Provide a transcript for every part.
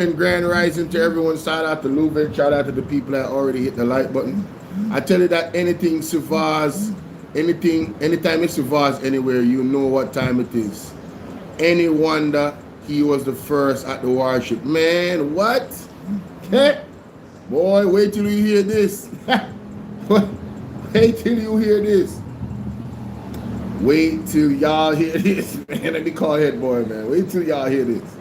And grand rising to everyone. Shout out to Louvain. Shout out to the people that already hit the like button. I tell you that anything survives, anytime it survives anywhere, you know what time it is. Any wonder he was the first at the worship. Man, what? Hey, boy, wait till you hear this. Wait till you hear this. Wait till y'all hear this, man. Let me call head boy, man. Wait till y'all hear this.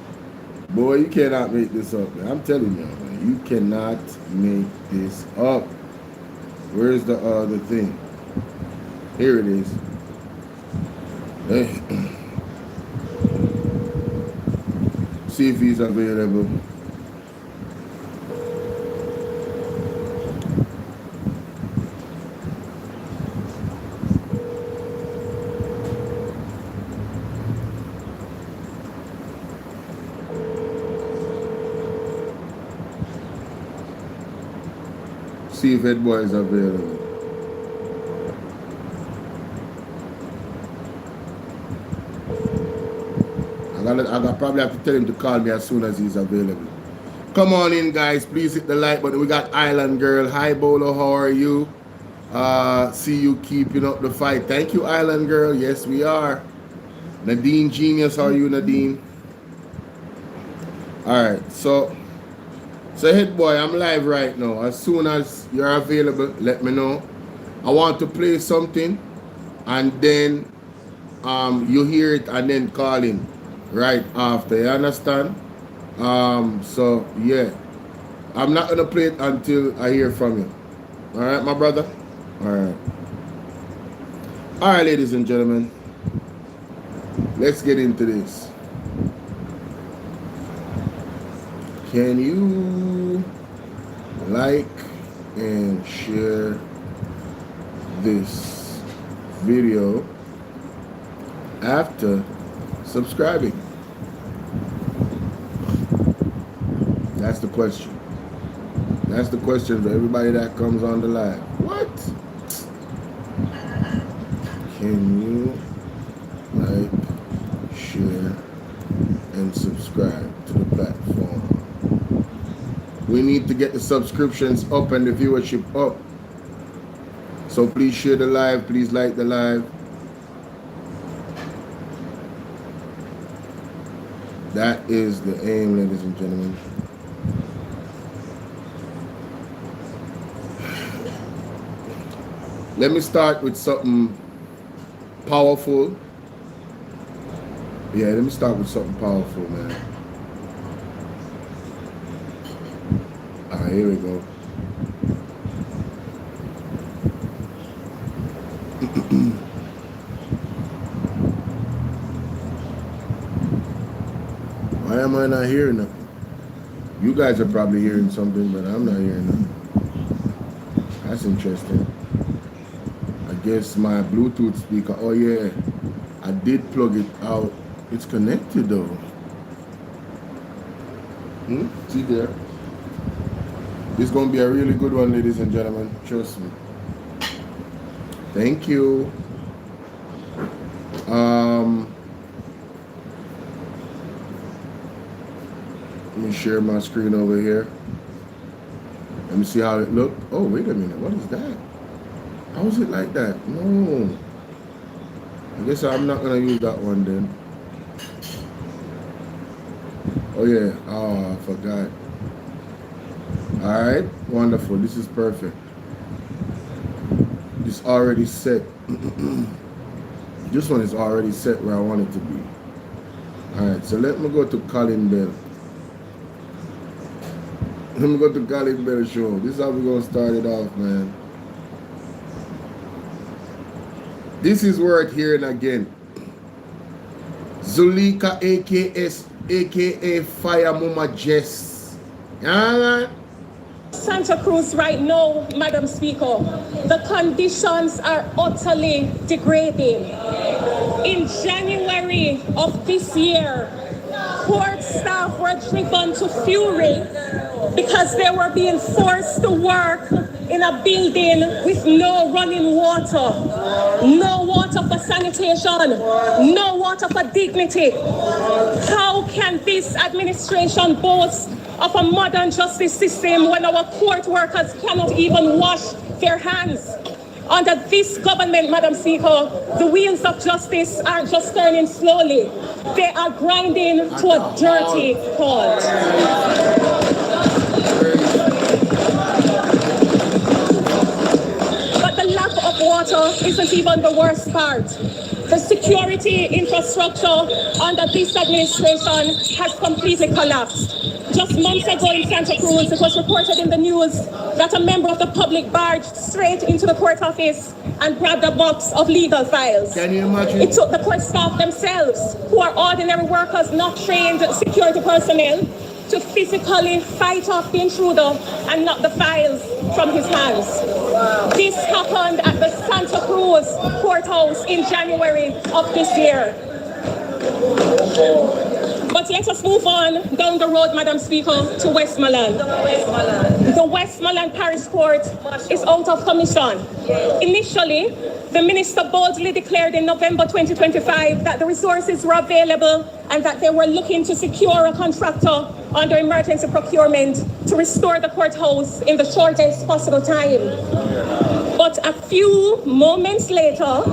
Boy, you cannot make this up, man. I'm telling you, man. You cannot make this up. Where's the thing? Here it is. See if he's available. See if head boy is available. I probably have to tell him to call me as soon as he's available. Come on in, guys. Please hit the like button. We got Island Girl. Hi, Bolo. How are you? See you keeping up the fight. Thank you, Island Girl. Yes, we are. Nadine Genius. How are you, Nadine? All right. So head boy, I'm live right now. As soon as you're available, let me know. I want to play something, and then you hear it, and then call in right after. You understand? So yeah, I'm not gonna play it until I hear from you. All right, my brother. All right, ladies and gentlemen. Let's get into this. Can you like and share this video after subscribing? That's the question. That's the question for everybody that comes on the live. What? Can you like, share, and subscribe to the platform? We need to get the subscriptions up and the viewership up. So please share the live. Please like the live. That is the aim, ladies and gentlemen. Let me start with something powerful. Yeah, let me start with something powerful, man. All right, here we go. Why am I not hearing nothing? You guys are probably hearing something, but I'm not hearing nothing. That's interesting. I guess my Bluetooth speaker, oh yeah, I did plug it out. It's connected though. See there? This is going to be a really good one, ladies and gentlemen. Trust me. Thank you. Let me share my screen over here. Let me see how it looked. Oh, wait a minute. What is that? How is it like that? No. I guess I'm not going to use that one then. Oh, yeah. Oh, I forgot. All right. Wonderful. This is perfect. It's already set. This one is already set where I want it to be. All right. So let me go to Colin Bell. Let me go to Colin Bell show. This is how we're going to start it off, man. This is worth hearing again. Zulika, aka Fire Mama Jess. Yeah, Santa Cruz right now, Madam Speaker, the conditions are utterly degrading. In January of this year, court staff were driven to fury because they were being forced to work in a building with no running water, no water for sanitation, no water for dignity. How can this administration boast of a modern justice system when our court workers cannot even wash their hands. Under this government, Madam Speaker, the wheels of justice aren't just turning slowly. They are grinding to a dirty halt. But the lack of water isn't even the worst part. The security infrastructure under this administration has completely collapsed. Just months ago in Santa Cruz, it was reported in the news that a member of the public barged straight into the court office and grabbed a box of legal files. Can you imagine? It took the court staff themselves, who are ordinary workers, not trained security personnel, to physically fight off the intruder and knock the files from his hands. Wow. This happened at the Santa Cruz courthouse in January of this year. But let us move on down the road, Madam Speaker, to Westmoreland. The Westmoreland Parish Court is out of commission. Initially, the minister boldly declared in November 2025 that the resources were available and that they were looking to secure a contractor under emergency procurement to restore the courthouse in the shortest possible time. But a few moments later,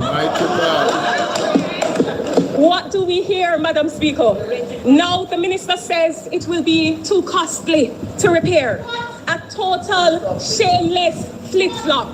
what do we hear, Madam Speaker? Now the minister says it will be too costly to repair. A total shameless flip-flop.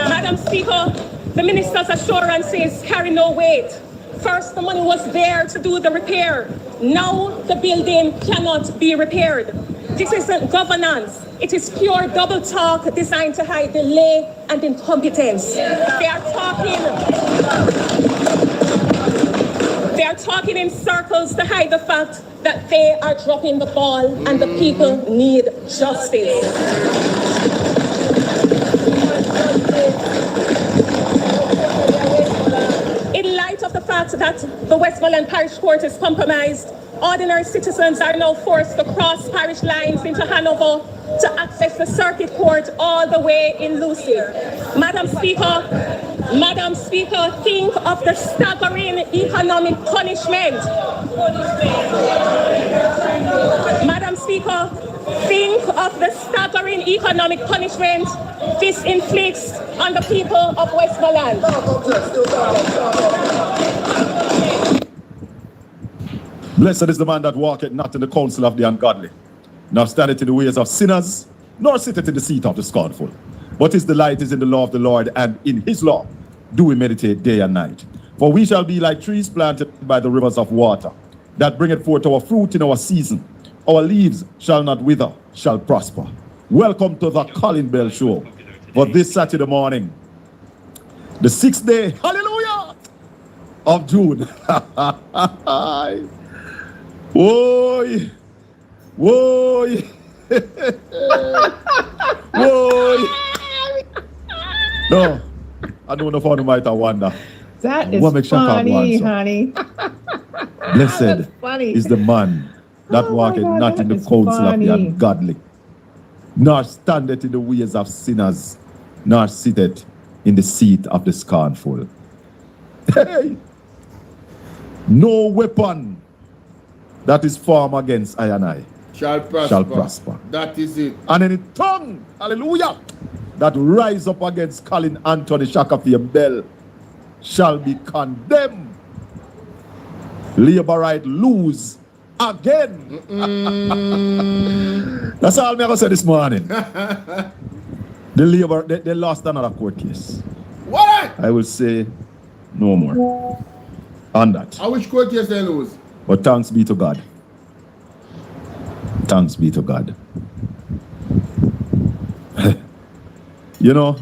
Madam Speaker, the minister's assurances carry no weight. First, the money was there to do the repair. Now the building cannot be repaired. This isn't governance. It is pure double talk designed to hide delay and incompetence. They are talking in circles to hide the fact that they are dropping the ball and the people need justice. In light of the fact that the Westmoreland Parish Court is compromised, ordinary citizens are now forced to cross parish lines into Hanover to access the circuit court all the way in Lucy. Madam Speaker, think of the staggering economic punishment. Madam Speaker, think of the staggering economic punishment this inflicts on the people of Westmoreland. Blessed is the man that walketh not in the counsel of the ungodly, nor standeth in the ways of sinners, nor sitteth in the seat of the scornful. But his delight is in the law of the Lord, and in his law do we meditate day and night. For we shall be like trees planted by the rivers of water, that bringeth forth our fruit in our season. Our leaves shall not wither, shall prosper. Welcome to the Colin Bell Show for this Saturday morning, the 6th day, hallelujah, of June. Whoa! Whoa! Whoa! No, I don't know if you might wonder. That is funny, honey. Blessed is the man that walketh not in the counsel of the ungodly, nor standeth in the ways of sinners, nor sitteth in the seat of the scornful. Hey! No weapon that is formed against I and I shall prosper. That is it. And any tongue, hallelujah, that rise up against Colin Anthony Shakafia Bell shall be condemned. Labor right lose again. That's all I'm going to say this morning. They lost another court case. What? I will say no more on that. I which court case they lose? But thanks be to God. Thanks be to God. You know,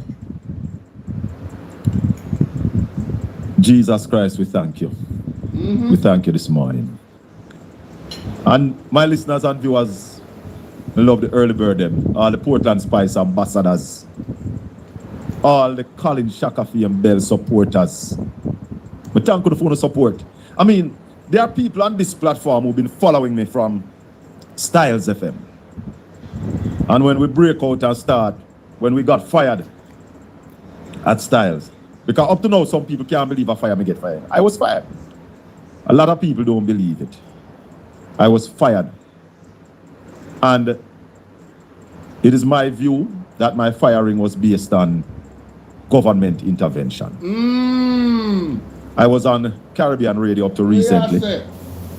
Jesus Christ, we thank you. We thank you this morning. And my listeners and viewers, I love the early bird them, all the Portland Spice ambassadors, all the Colin Shakafia and Bell supporters. We thank you for the support. I mean, there are people on this platform who've been following me from Styles FM. And when we break out and start, when we got fired at Styles, because up to now, some people can't believe I fired me get fired. I was fired. A lot of people don't believe it. I was fired. And it is my view that my firing was based on government intervention. I was on Caribbean radio up to recently.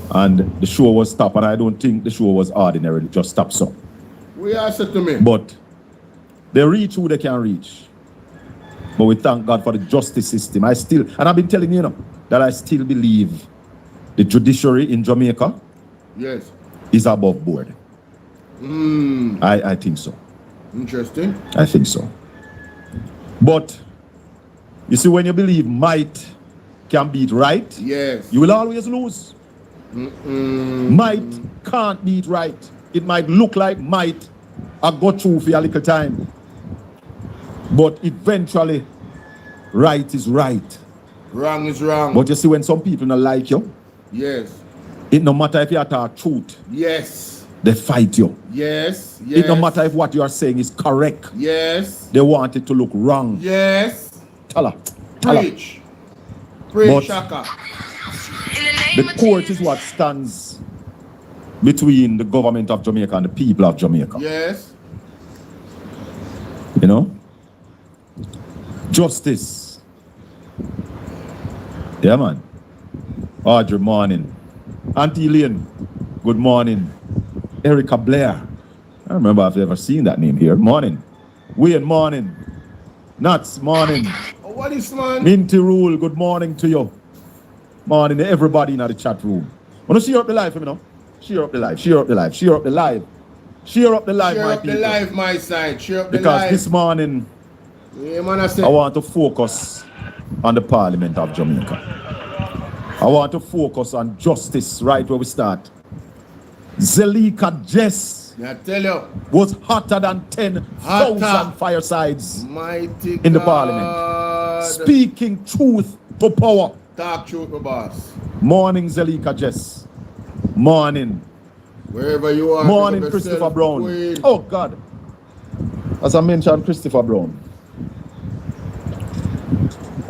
And the show was stopped, and I don't think the show was ordinary, it just stopped so. We are said to me. But they reach who they can reach. But we thank God for the justice system. And I've been telling you, that I still believe the judiciary in Jamaica is above board. I think so. Interesting. I think so. But you see, when you believe might can beat right, you will always lose. Might can't beat right. It might look like might I got through for a little time, but eventually right is right, wrong is wrong. But you see, when some people don't like you, it no matter if you talk truth, they fight you. It no matter if what you are saying is correct, they want it to look wrong. Tell her. Preach Shaka. The court is what stands between the government of Jamaica and the people of Jamaica. You know? Justice. Yeah, man. Audrey, morning. Auntie Lynn, good morning. Erica Blair. I don't remember if I've ever seen that name here. Morning. Wayne, morning. Nuts, morning. What is, man? Minty Rule, good morning to you. Morning to everybody in the chat room. Want to share up the live for me now? Share up the live, share up the live, share up the live. Share up the live, share my up people. The live, my side. Share up the because live. This morning, I want to focus on the Parliament of Jamaica. I want to focus on justice right where we start. Zelika Jess was hotter than 10,000 firesides in the Parliament. Speaking truth to power. Talk truth, boss. Morning, Zelika Jess. Morning. Wherever you are. Morning, Christopher Brown. Queen. Oh, God. As I mentioned, Christopher Brown.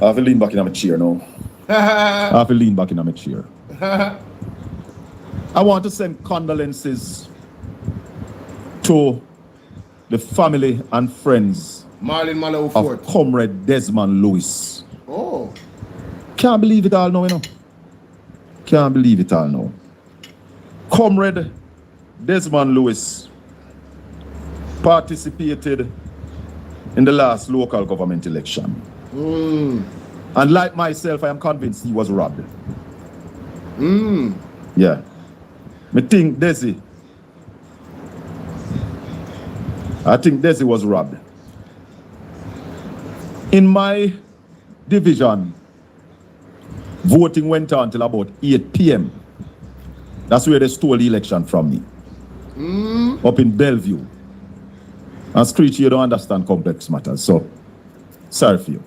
I have to lean back in my chair now. I have to lean back in my chair. I want to send condolences to the family and friends of Comrade Desmond Lewis. Oh. Can't believe it all now, you know. Can't believe it all now. Comrade Desmond Lewis participated in the last local government election. And like myself, I am convinced he was robbed. Yeah. I think Desi was robbed. In my division, voting went on till about 8 p.m. That's where they stole the election from me. Up in Bellevue. And Screechy, you don't understand complex matters, so sorry for you.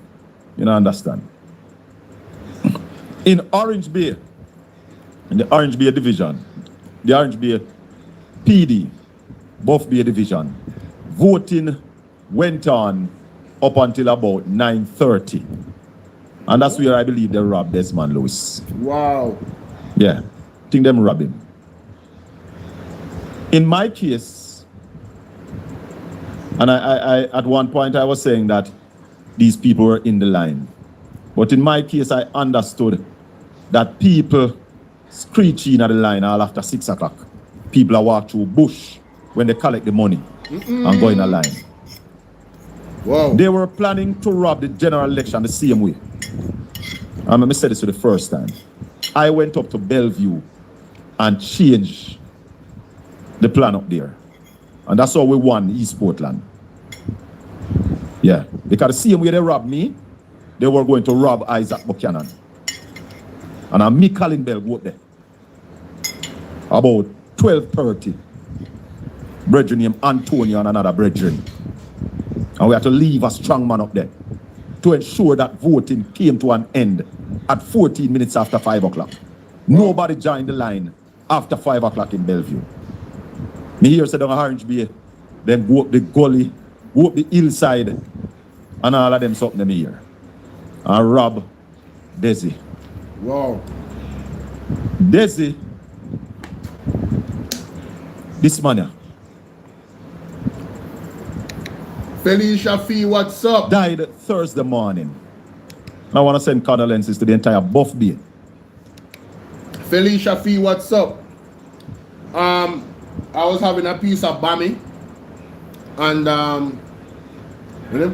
You don't understand. In Orange Bay, in the Orange Bay division, the Orange Bay PD, Buff Bay division, voting went on up until about 9:30. And that's where I believe they robbed Desmond Lewis. Wow. Yeah, I think them robbed him. In my case, and I at one point I was saying that these people were in the line. But in my case, I understood that people screeching at the line all after 6 o'clock. People are walk through bush when they collect the money and go in a line. Wow. They were planning to rob the general election the same way. And let me say this for the first time. I went up to Bellevue and changed the plan up there. And that's how we won East Portland. Yeah. Because the same way they robbed me, they were going to rob Isaac Buchanan. And I'm me calling Bell go up there. About 12:30. Brethren named Antonio and another brethren. And we had to leave a strong man up there to ensure that voting came to an end at 14 minutes after 5 o'clock. Nobody joined the line after 5 o'clock in Bellevue. Me here said on Orange Bay, then go up the gully, go up the hillside, and all of them something them here. And rob Desi. Wow. Desi This man here Felicia Fee, what's up? died Thursday morning. I want to send condolences to the entire Buff Bay. Felicia Fee, what's up? I was having a piece of bammy, and what they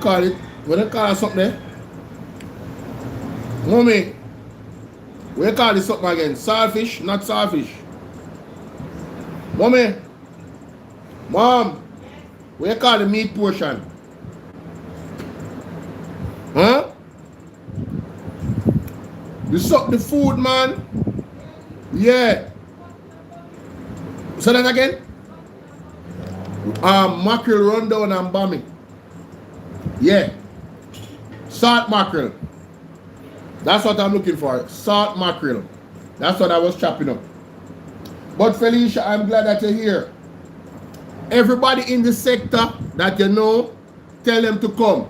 call it something there? Mommy, we call this something again? Saltfish, not saltfish. Mommy, Mom, we call the meat portion? Huh? The food, man. Yeah. Say that again. Mackerel rundown and bammy. Yeah. Salt mackerel. That's what I'm looking for. Salt mackerel. That's what I was chopping up. But Felicia, I'm glad that you're here. Everybody in the sector that you know, tell them to come.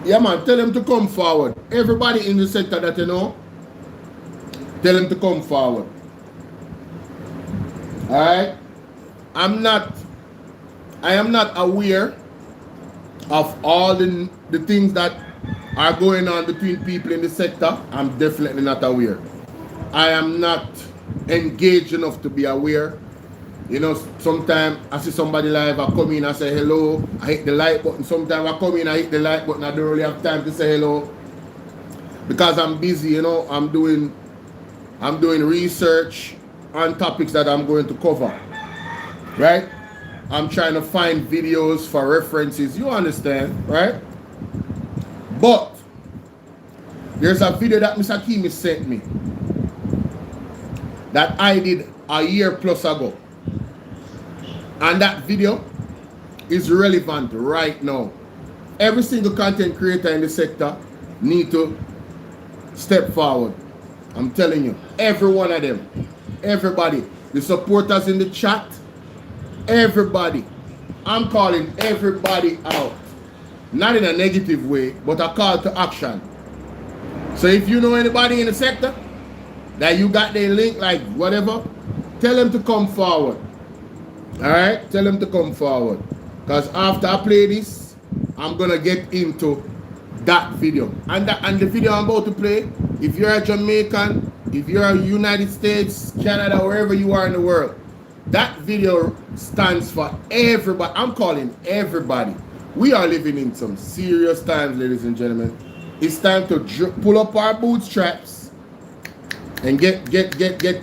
Yeah, man, tell them to come forward. Everybody in the sector that you know, tell them to come forward. Alright? I am not aware of all the things that are going on between people in the sector. I'm definitely not aware. I am not engaged enough to be aware. You know, sometimes I see somebody live, I come in, I say hello, I hit the like button. Sometimes I come in, I hit the like button, I don't really have time to say hello. Because I'm busy, you know, I'm doing research on topics that I'm going to cover. Right? I'm trying to find videos for references, you understand, right? But there's a video that Mr. Akemi sent me that I did a year plus ago. And that video is relevant right now. Every single content creator in the sector need to step forward. I'm telling you, every one of them, everybody, the supporters in the chat, everybody. I'm calling everybody out. Not in a negative way, but a call to action. So if you know anybody in the sector that you got their link, like whatever, tell them to come forward. Alright? Tell them to come forward. Because after I play this, I'm going to get into that video. And the video I'm about to play, if you're a Jamaican, if you're a United States, Canada, wherever you are in the world, that video stands for everybody. I'm calling everybody. We are living in some serious times, ladies and gentlemen. It's time to pull up our bootstraps and get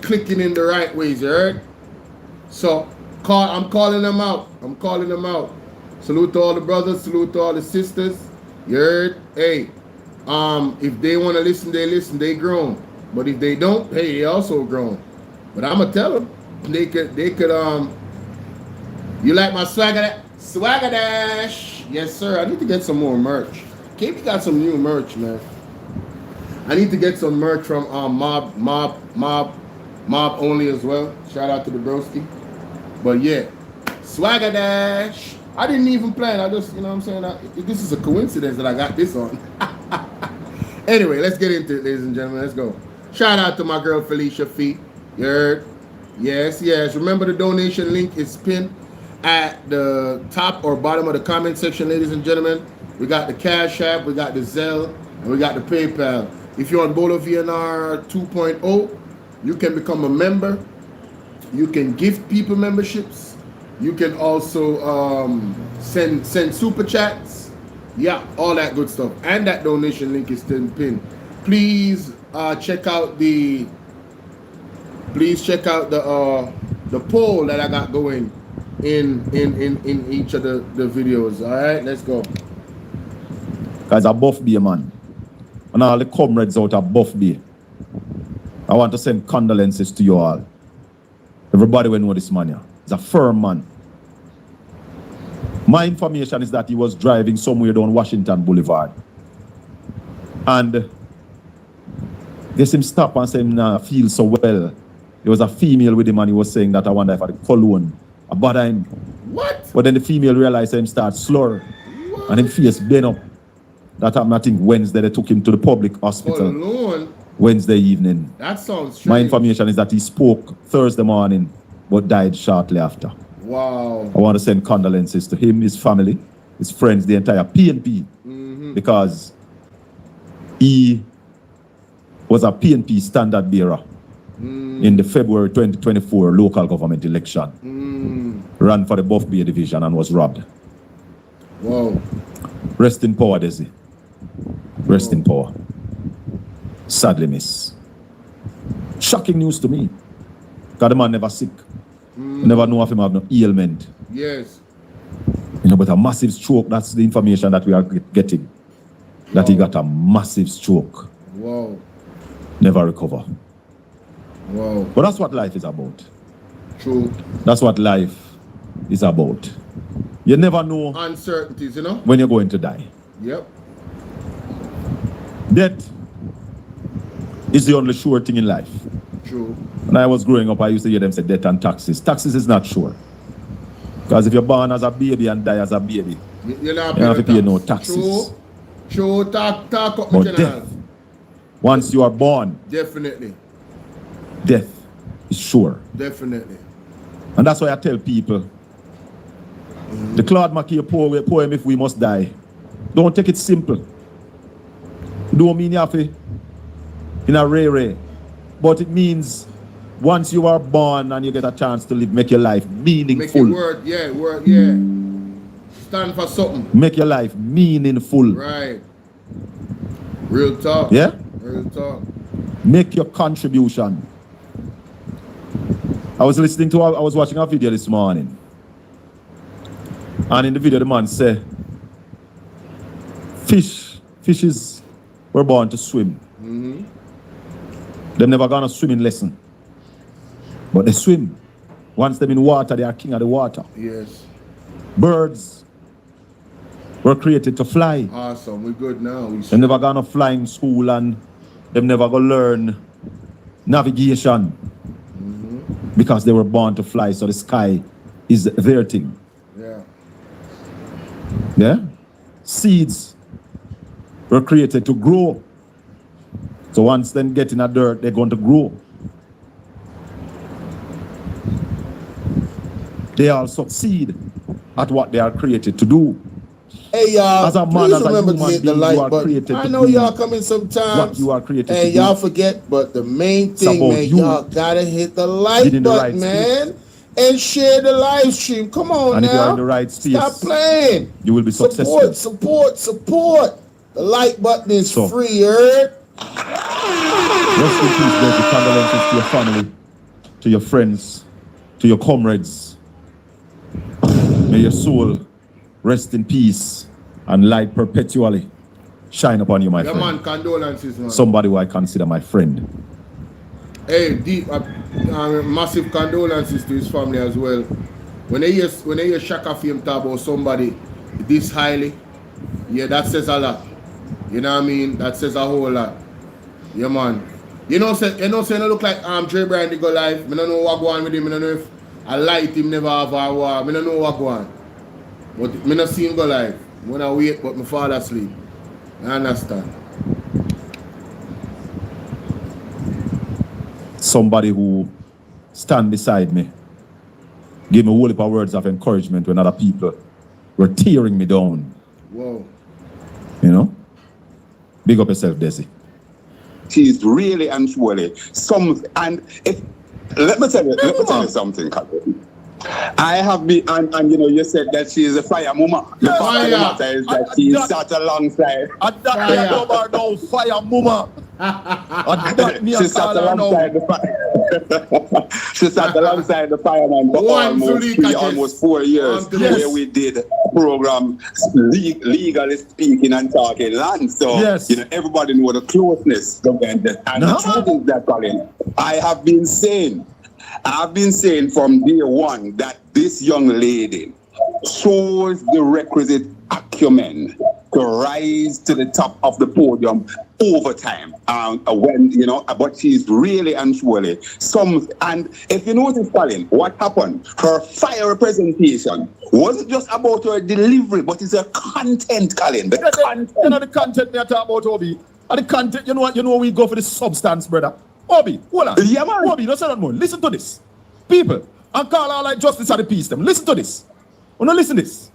clicking in the right ways, you heard? So I'm calling them out. I'm calling them out. Salute to all the brothers, salute to all the sisters. You heard? Hey, if they want to listen, they listen, they grown. But if they don't, hey, they also grown. But I'ma tell them they could you like my swagger dash? Yes, sir. I need to get some more merch. KB got some new merch, man. I need to get some merch from Mob only as well. Shout out to the broski. But yeah, swagger dash. I didn't even plan. I just, you know what I'm saying? This is a coincidence that I got this on. Anyway, let's get into it, ladies and gentlemen. Let's go. Shout out to my girl Felicia Fee. You heard? Yes, yes. Remember, the donation link is pinned at the top or bottom of the comment section, ladies and gentlemen. We got the Cash App, we got the Zelle, and we got the PayPal. If you're on Bolo VNR 2.0, you can become a member. You can give people memberships. You can also send super chats. Yeah, all that good stuff. And that donation link is still pinned. Please check out the poll that I got going in each of the videos. All right, let's go. Guys, a Buff Bay, man. And all the comrades out of Buff Bay, I want to send condolences to you all. Everybody will know this man here. He's a firm man. My information is that he was driving somewhere down Washington Boulevard. And guess him stop and say him nah, feel so well. There was a female with him and he was saying that I wonder if I had cologne. I bother him. What? But then the female realized him start slur. What? And him face bent up. That happened, I think, Wednesday. They took him to the public hospital. Cologne? Wednesday evening. That sounds strange. My information is that he spoke Thursday morning but died shortly after. Wow. I want to send condolences to him, his family, his friends, the entire PNP, because he was a PNP standard bearer in the February 2024 local government election. Ran for the Buff Bay division and was robbed. Wow. Rest in power, Desi. Rest in power. Sadly miss. Shocking news to me. Because the man never sick. You never know if him have no ailment. Yes. You know, but a massive stroke, that's the information that we are getting. That he got a massive stroke. Wow. Never recover. Wow. But that's what life is about. True. That's what life is about. You never know Uncertainties, you know? when you're going to die. Yep. Death is the only sure thing in life. True. When I was growing up, I used to hear them say death and taxes. Taxes is not sure. Because if you're born as a baby and die as a baby, you don't have to pay no taxes. True. True. Talk up, but death, once you are born, definitely. Death is sure. Definitely. And that's why I tell people, the Claude McKay poem, If We Must Die, don't take it simple. It don't mean you have to in a ray, but it means once you are born and you get a chance to live, make your life meaningful. Make it word, yeah. Stand for something. Make your life meaningful. Right. Real talk. Yeah? Real talk. Make your contribution. I was watching a video this morning. And in the video, the man said, fishes were born to swim. They're never gonna swim in lesson. But they swim. Once they're in water, they are king of the water. Yes. Birds were created to fly. Awesome. We're good now. They're never gonna fly in school and they're never gonna learn navigation. Because they were born to fly, so the sky is their thing. Yeah. Yeah? Seeds were created to grow. So once they get in the dirt, they're going to grow. They all succeed at what they are created to do. Hey y'all, as a man, please as a remember to human hit the being, like you are button. created I to know do y'all coming sometimes. what you are created and to y'all do. forget, but the main It's thing, about man, you y'all gotta hit the like getting the button, right man. And share the live stream. Come on And now. if you're in the right space, stop playing. you will be successful. Support. The like button is So, free, heard? Rest in peace, baby. Condolences to your family, to your friends, to your comrades. May your soul rest in peace and light perpetually shine upon you, my friend. Man, condolences, man. Somebody who I consider my friend. Hey, deep, massive condolences to his family as well. When they hear Shaka Fame talk about somebody this highly, yeah, that says a lot. You know what I mean? That says a whole lot. Yeah, man. You know, say you look like Dre Bryan they go live. I don't know what go on with him. I don't know if I light him never have a war. I don't know what go on. But I don't see him go live. When I wait, but my fall asleep. I understand. Somebody who stand beside me, give me a whole heap of words of encouragement when other people were tearing me down. Whoa. You know? Big up yourself, Desi. She's really and surely let me tell you something, Captain. I have been, and you know, you said that she is a fire mama. The fact of the matter is that she sat alongside. Fire mama. She sat alongside the fire. She sat alongside the fireman for almost 4 years, where we did program legally speaking and talking land. So you know, everybody know the closeness. And the truth is that, Colin, I've been saying from day one that this young lady shows the requisite acumen to rise to the top of the podium over time. When you know, but she's really and surely and if you notice, Colin, what happened? Her fire representation wasn't just about her delivery, but it's her content, Colin. The content. You know the content they talk about, Obi. And the content, you know we go for the substance, brother. Obi, hold on. Yeah, man. Obi, don't say that more. Listen to this. People, and call all like justice of the peace them. Listen to this. Oh no, listen this.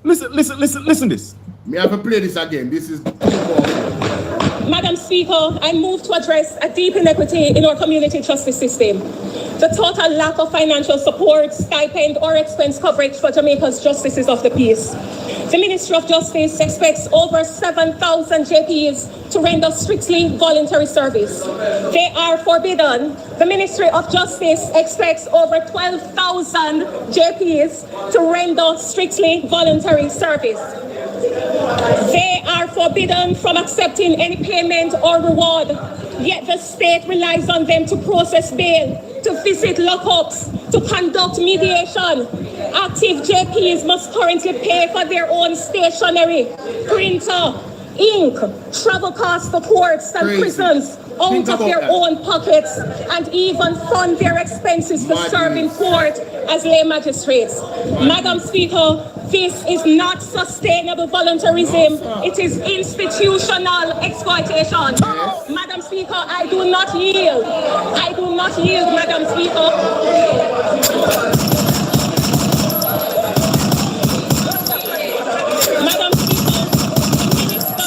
Listen this. Me have to play this again. This is too powerful. Madam Speaker, I move to address a deep inequity in our community justice system. The total lack of financial support, stipend, or expense coverage for Jamaica's justices of the peace. The Ministry of Justice expects over 7,000 JPs to render strictly voluntary service. They are forbidden. The Ministry of Justice expects over 12,000 JPs to render strictly voluntary service. They are forbidden from accepting any payment or reward, yet the state relies on them to process bail, to visit lockups, to conduct mediation. Active JPs must currently pay for their own stationery, printer, ink, travel costs to courts and prisons out of their own pockets, and even fund their expenses to serve in court as lay magistrates. Madam Speaker, this is not sustainable voluntarism. It is institutional exploitation. Madam Speaker, I do not yield. I do not yield, Madam Speaker. Madam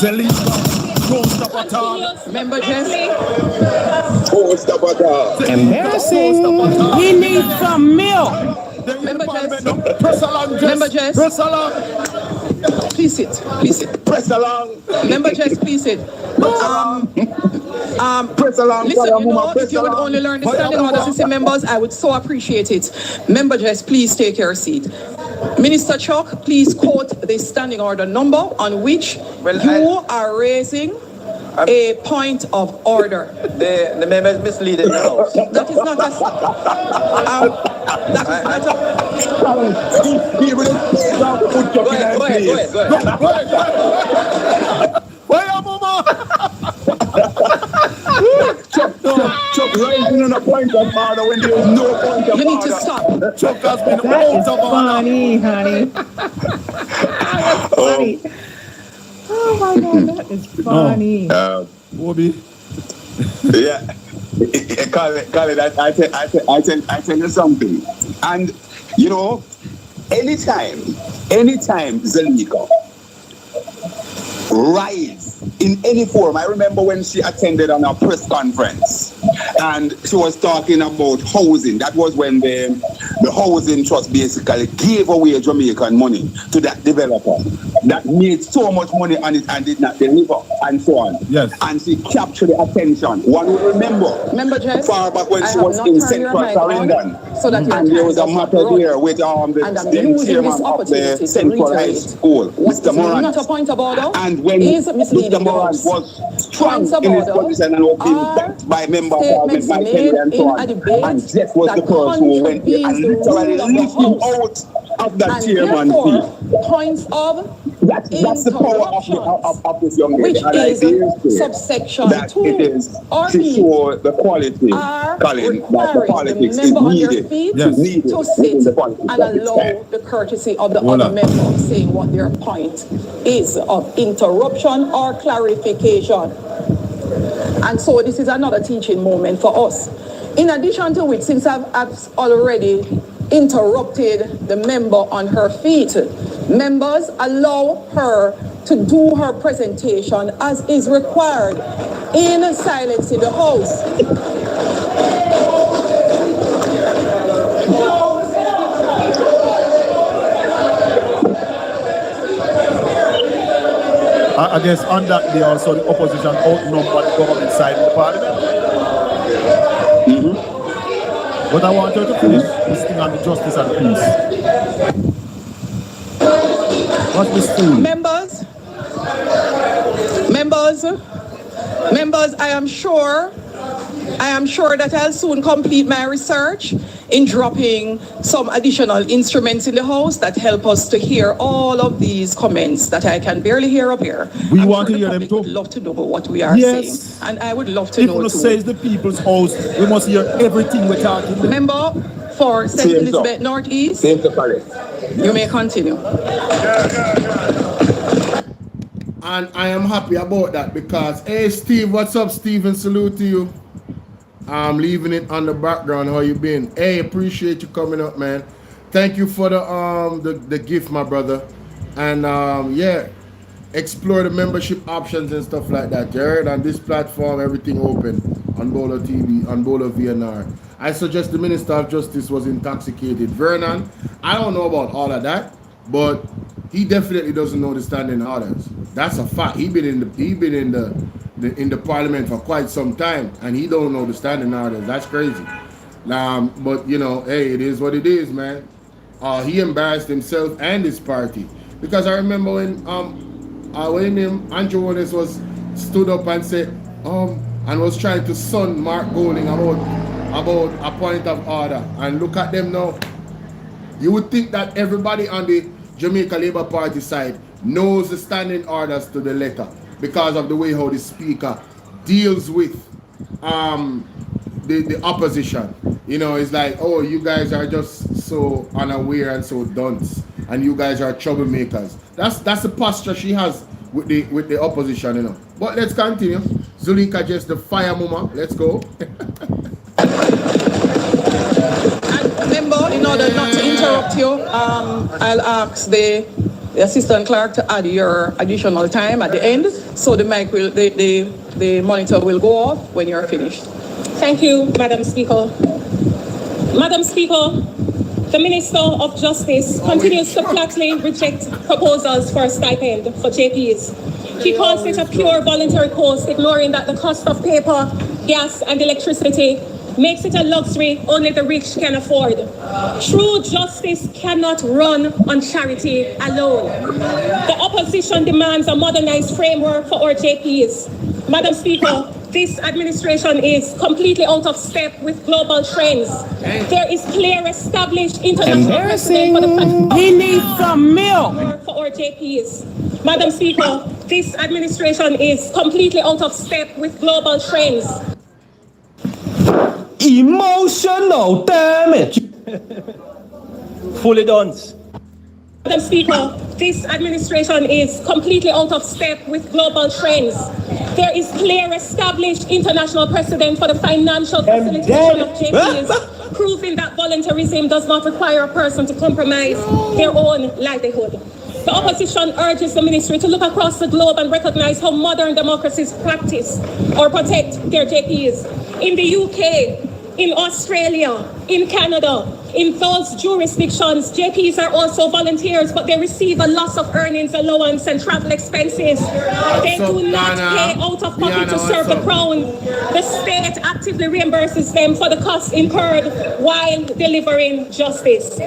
Zelika, don't stop at all. Member Jesse. Don't stop at all. Embarrassing. He needs some milk. Member Jess. Press along, Jess. Member Jess. Press along. Please sit. Please sit. Press along. Member Jess, please sit. Press along. Listen, you know, if you would only learn the standing order system, members, I would so appreciate it. Member Jess, please take your seat. Minister Chuck, please quote the standing order number on which you are raising a point of order. The member is misleading the house. That is not a... that is not a... Go ahead. Where are Mama? Chuck raising on a point of order when there is no point of order. You need to stop. Chuck has been That out is of order. funny, honey. That's funny. Oh my God, that is funny. Obi. Yeah. Call it. I tell you something. And, you know, anytime Zelika rise in any form. I remember when she attended on a press conference and she was talking about housing. That was when the housing trust basically gave away Jamaican money to that developer that made so much money on it and did not deliver and so on. Yes. And she captured the attention. One would remember Jess, far back when she was in Central Sarandon. So that and there was a matter there with the chairman of the Central High School, Mr. Moran. Not a point of order. And when Mr. Moran was strong in his position and was being backed by member of parliament, Mike Kelly and so on, and Jeff was the person who went there and literally lifted him out of that chairman seat. Points of that's the power of this young lady. Which is subsection 2 it is or to show the quality, Colin, that the politics is needed to sit and allow the courtesy of the other member saying what their point is of interruption or clarification. And so this is another teaching moment for us. In addition to which, since I've already interrupted the member on her feet, members, allow her to do her presentation as is required in silence in the House. I guess on that day also the opposition outnumbered the government side in the parliament. But I want her to finish this thing on the justice and peace. What's this fool? Members, I am sure that I'll soon complete my research in dropping some additional instruments in the House that help us to hear all of these comments that I can barely hear up here. We want to hear them too. Would love to know what we are saying. And I would love to know too. If it says the people's house, we must hear everything we're talking about. Member for St. Elizabeth Northeast, you may continue. And I am happy about that because, hey Steve, what's up Steve, and salute to you. I'm leaving it on the background. How you been? Hey, appreciate you coming up, man. Thank you for the gift, my brother. And yeah, explore the membership options and stuff like that. You heard? On this platform, everything open on Bolo TV, on Bolo VNR. I suggest the Minister of Justice was intoxicated. Vernon, I don't know about all of that, but he definitely doesn't know the standing orders. That's a fact. He been in the parliament for quite some time, and he don't know the standing orders. That's crazy. But you know, hey, it is what it is, man. He embarrassed himself and his party, because I remember when Andrew Wallace was stood up and said and was trying to son Mark Golding about a point of order, and look at them now. You would think that everybody on the Jamaica Labour Party side knows the standing orders to the letter because of the way how the speaker deals with the opposition. You know, it's like, oh, you guys are just so unaware and so dunce, and you guys are troublemakers. That's the posture she has with the opposition, you know. But let's continue. Zulika just the fire mama. Let's go. And remember, in order not to interrupt you, I'll ask the assistant clerk to add your additional time at the end, so the mic will, the monitor will go off when you're finished. Thank you, Madam Speaker. Madam Speaker, the Minister of Justice continues to flatly reject proposals for a stipend for JPs. He calls it a pure voluntary cost, ignoring that the cost of paper, gas, and electricity makes it a luxury only the rich can afford. True justice cannot run on charity alone. The opposition demands a modernized framework for our JPs. Madam Speaker, this administration is completely out of step with global trends. There is clear established international precedent for the He needs some milk for our JPs. Madam Speaker, this administration is completely out of step with global trends. Emotional damage. Fully done. Madam Speaker, this administration is completely out of step with global trends. There is clear established international precedent for the financial facilitation of JPs, proving that voluntarism does not require a person to compromise their own livelihood. The opposition urges the ministry to look across the globe and recognize how modern democracies practice or protect their JPs. In the UK, in Australia, in Canada, in those jurisdictions, JPs are also volunteers, but they receive a loss of earnings allowance and travel expenses. They do not pay out of pocket to serve the crown. The state actively reimburses them for the costs incurred while delivering justice.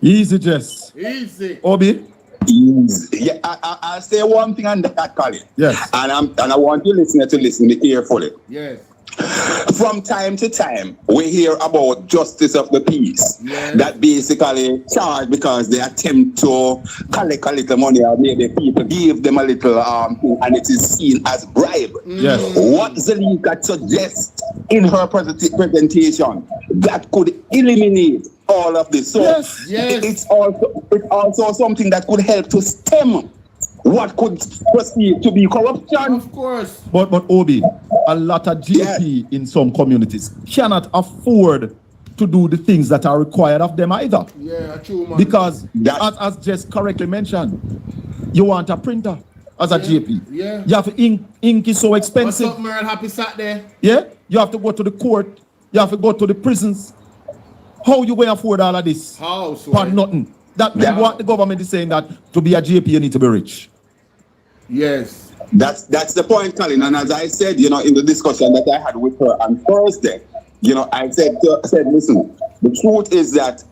Easy, Jess. Easy. Obi? Easy. Yeah, I'll say one thing on that, Colin. Yes. And I want your listener to listen carefully. Yes. From time to time, we hear about justice of the peace, that basically charged because they attempt to collect a little money, or maybe people give them a little and it is seen as bribe. Yes. What Zelika suggests in her presentation that could eliminate all of this. So it's also something that could help to stem what could proceed to be corruption. Of course. But Obi, a lot of JP in some communities cannot afford to do the things that are required of them either. Yeah, true, man. Because as Jess correctly mentioned, you want a printer as a JP. Yeah. You have to ink is so expensive. What's up, Merle? Happy Saturday. Yeah. You have to go to the court. You have to go to the prisons. How you going to afford all of this? How? For nothing. That what the government is saying, that to be a JP you need to be rich. Yes. That's the point, Colin. And as I said, in the discussion that I had with her on Thursday, I said, listen, the truth is that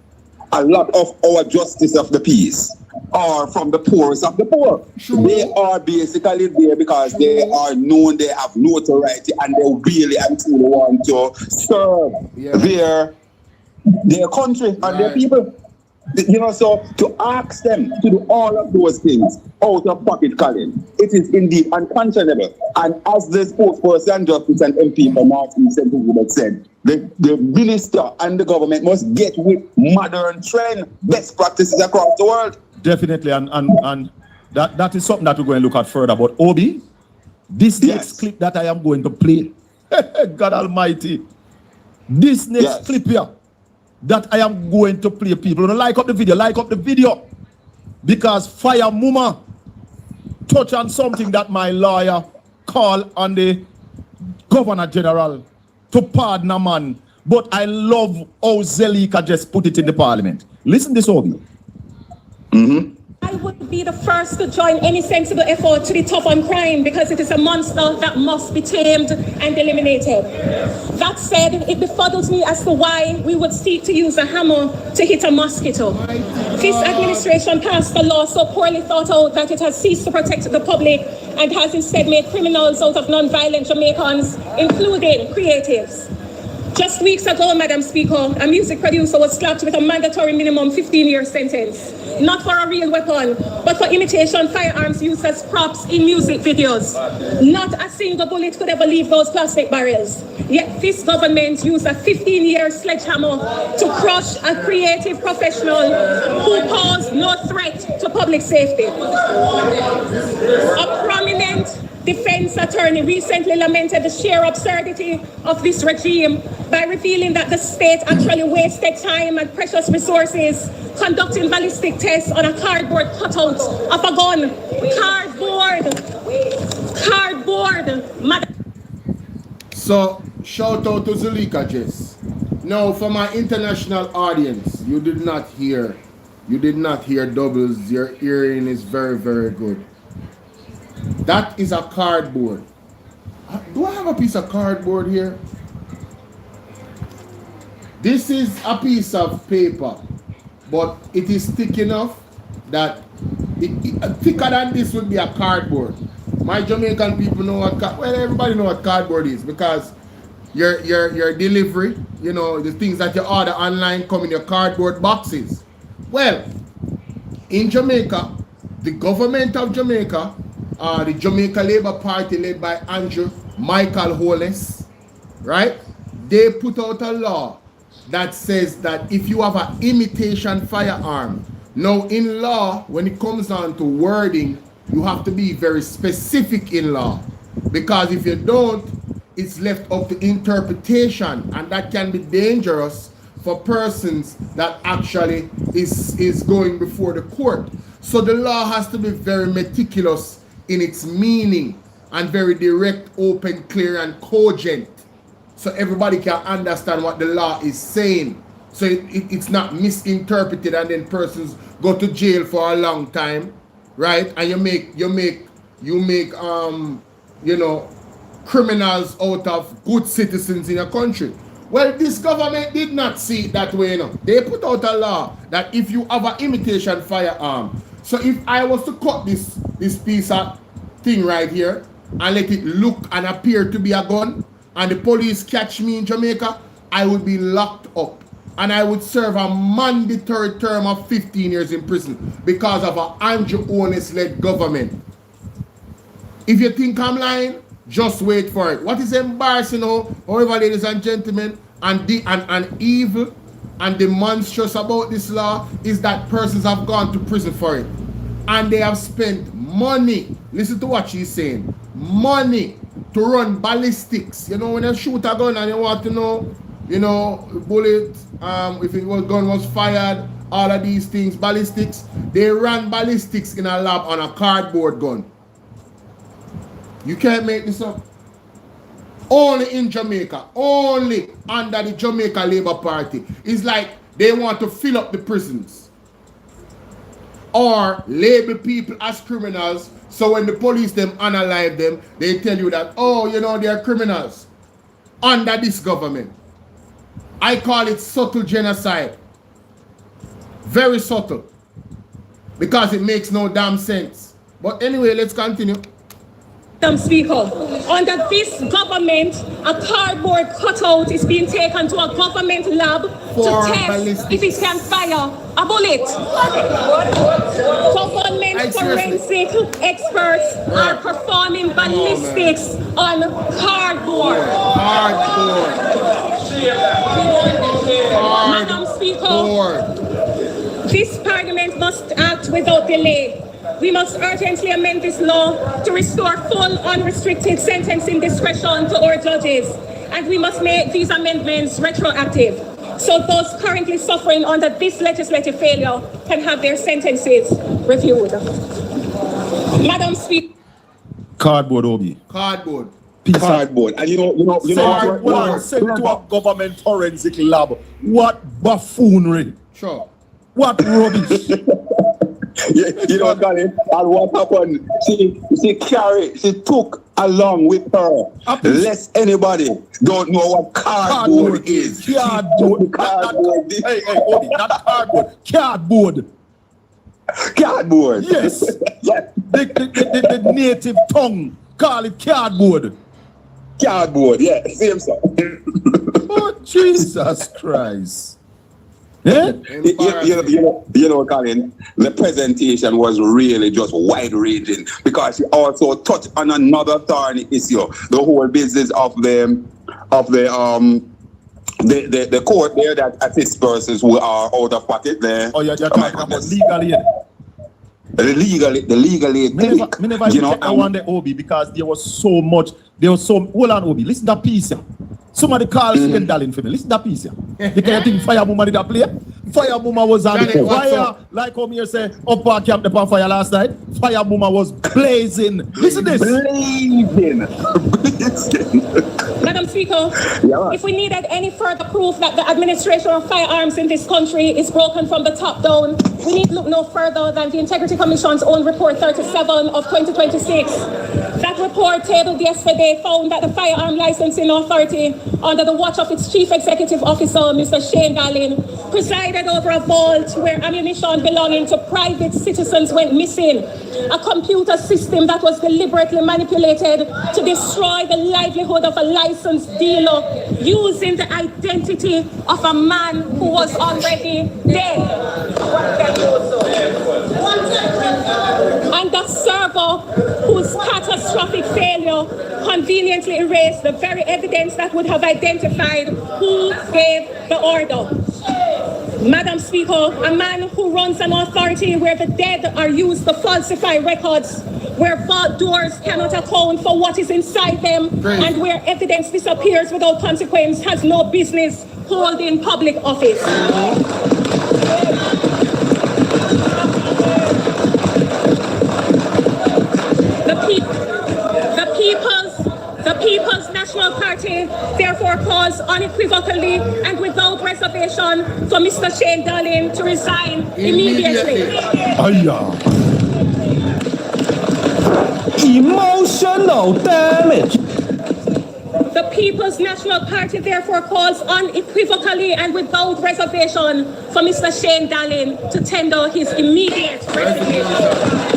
a lot of our justice of the peace are from the poorest of the poor. Sure. They are basically there because they are known, they have notoriety, and they really and truly want to serve their country and their people. So to ask them to do all of those things out of pocket, Colin, it is indeed unconscionable. And as the spokesperson, Justice and MP for North East Central said, the minister and the government must get with modern trend, best practices across the world. Definitely, and that is something that we're going to look at further. But Obi, this next clip that I am going to play, God Almighty. This next clip here that I am going to play, people. Like up the video, because Fire Muma touch on something that my lawyer called on the Governor General to pardon a man. But I love how Zelika just put it in the parliament. Listen this over. I would be the first to join any sensible effort to be tough on crime because it is a monster that must be tamed and eliminated. That said, it befuddles me as to why we would seek to use a hammer to hit a mosquito. This administration passed a law so poorly thought out that it has ceased to protect the public and has instead made criminals out of non-violent Jamaicans, including creatives. Just weeks ago, Madam Speaker, a music producer was slapped with a mandatory minimum 15-year sentence. Not for a real weapon, but for imitation firearms used as props in music videos. Not a single bullet could ever leave those plastic barrels. Yet this government used a 15-year sledgehammer to crush a creative professional who posed no threat to public safety. A prominent defense attorney recently lamented the sheer absurdity of this regime by revealing that the state actually wasted time and precious resources conducting ballistic tests on a cardboard cutout of a gun. Cardboard. So, shout out to Zulika Jess. Now, for my international audience, you did not hear doubles. Your hearing is very, very good. That is a cardboard. Do I have a piece of cardboard here? This is a piece of paper, but it is thick enough that thicker than this would be a cardboard. My Jamaican people know what everybody know what cardboard is, because your delivery, you know, the things that you order online come in your cardboard boxes. Well, in Jamaica, the government of Jamaica, the Jamaica Labour Party led by Andrew Michael Holness, right? They put out a law that says that if you have an imitation firearm, now in law, when it comes down to wording, you have to be very specific in law, because if you don't, it's left up to interpretation, and that can be dangerous for persons that actually is going before the court. So the law has to be very meticulous in its meaning and very direct, open, clear, and cogent, so everybody can understand what the law is saying. So it's not misinterpreted and then persons go to jail for a long time, right? And you make you know, criminals out of good citizens in a country. Well, this government did not see it that way, you know. They put out a law that if you have an imitation firearm, so if I was to cut this piece of thing right here and let it look and appear to be a gun, and the police catch me in Jamaica, I would be locked up. And I would serve a mandatory term of 15 years in prison because of an Andrew Holness-led government. If you think I'm lying, just wait for it. What is embarrassing now, however, ladies and gentlemen, and evil and the monstrous about this law is that persons have gone to prison for it. And they have spent money. Listen to what she's saying. Money to run ballistics. You know, when you shoot a gun and you want to know, you know, bullet, if it was gun was fired, all of these things, ballistics. They ran ballistics in a lab on a cardboard gun. You can't make this up. Only in Jamaica, only under the Jamaica Labour Party. It's like they want to fill up the prisons or label people as criminals, so when the police them analyze them, they tell you that, oh, you know, they're criminals under this government. I call it subtle genocide. Very subtle, because it makes no damn sense. But anyway, let's continue. Madam Speaker, under this government, a cardboard cutout is being taken to a government lab to test ballistics. if it can fire a bullet. Government forensic experts are performing ballistics on cardboard. Madam Speaker, this parliament must act without delay. We must urgently amend this law to restore full unrestricted sentencing discretion to our judges. And we must make these amendments retroactive, so those currently suffering under this legislative failure can have their sentences reviewed. Madam Speaker. Cardboard, Obi. Cardboard. Cardboard. And you know what? Sent to a government forensic lab. What buffoonery. Sure. What rubbish. you know, Colin, and what happened? She took along with her, lest anybody don't know what cardboard is. Cardboard. Hey, Obi, not cardboard. Cardboard. Cardboard. Yes. Yes. The native tongue call it cardboard. Cardboard, yeah, same stuff. Oh, Jesus Christ. Yeah? You know, Colin, the presentation was really just wide-ranging because she also touched on another thorny issue, the whole business of the court there that assists persons who are out of pocket there. Oh, you're talking about legal aid. The legal aid. Me never check that one the Obi because there was so much. Hold on, Obi. Listen to that piece here. Somebody called Shane Darling for me. Listen to that piece here. You can't think Fire Muma did that play? Fire Muma was on fire. Like how me say, up our camp upon fire last night. Fire Muma was blazing. Listen to this. Blazing. Madam Speaker, if we needed any further proof that the administration of firearms in this country is broken from the top down, we need look no further than the Integrity Commission's own report 37 of 2026. That report tabled yesterday found that the Firearm Licensing Authority, under the watch of its Chief Executive Officer, Mr. Shane Darling, presided over a vault where ammunition belonging to private citizens went missing. A computer system that was deliberately manipulated to destroy the livelihood of a licensed dealer using the identity of a man who was already dead. And the server whose catastrophic failure conveniently erased the very evidence that would have identified who gave the order. Madam Speaker, a man who runs an authority where the dead are used to falsify records, where vault doors cannot account for what is inside them, and where evidence disappears without consequence, has no business holding public office. The People's National Party therefore calls unequivocally and without reservation for Mr. Shane Darling to resign immediately. Emotional damage. The People's National Party therefore calls unequivocally and without reservation for Mr. Shane Darling to tender his immediate resignation.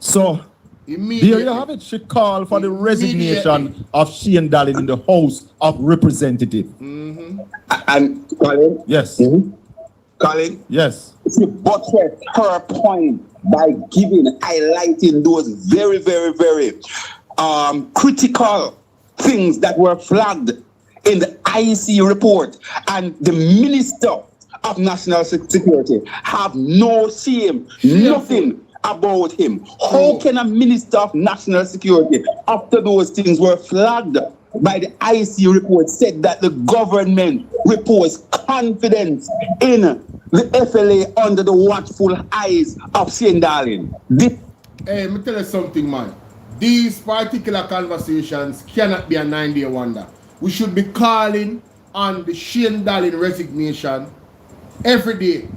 So, there you have it. She called for the resignation of Shane Darling in the House of Representatives. And Colin? Yes. Colin? Yes. She buttressed her point by highlighting those very, very, very critical things that were flagged in the IC report. And the Minister of National Security have no shame, nothing about him. How can a Minister of National Security, after those things were flagged by the IC report, said that the government reposed confidence in the FLA under the watchful eyes of Shane Darling? Hey, let me tell you something, man. These particular conversations cannot be a 9-day wonder. We should be calling on the Shane Darling resignation every day.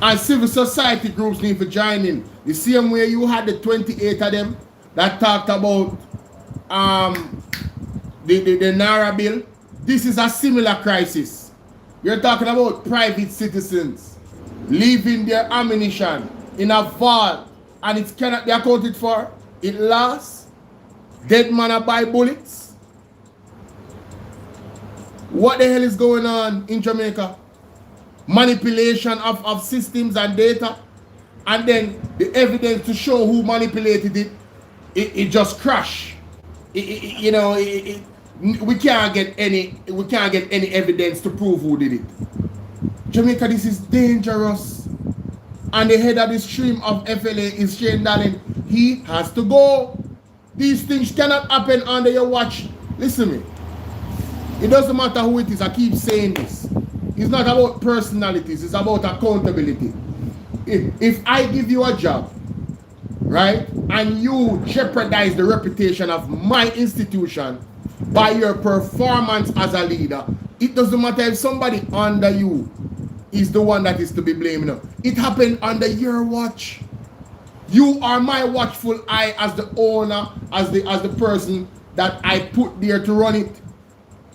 And civil society groups need to join in. The same way you had the 28 of them that talked about the Naira bill. This is a similar crisis. You're talking about private citizens leaving their ammunition in a vault and it cannot be accounted for. It lasts. Dead man buy bullets. What the hell is going on in Jamaica? Manipulation of systems and data, and then the evidence to show who manipulated it just crashed. We can't get any evidence to prove who did it. Jamaica, this is dangerous. And the head of the stream of FLA is Shane Darling. He has to go. These things cannot happen under your watch. Listen to me. It doesn't matter who it is. I keep saying this. It's not about personalities. It's about accountability. If I give you a job, right, and you jeopardize the reputation of my institution by your performance as a leader, it doesn't matter if somebody under you is the one that is to be blamed. It happened under your watch. You are my watchful eye as the owner, as the person that I put there to run it.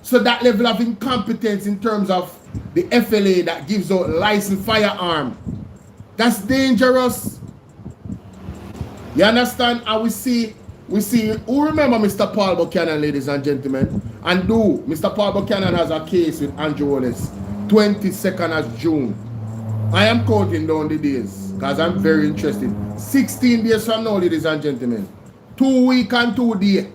So that level of incompetence in terms of the FLA that gives out licensed firearm, that's dangerous. You understand? And we see, who remember Mr. Paul Buchanan, ladies and gentlemen? And Mr. Paul Buchanan has a case with Andrew Wallace, 22nd of June. I am counting down the days because I'm very interested. 16 days from now, ladies and gentlemen. 2 weeks and 2 days.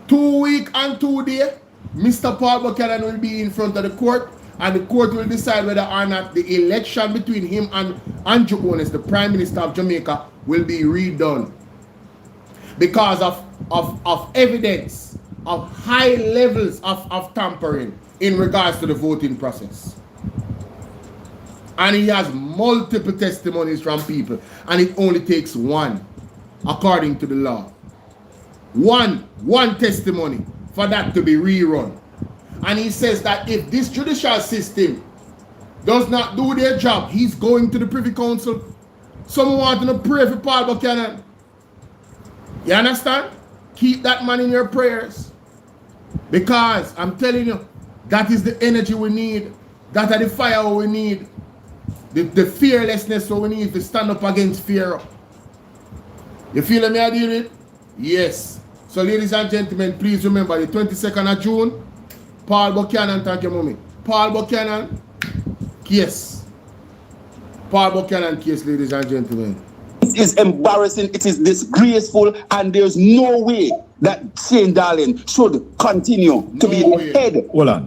2 weeks and 2 days. Mr. Paul Buchanan will be in front of the court, and the court will decide whether or not the election between him and Andrew Wallace, the Prime Minister of Jamaica, will be redone. Because of evidence of high levels of tampering in regards to the voting process. And he has multiple testimonies from people, and it only takes one, according to the law. One testimony for that to be rerun. And he says that if this judicial system does not do their job, he's going to the Privy Council. Someone wanting to pray for Paul Buchanan. You understand? Keep that man in your prayers. Because I'm telling you, that is the energy we need. That is the fire we need. The fearlessness we need to stand up against fear. You feel me I deal with? Yes. So ladies and gentlemen, please remember the 22nd of June, Paul Buchanan, thank you mommy. Paul Buchanan, case. Paul Buchanan case, ladies and gentlemen. It is embarrassing, it is disgraceful, and there's no way that Shane Darling should continue to be the head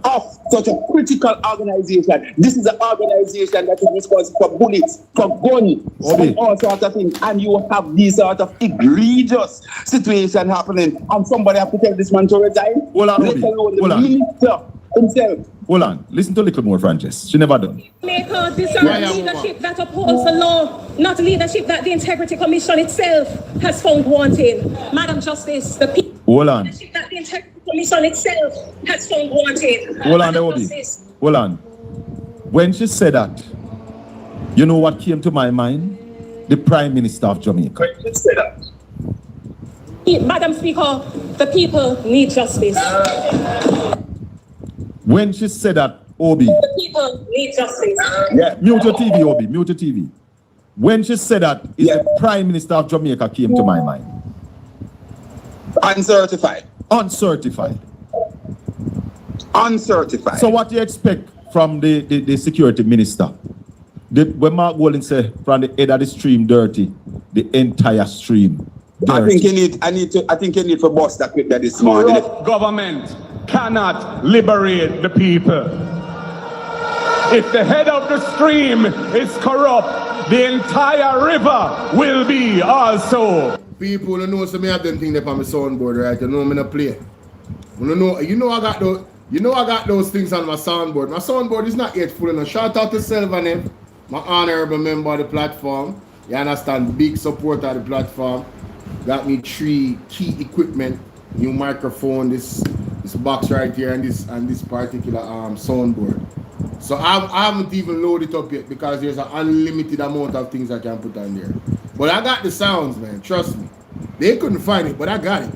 of such a critical organization. This is an organization that is responsible for bullets, for guns, and all sorts of things. And you have these sort of egregious situation happening, and somebody have to tell this man to resign. Let alone the minister himself. Hold on. Listen to a little more, Frances. She never done. Jamaica deserves leadership that upholds the law, not leadership that the Integrity Commission itself has found wanting. Madam Justice, the people. Hold on. Leadership that the Integrity Commission itself has found wanting. Hold on, Obi. Hold on. When she said that, you know what came to my mind? The Prime Minister of Jamaica. When she said that. Madam Speaker, the people need justice. When she said that, Obi. The people need justice. Yeah, mute your TV, Obi. Mute your TV. When she said that, the Prime Minister of Jamaica came to my mind. Uncertified. Uncertified. Uncertified. So what do you expect from the security minister? When Mark Golden said from the head of the stream dirty, the entire stream dirty. I think you need to bust that quick this morning. Government cannot liberate the people. If the head of the stream is corrupt, the entire river will be also. People who know so me have them thing there on my soundboard, right? You know me not play. You know I got those things on my soundboard. My soundboard is not yet full enough. Shout out to Selvanev, my honorable member of the platform. You understand, big supporter of the platform. Got me 3 key equipment, new microphone, this box right here, and this particular soundboard. So I haven't even loaded it up yet because there's an unlimited amount of things I can put on there. But I got the sounds, man. Trust me. They couldn't find it, but I got it.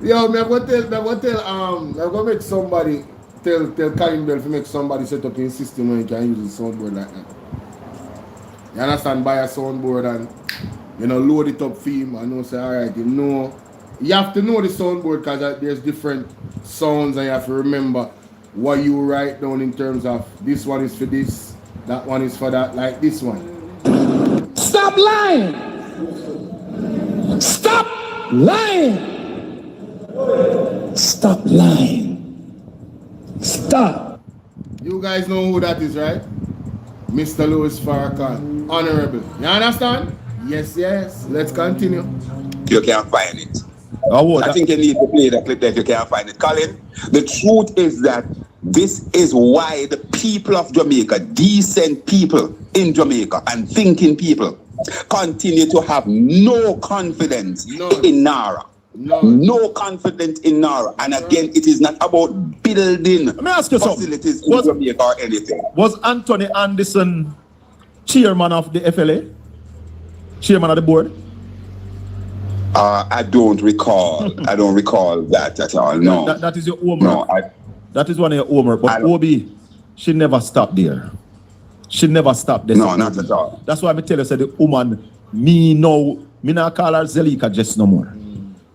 Yo, man, I'm gonna make somebody tell Colin Bell to make somebody set up a system where you can use a soundboard like that. You understand? Buy a soundboard and load it up for him. I know, say, alright, you have to know the soundboard because there's different sounds and you have to remember what you write down in terms of this one is for this, that one is for that, like this one. Stop lying! Stop lying! Stop lying! Stop! You You guys know who that is, right? Mr. Louis Farrakhan, Honorable. You understand? Yes, yes. Let's continue. You can't find it. Oh, I think you need to play the clip that you can't find it. Colin, the truth is that this is why the people of Jamaica, decent people in Jamaica and thinking people, continue to have no confidence in Nara. No confidence in Nara. And again, it is not about building facilities in Jamaica or anything. Was Anthony Anderson chairman of the FLA? Chairman of the board? I don't recall. I don't recall that at all. No. That is your homework. No, that is one of your homework. But Obi, she never stopped there. She never stopped there. No, not at all. That's why I tell you, say the woman, me not call her Zelika just no more.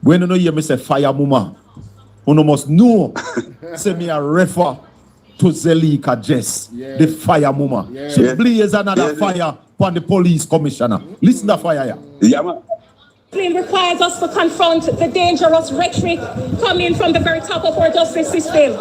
When you know hear me say fire mama, you must know, say me a refer to Zelika Jess, the fire mama. She blaze another fire on the police commissioner. Listen to fire here. Yeah, man. It requires us to confront the dangerous rhetoric coming from the very top of our justice system.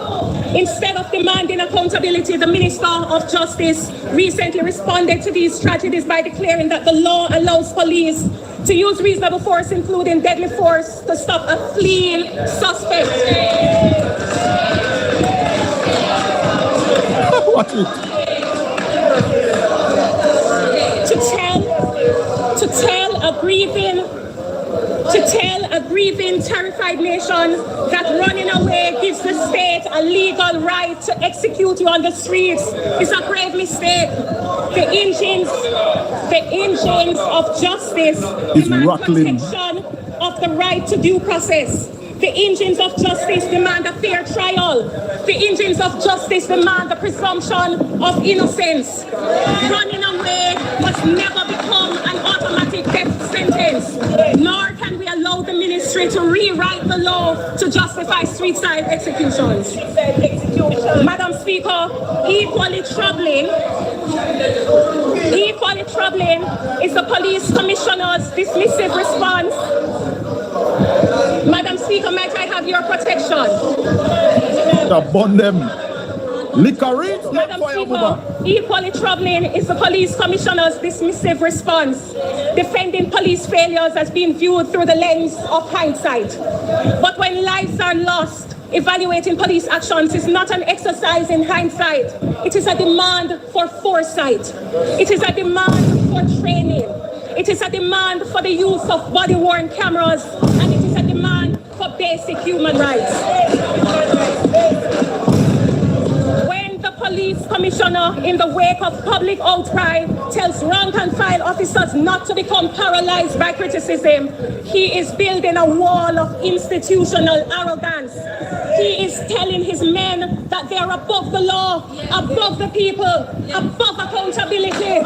Instead of demanding accountability, the Minister of Justice recently responded to these tragedies by declaring that the law allows police to use reasonable force, including deadly force, to stop a fleeing suspect. Watch it. To tell a grieving, terrified nation that running away gives the state a legal right to execute you on the streets is a grave mistake. The engines of justice demand protection of the right to due process. The engines of justice demand a fair trial. The engines of justice demand the presumption of innocence. Running away must never become an automatic death sentence, nor can we allow the ministry to rewrite the law to justify street-side executions. Madam Speaker, equally troubling is the police commissioner's dismissive response. Madam Speaker, might I have your protection? Burn them. Madam Speaker, equally troubling is the police commissioner's dismissive response, defending police failures as being viewed through the lens of hindsight. But when lives are lost, evaluating police actions is not an exercise in hindsight. It is a demand for foresight. It is a demand for training. It is a demand for the use of body-worn cameras, and it is a demand for basic human rights. When the police commissioner, in the wake of public outcry, tells rank-and-file officers not to become paralyzed by criticism, he is building a wall of institutional arrogance. He is telling his men that they are above the law, above the people, above accountability.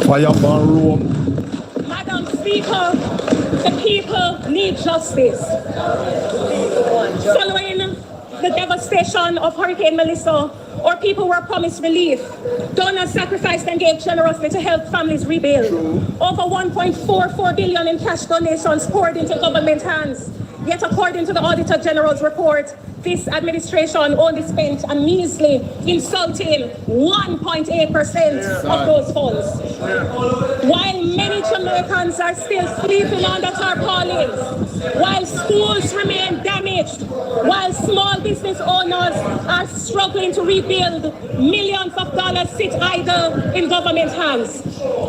Fire burn Rome. Madam Speaker, the people need justice. Following the devastation of Hurricane Melissa, our people were promised relief. Donors sacrificed and gave generously to help families rebuild. Over 1.44 billion in cash donations poured into government hands. Yet according to the Auditor General's report, this administration only spent a measly, insulting 1.8% of those funds. While many Jamaicans are still sleeping under tarpaulins, while schools remain damaged, while small business owners are struggling to rebuild, millions of dollars sit idle in government hands.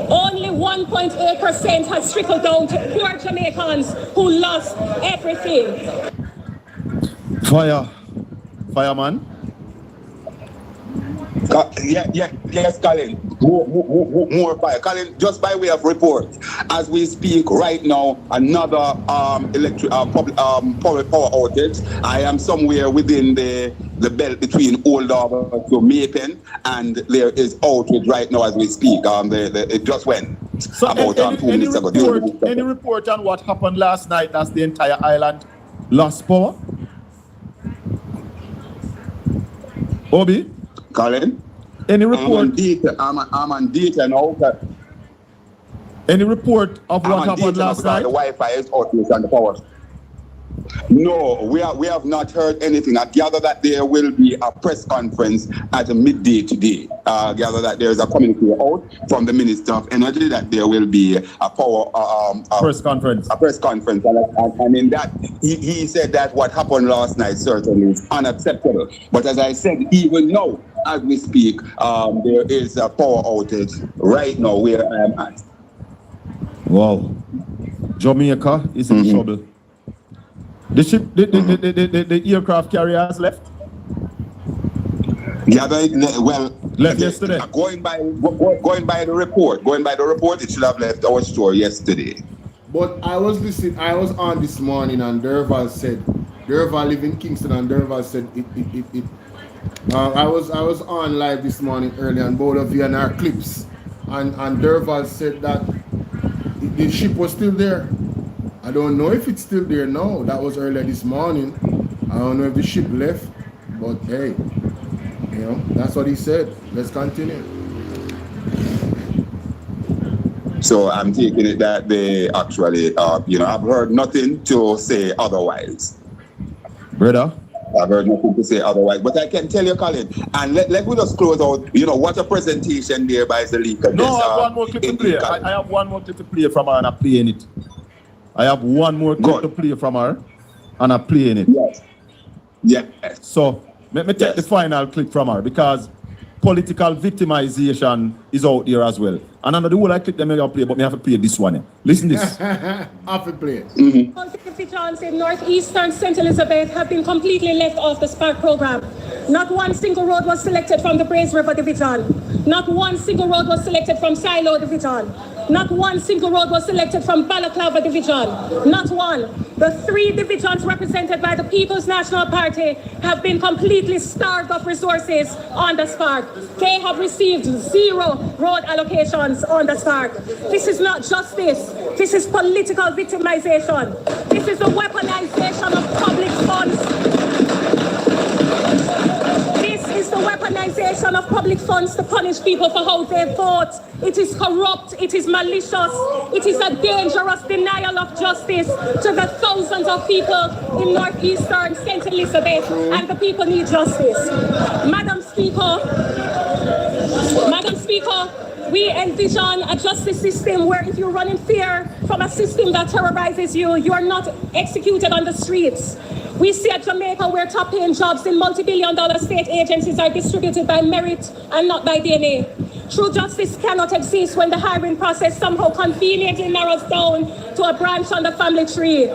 Only 1.8% has trickled down to poor Jamaicans who lost everything. Fireman. Yes, Colin. More fire. Colin, just by way of report, as we speak right now, another power outage. I am somewhere within the belt between Old Harbour to Mapen, and there is outage right now as we speak. It just went about 2 minutes ago. Any report on what happened last night as the entire island lost power? Obi? Colin? Any report? I'm on data now. Any report of what happened last night? The Wi-Fi is out and the power. No, we have not heard anything. I gather that there will be a press conference at midday today. I gather that there is a communique out from the Minister of Energy that there will be a press conference. A press conference, and in that he said that what happened last night certainly is unacceptable. But as I said, even now, as we speak, there is a power outage right now where I am at. Wow, Jamaica is in trouble. The ship, the aircraft carriers left? Yeah, well, left yesterday. Going by the report, it should have left our store yesterday. But I was listening, I was on this morning, and Derval live in Kingston, and Derval said I was on live this morning early on Bolo and our clips, and Derval said that the ship was still there. I don't know if it's still there now. That was earlier this morning. I don't know if the ship left, but hey, you know, that's what he said. Let's continue. So I'm taking it that they actually, I've heard nothing to say otherwise. Brother? I've heard nothing to say otherwise. But I can tell you, Colin, and let me just close out, what a presentation there by Zalika. No, I have one more clip to play. I have one more clip to play from her, and I'm playing it. I have one more clip to play from her, and I'm playing it. Yes. Yes. So, let me take the final clip from her, because political victimization is out there as well. And I know the whole clip them I play, but me have to play this one. Listen this. I have to play it. Petitions in northeastern St. Elizabeth have been completely left off the SPARK program. Not one single road was selected from the Braze River Division. Not one single road was selected from Silo Division. Not one single road was selected from Balaclava Division. Not one. The 3 divisions represented by the People's National Party have been completely starved of resources on the SPARK. They have received 0 road allocations on the SPARK. This is not justice. This is political victimization. This is the weaponization of public funds. This is the weaponization of public funds to punish people for how they vote. It is corrupt, it is malicious, it is a dangerous denial of justice to the thousands of people in northeastern St. Elizabeth, and the people need justice. Madam Speaker, we envision a justice system where if you run in fear from a system that terrorizes you, you are not executed on the streets. We see at Jamaica where top-paying jobs in multi-billion-dollar state agencies are distributed by merit and not by DNA. True justice cannot exist when the hiring process somehow conveniently narrows down to a branch on the family tree.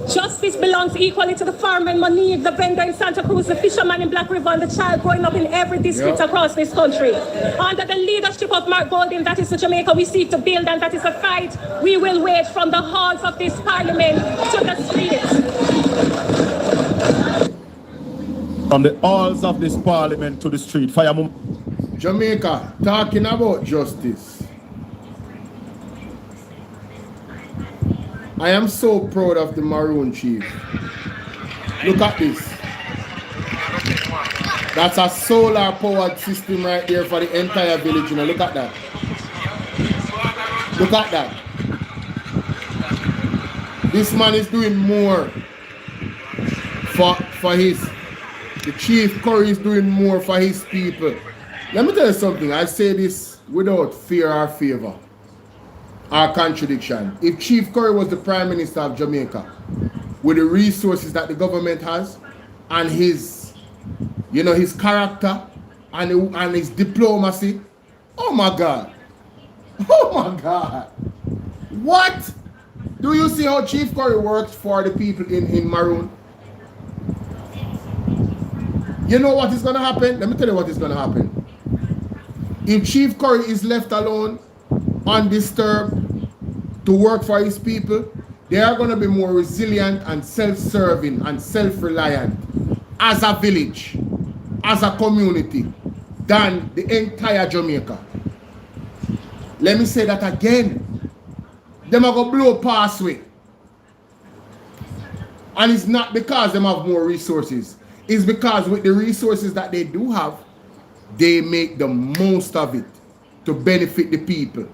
Justice belongs equally to the farmer in Monique, the vendor in Santa Cruz, the fisherman in Black River, and the child growing up in every district across this country. Under the leadership of Mark Golding, that is the Jamaica we seek to build, and that is a fight we will wage from the halls of this parliament to the streets. From the halls of this parliament to the street. Jamaica, talking about justice. I am so proud of the Maroon Chief. Look at this. That's a solar powered system right there for the entire village. You know, look at that. Look at that. This man is doing more for his. The Chief Curry is doing more for his people. Let me tell you something. I say this without fear or favor or contradiction. If Chief Curry was the Prime Minister of Jamaica, with the resources that the government has, and his, his character and his diplomacy, oh my God. Oh my God. What? Do you see how Chief Curry works for the people in Maroon? You know what is going to happen? Let me tell you what is going to happen. If Chief Curry is left alone, undisturbed, to work for his people, they are going to be more resilient and self-serving and self-reliant as a village, as a community, than the entire Jamaica. Let me say that again. Them are going to blow past way. And it's not because them have more resources. It's because with the resources that they do have, they make the most of it to benefit the people.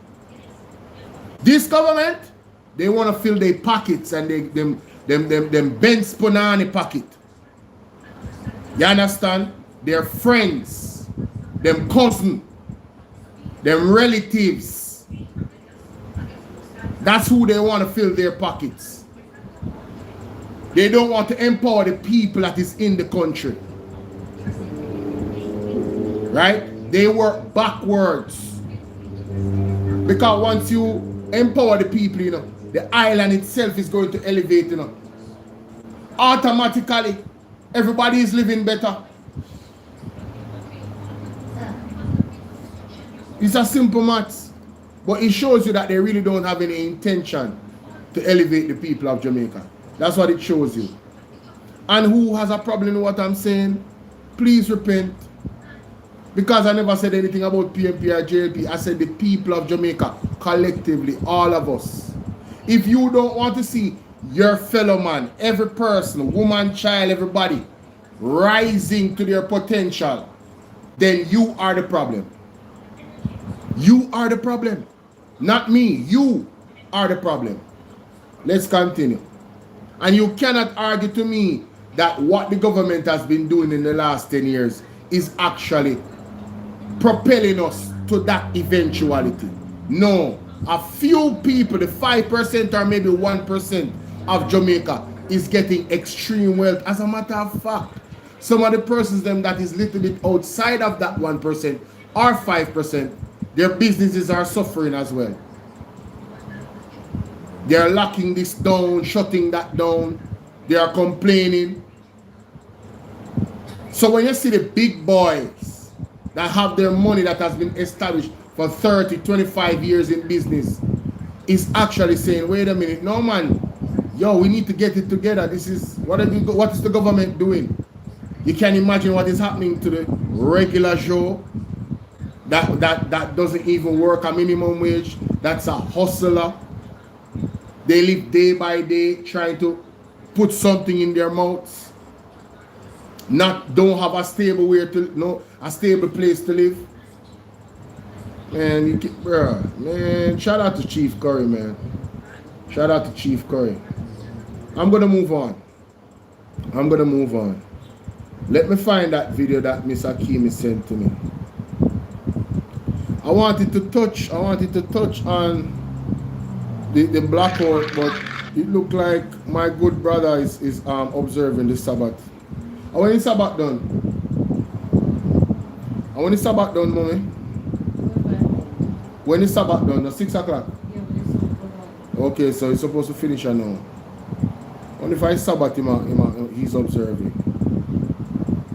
This government, they want to fill their pockets and them Benz Punani pocket. You understand? Their friends, them cousin, them relatives. That's who they want to fill their pockets. They don't want to empower the people that is in the country. Right? They work backwards. Because once you empower the people, you know, the island itself is going to elevate, you know. Automatically, everybody is living better. It's a simple maths. But it shows you that they really don't have any intention to elevate the people of Jamaica. That's what it shows you. And who has a problem with what I'm saying? Please repent. Because I never said anything about PMP or JLP. I said the people of Jamaica, collectively, all of us. If you don't want to see your fellow man, every person, woman, child, everybody, rising to their potential, then you are the problem. You are the problem. Not me. You are the problem. Let's continue. And you cannot argue to me that what the government has been doing in the last 10 years is actually propelling us to that eventuality. No. A few people, the 5% or maybe 1% of Jamaica is getting extreme wealth. As a matter of fact, some of the persons them that is little bit outside of that 1% or 5%, their businesses are suffering as well. They are locking this down, shutting that down. They are complaining. So when you see the big boys that have their money that has been established for 30, 25 years in business, is actually saying, wait a minute, no man, yo, we need to get it together. This is, what is the government doing? You can imagine what is happening to the regular Joe that doesn't even work a minimum wage. That's a hustler. They live day by day trying to put something in their mouths. Don't have a stable a stable place to live. Man, shout out to Chief Curry, man. Shout out to Chief Curry. I'm gonna move on. Let me find that video that Miss Akemi sent to me. I wanted to touch on the blackout, but it looked like my good brother is observing the Sabbath. When is Sabbath done? When is Sabbath done, mommy? When is Sabbath done? 6 o'clock? Okay, so he's supposed to finish now. Only if I Sabbath him, he's observing.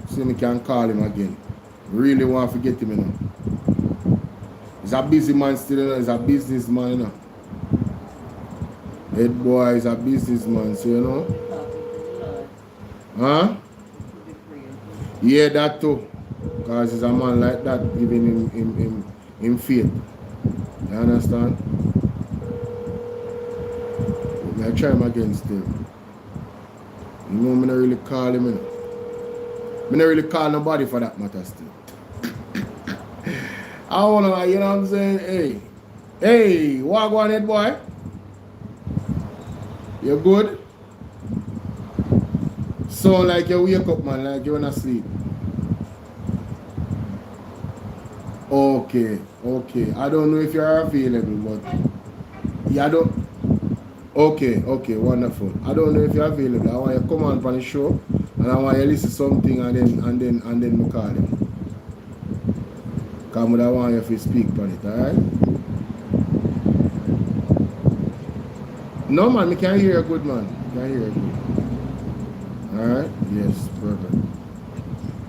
So me can call him again. Really want to get him, you know. He's a busy man still, you know. He's a businessman, you know. Head boy is a businessman, so you know. Huh? Yeah, that too. Because he's a man like that, even in faith. You understand? I try him again still. You know, I don't really call him, you know. I don't really call nobody for that matter still. I want to, you know what I'm saying? Hey, walk on head boy. You good? Sound like you wake up, man, like you're not asleep. Okay. I don't know if you're available, but yeah, I don't. Okay, wonderful. I don't know if you're available. I want you to come on the show and I want you to listen to something and then we call him. Because I want you to speak on it, alright? No man, I can hear you good, man. I can hear you good. Alright? Yes, perfect.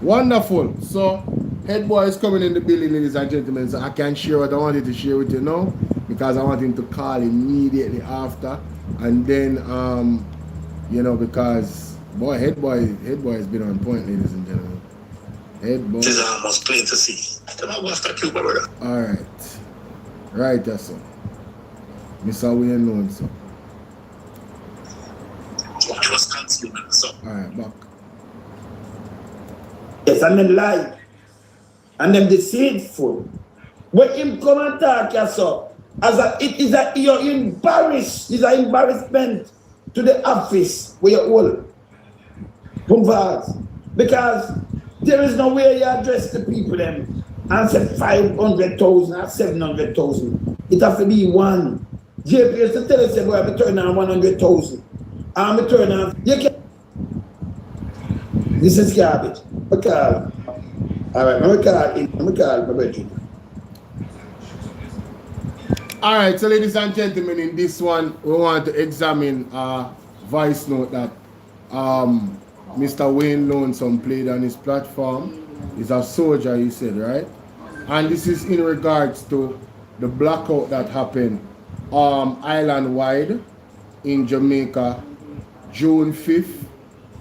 Wonderful. So head boy is coming in the building, ladies and gentlemen. So I can share what I wanted to share with you now, because I want him to call immediately after. And then you know, because boy, head boy has been on point, ladies and gentlemen. Head boy. This is almost plain to see. Alright. Right, that's so. Mr. We know so. Alright, back. Yes, and them lie. And them deceitful. When him come and talk, yes, sir, you're embarrassed. It's an embarrassment to the office where you hold. Because there is no way you address the people them and say 500,000 or 700,000. It has to be one. JP used to tell us, boy, I'm turning on 100,000. I'm turning on. You can. This is garbage. Okay. All right, I'm call. All right, so ladies and gentlemen, in this one, we want to examine a voice note that Mr. Wayne Lonesome played on his platform. He's a soldier, he said, right? And this is in regards to the blackout that happened island-wide in Jamaica, June 5th,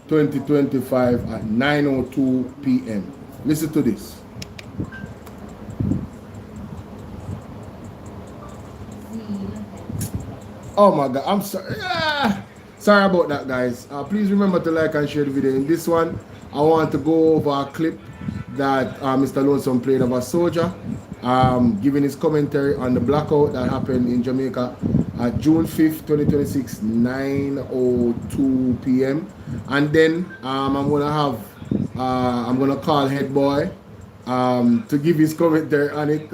2025 at 9:02 p.m. Listen to this. Oh my God, I'm sorry. Sorry about that, guys. Please remember to like and share the video. In this one, I want to go over a clip that Mr. Lonesome played of a soldier giving his commentary on the blackout that happened in Jamaica at June 5th, 2026, 9:02 p.m. And then I'm gonna call Head Boy to give his commentary on it.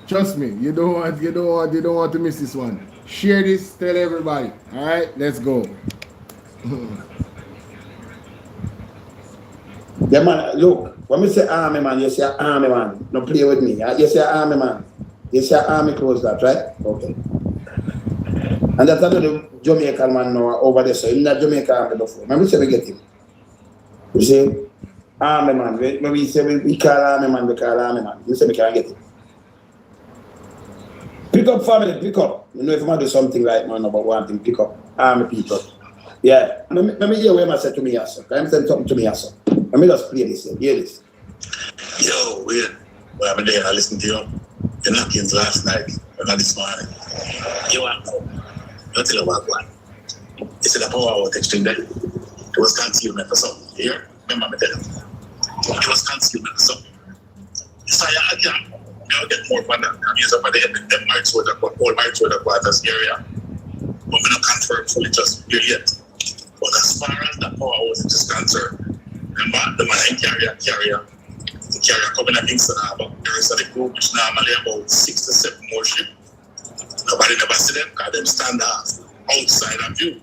Trust me, you don't want to miss this one. Share this, tell everybody. All right, let's go. Yeah, man, look, when we say army man, you say army man. Don't play with me. You say army man. You say army close that, right? Okay. And that's another Jamaican man now over there. So in that Jamaican army before. Remember we say we get him. We say army man. When we say we call army man, we call army man. You say we can't get him. Pick up family, pick up. You know if you want to do something right now about one thing, pick up army people. Yeah. Let me hear what I said to me, sir. I'm saying something to me, sir. Let me just play this. Hear this. Yo, weird. Well, I'm there. I listened to you. The knockings last night, not this morning. You want to know? I'll tell you about one. You said the power outage thing there. It was concealment for something. You hear? Remember me telling you? It was concealment for something. So I can't get more from that. I'm using for the whole March quarters area. But we don't confirm fully just here yet. But as far as the power outage is concerned, remember the man carrier coming at Kingston Harbor. The rest of the group, which normally about 6 to 7 more ships. Nobody never see them because them stand off outside of view.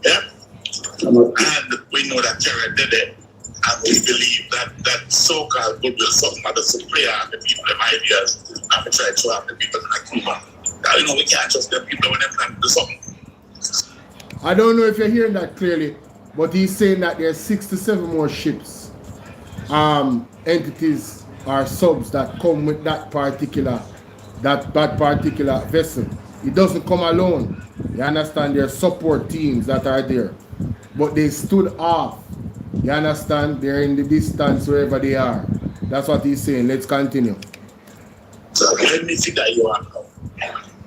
Yeah? And we know that carrier did it. And we believe that so-called goodwill something that doesn't play out the people in ideas and we try to have the people in the Cuba. Now, you know, we can't trust them people when they plan to do something. I don't know if you're hearing that clearly, but he's saying that there's 6 to 7 more ships, entities or subs that come with that particular vessel. It doesn't come alone. You understand? There are support teams that are there, but they stood off. You understand? They're in the distance wherever they are. That's what he's saying. Let's continue. So let me figure you out now.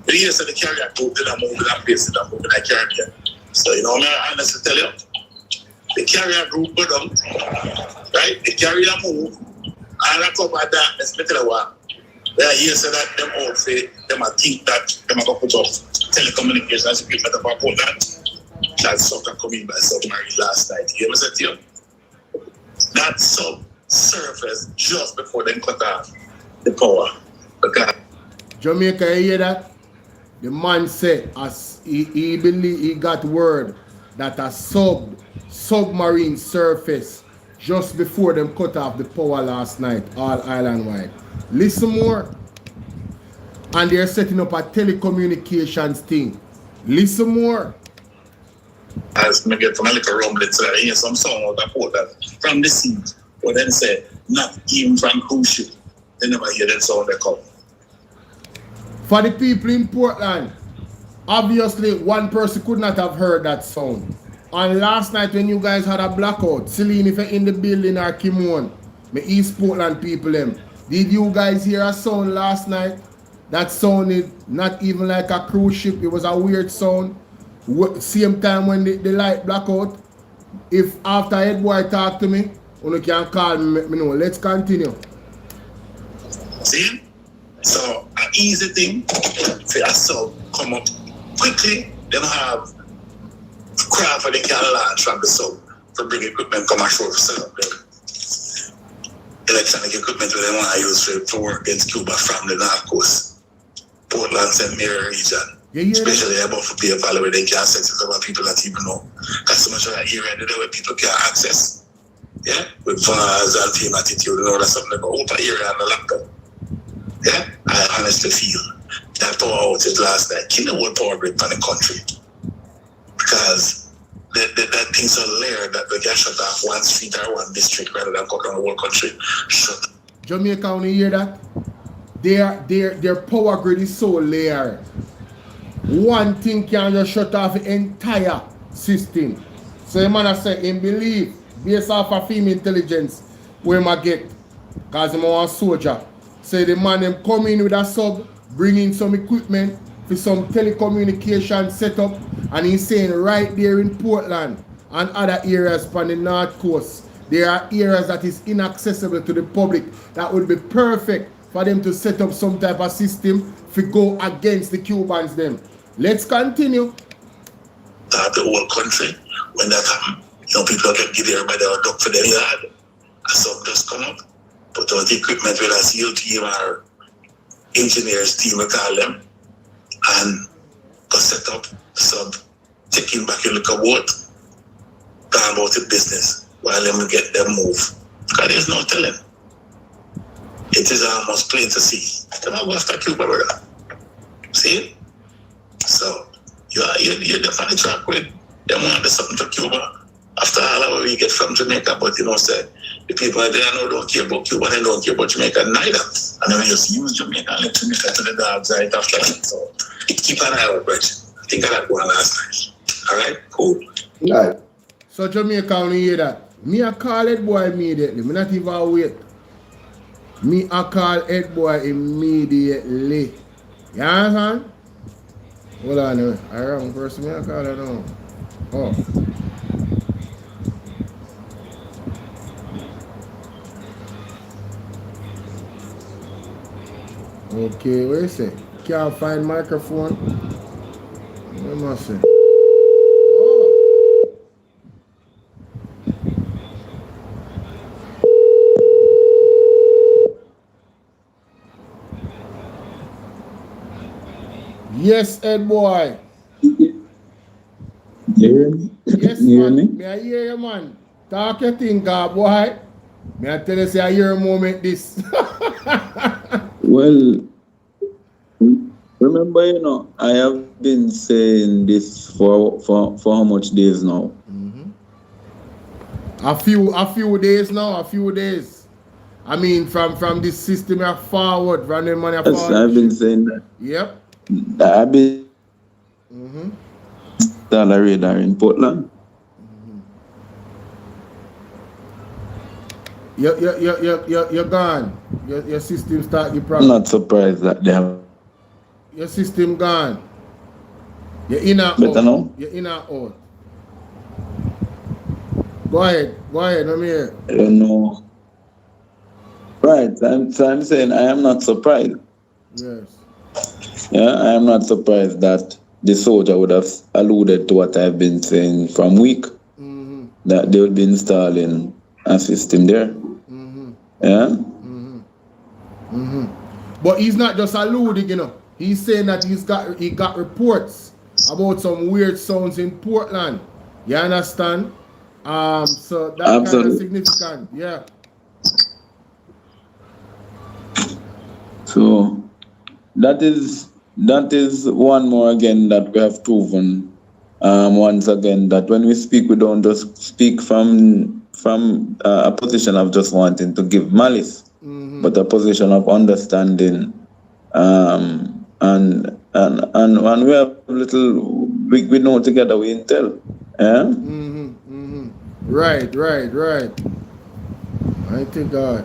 The years of the carrier group did a move in that place, did a move in that Caribbean. So you know what I honestly tell you? The carrier group go down, right? The carrier move, and I come back that, let's tell you what. There are years that them all say, them I think that them are going to put up telecommunications equipment about that. That soccer coming by submarine last night. You ever said to you? That sub surfaced just before they cut off the power. Okay. Jamaica, you hear that? The man said as he believe he got word that a submarine surfaced just before them cut off the power last night, all island wide. Listen more. And they're setting up a telecommunications thing. Listen more. As I get from a little rumbling, so I hear some song out of port that from the sea, but then say, not even from cruise ship. They never hear that sound they come. For the people in Portland, obviously one person could not have heard that sound. And last night when you guys had a blackout, Celine, if you're in the building or Kimon, my East Portland people, did you guys hear a sound last night? That sounded not even like a cruise ship. It was a weird sound. Same time when the light blackout. If after Head Boy talk to me, you can call me, let me know. Let's continue. See? So, an easy thing for us to come up quickly, then have Crawford they can launch from the sub to bring equipment come ashore to set up them electronic equipment where they want to use for work against Cuba from the North Coast, Portland, St. Mary region. Especially above for PayPal where they can access it over people that even know. Because so much of that area there where people can access. Yeah? With VARs and team attitude and all that something like open area on the laptop. Yeah? I honestly feel that power outage last night killed the whole power grid in the country. Because that thing's so layered that we can shut off one street or one district rather than cut down the whole country. Shut. Jamaica, when you hear that? Their power grid is so layered. One thing can just shut off the entire system. So the man say him believe, based off of film intelligence, where him get, because him a soldier. So the man them come in with a sub, bring in some equipment for some telecommunication setup, and he's saying right there in Portland and other areas on the North Coast, there are areas that is inaccessible to the public that would be perfect for them to set up some type of system to go against the Cubans them. Let's continue. The whole country, when that happened, people can give everybody a duck for their yard. A sub just come up, put out the equipment with a SEAL team or engineers team, we call them, and go set up sub, taking back your little boat, go about the business while them get them move. Because there's no telling. It is almost plain to see. They don't go after Cuba, brother. See? So, you're definitely track with them want to do something to Cuba. After all of what we get from Jamaica, but say, the people there don't care about Cuba, they don't care about Jamaica neither. And then we just use Jamaica and let Jamaica to the dogs right after that. So, keep an eye out, Bridge. I think I got one last night. Alright? Cool. Right. So Jamaica, when you hear that, me a call Head Boy immediately. Me not even wait. Me a call Head Boy immediately. You understand? Hold on anyway. I wrong person. Me a call it now. Oh. Okay, where you say? Can't find microphone. Where must I say? Yes, Head Boy. You hear me? Yes, you hear man. me? I hear you, man. Talk your thing, boy. Me I tell you, say I hear a moment this. Well, remember, I have been saying this for how much days now? Mm-hmm. A few days now, a few days. I mean, from this system forward, from the money forward. Yes, I've been saying that. Yep. I've been install a radar in Portland. You're gone. Your system start the problem. I'm not surprised that they have. Your system gone. You're in and Better out. now? You're in and out. Go ahead, I'm here. I don't know. Right, so I'm saying I am not surprised. Yes. Yeah, I am not surprised that the soldier would have alluded to what I've been saying from week. Mm-hmm. That they would be installing a system there. Mm-hmm. Yeah? Mm-hmm. Mm-hmm. But he's not just alluding, He's saying that he got reports about some weird sounds in Portland. You understand? So that's kind of significant. Yeah. So that is one more again that we have proven once again that when we speak, we don't just speak from a position of just wanting to give malice, but a position of understanding, and we have little we know together we intel. Yeah. Right. I think God.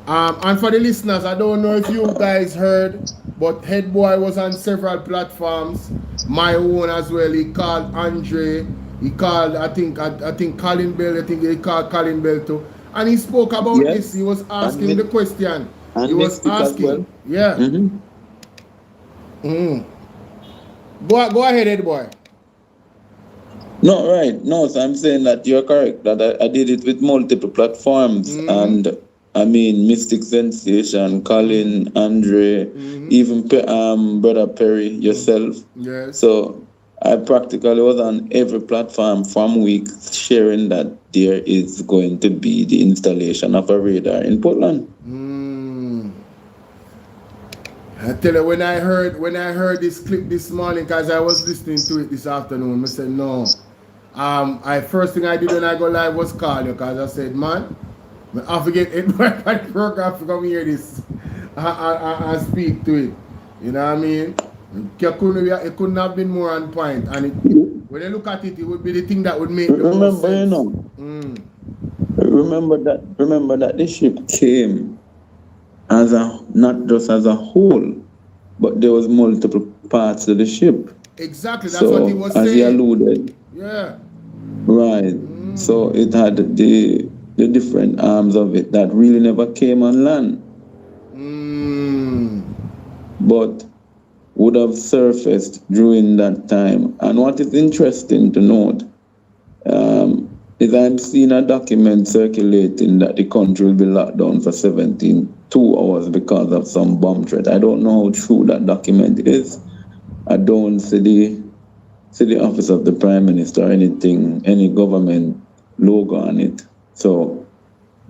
And for the listeners, I don't know if you guys heard, but Head Boy was on several platforms, my own as well. He called Andre, he called I think Colin Bell, I think he called Colin Bell too. And he spoke about this. He was asking the question. He was asking. Well. Yeah. Mm-hmm. Go ahead, Head Boy. No, right. No, so I'm saying that you're correct. That I did it with multiple platforms. And I mean, Mystic Sensation, Colin, Andre, even Brother Perry, yourself. Yes. So I practically was on every platform from weeks sharing that there is going to be the installation of a radar in Portland. I tell you, when I heard this clip this morning, because I was listening to it this afternoon, I said no. First thing I did when I go live was call you, because I said, man, I forget it my program to come hear this and speak to it. You know what I mean? It couldn't have been more on point. And when you look at it, it would be the thing that would make the most sense. Remember that the ship came as not just as a whole, but there was multiple parts of the ship. Exactly, that's what he was saying. As he alluded. Yeah. Right. So it had the different arms of it that really never came on land. But would have surfaced during that time. And what is interesting to note is I'm seeing a document circulating that the country will be locked down for 2 hours because of some bomb threat. I don't know how true that document is. I don't see the office of the Prime Minister or anything, any government logo on it. So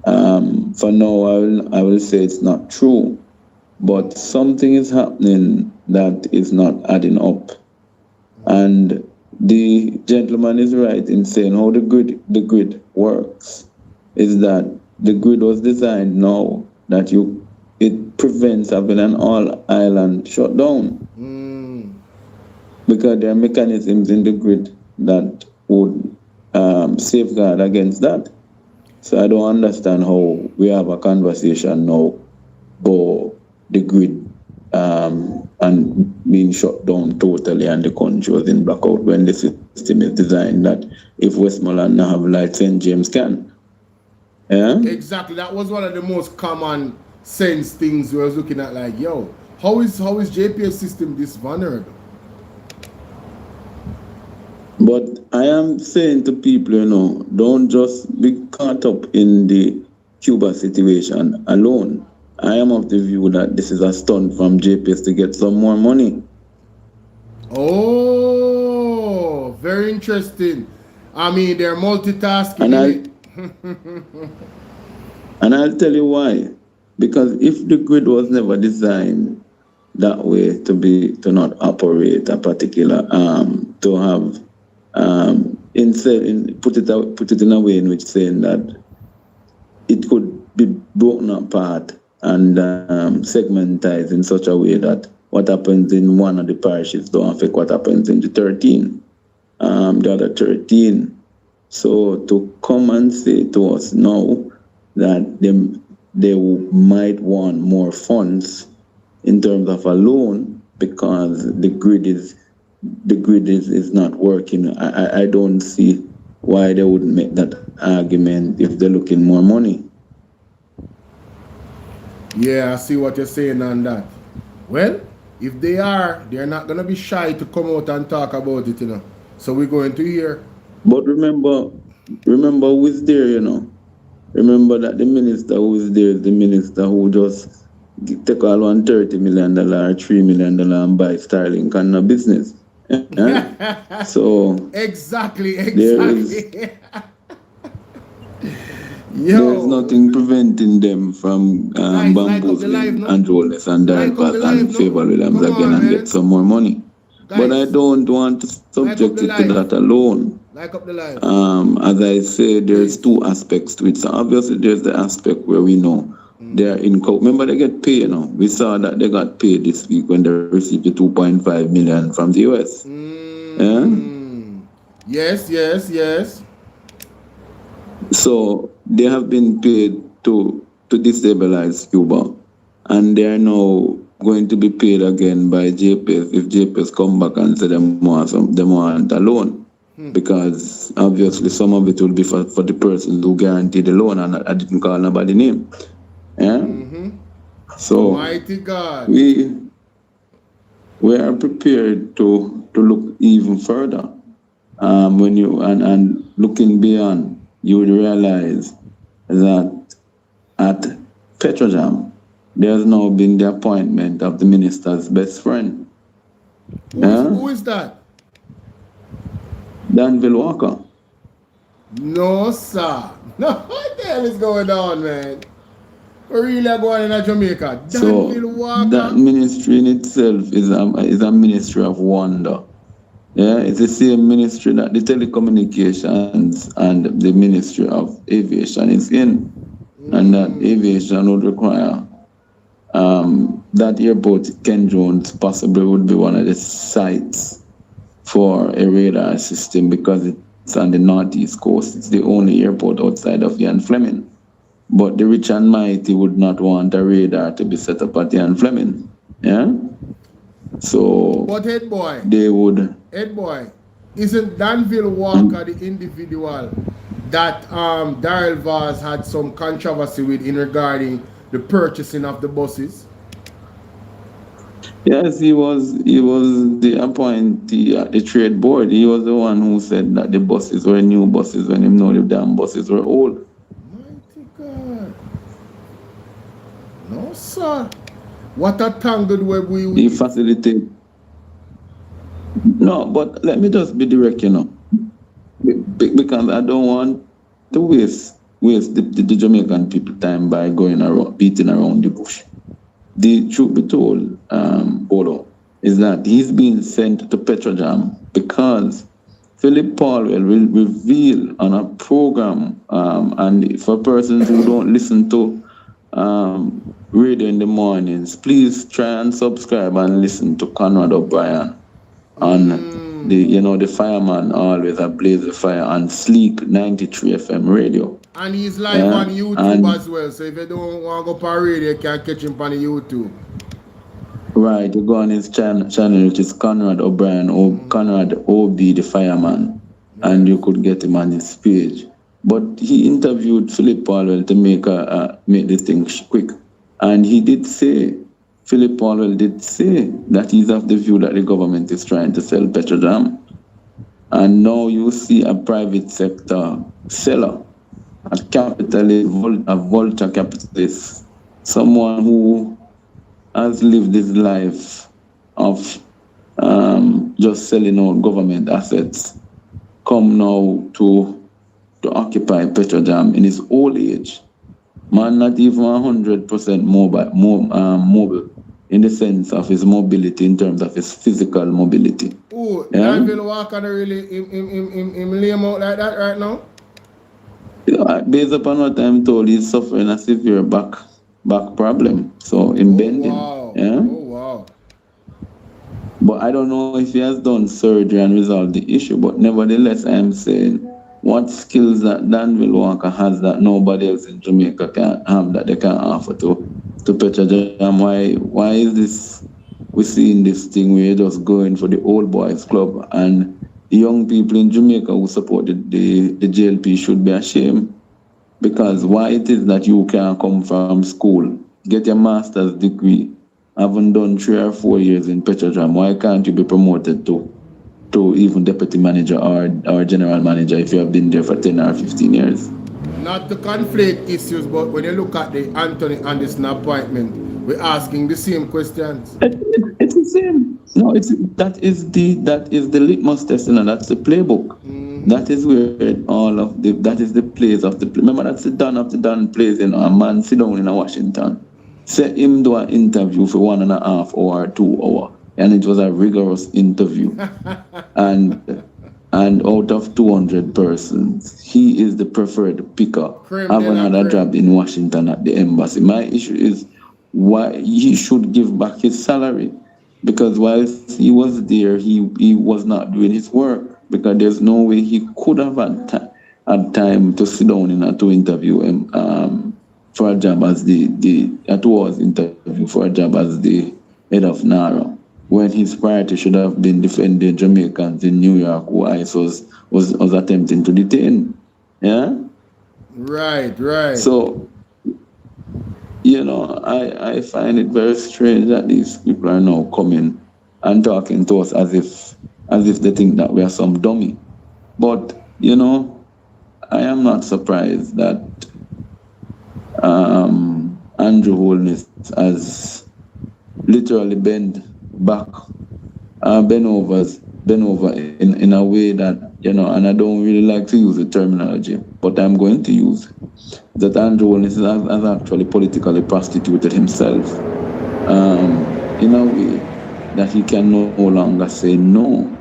for now, I will say it's not true. But something is happening that is not adding up. And the gentleman is right in saying how the grid works is that the grid was designed now that it prevents having an all-island shutdown. Because there are mechanisms in the grid that would safeguard against that. So I don't understand how we have a conversation now about the grid and being shut down totally and the country was in blackout when the system is designed that if Westmoreland have light, St. James can. Yeah? Exactly. That was one of the most common sense things we was looking at, like, yo, how is JPS system this vulnerable? But I am saying to people, don't just be caught up in the Cuba situation alone. I am of the view that this is a stunt from JPS to get some more money. Oh, very interesting. I mean, they're multitasking. And I'll tell you why. Because if the grid was never designed that way to not operate a particular to have put it in a way in which saying that it could be broken apart and segmentized in such a way that what happens in one of the parishes don't affect what happens in the the other 13. So to come and say to us now that they might want more funds in terms of a loan because the grid is not working, I don't see why they wouldn't make that argument if they're looking more money. Yeah, I see what you're saying on that. Well, if they're not going to be shy to come out and talk about it, So we're going to hear. But remember who is there, Remember that the minister who is there is the minister who just take all $130 million or $3 million and buy Starlink and no business. So exactly. There is nothing preventing them from bamboozling Androles and divert and Favor Williams again and get some more money. But I don't want to subject it to that alone. Like up the live. As I say, there's two aspects to it. So obviously there's the aspect where we know they're in court. Remember they get paid, We saw that they got paid this week when they received the $2.5 million from the US. Yes. So they have been paid to destabilize Cuba, and they are now going to be paid again by JPS if JPS come back and say they want a loan, because obviously some of it will be for the person who guaranteed the loan, and I didn't call nobody name. So Mighty God. We are prepared to look even further. when you and looking beyond, you would realize that at Petrojam, there's now been the appointment of the minister's best friend. Who is that? Danville Walker. No, sir. No, what the hell is going on, man? We're really going in Jamaica. Danville Walker. That ministry in itself is a ministry of wonder. Yeah, it's the same ministry that the telecommunications and the ministry of aviation is in. And that aviation would require that airport, Ken Jones, possibly would be one of the sites for a radar system because it's on the northeast coast. It's the only airport outside of Ian Fleming. But the rich and mighty would not want a radar to be set up at Ian Fleming. Yeah? So but head boy, they would. Head boy, isn't Danville Walker the individual that Darrell Vaz had some controversy with in regarding the purchasing of the buses? Yes, he was the appointee at the trade board. He was the one who said that the buses were new buses when he know the damn buses were old. Mighty God. No, sir. What a tangled web we He facilitated. No, but let me just be direct, you know. Because I don't want to waste the Jamaican people time by going around, beating around the bush. The truth be told, Bolo, is that he's being sent to Petrojam because Philip Paulwell will reveal on a program, and for persons who don't listen to radio in the mornings, please try and subscribe and listen to Conrad O'Brien on the fireman always ablaze the fire on Sleek 93 FM radio. And he's live on YouTube as well, so if you don't want to go for radio, you can catch him on YouTube. Right, you go on his channel, which is Conrad O'Brien or Conrad OB the fireman, and you could get him on his page. But he interviewed Philip Paulwell to make the thing quick, and he did say, Philip Paulwell did say that he's of the view that the government is trying to sell Petrojam, and now you see a private sector seller, a capitalist, a vulture capitalist, someone who has lived his life of just selling out government assets, come now to occupy Petrojam in his old age. Man, not even 100% mobile in the sense of his mobility, in terms of his physical mobility. Oh, Danville Walker really him lay him out like that right now? Based upon what I'm told, he's suffering a severe back problem. So in bending. Wow. Yeah? Oh wow. But I don't know if he has done surgery and resolved the issue. But nevertheless, I am saying what skills that Danville Walker has that nobody else in Jamaica can have, that they can offer to Petrojam. Why is this? We're seeing this thing where you're just going for the old boys club, and the young people in Jamaica who supported the JLP should be ashamed. Because why it is that you can come from school, get your master's degree, haven't done 3 or 4 years in Petrojam, why can't you be promoted to even deputy manager or general manager if you have been there for 10 or 15 years? Not to conflate issues, but when you look at the Anthony Anderson appointment, we're asking the same questions. It's the same. No, that is the litmus test, and that's the playbook. That is where that is the place of the remember that's the Don of the Don plays in a man sit down in Washington. Say him do an interview for 1.5 or 2 hours. And it was a rigorous interview. and out of 200 persons, he is the preferred picker. Having had a job in Washington at the embassy. My issue is why he should give back his salary. Because whilst he was there, he was not doing his work. Because there's no way he could have had time to sit down to interview him for a job as the head of NARA, when his priority should have been defending Jamaicans in New York who ICE was attempting to detain. Yeah? Right. So, I find it very strange that these people are now coming and talking to us as if they think that we are some dummy. But, you know, I am not surprised that Andrew Holness has literally bent over in a way that, you know, and I don't really like to use the terminology, but I'm going to use it, that Andrew Holness has actually politically prostituted himself in a way that he can no longer say no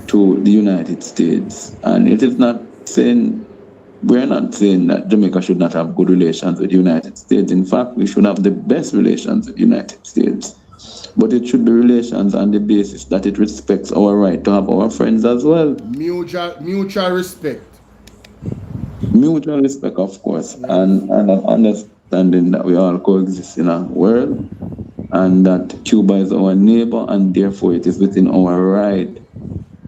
to the United States. And it is not saying, we're not saying that Jamaica should not have good relations with the United States. In fact, we should have the best relations with the United States. But it should be relations on the basis that it respects our right to have our friends as well. Mutual respect. Mutual respect, of course, and an understanding that we all coexist in a world, and that Cuba is our neighbor, and therefore it is within our right.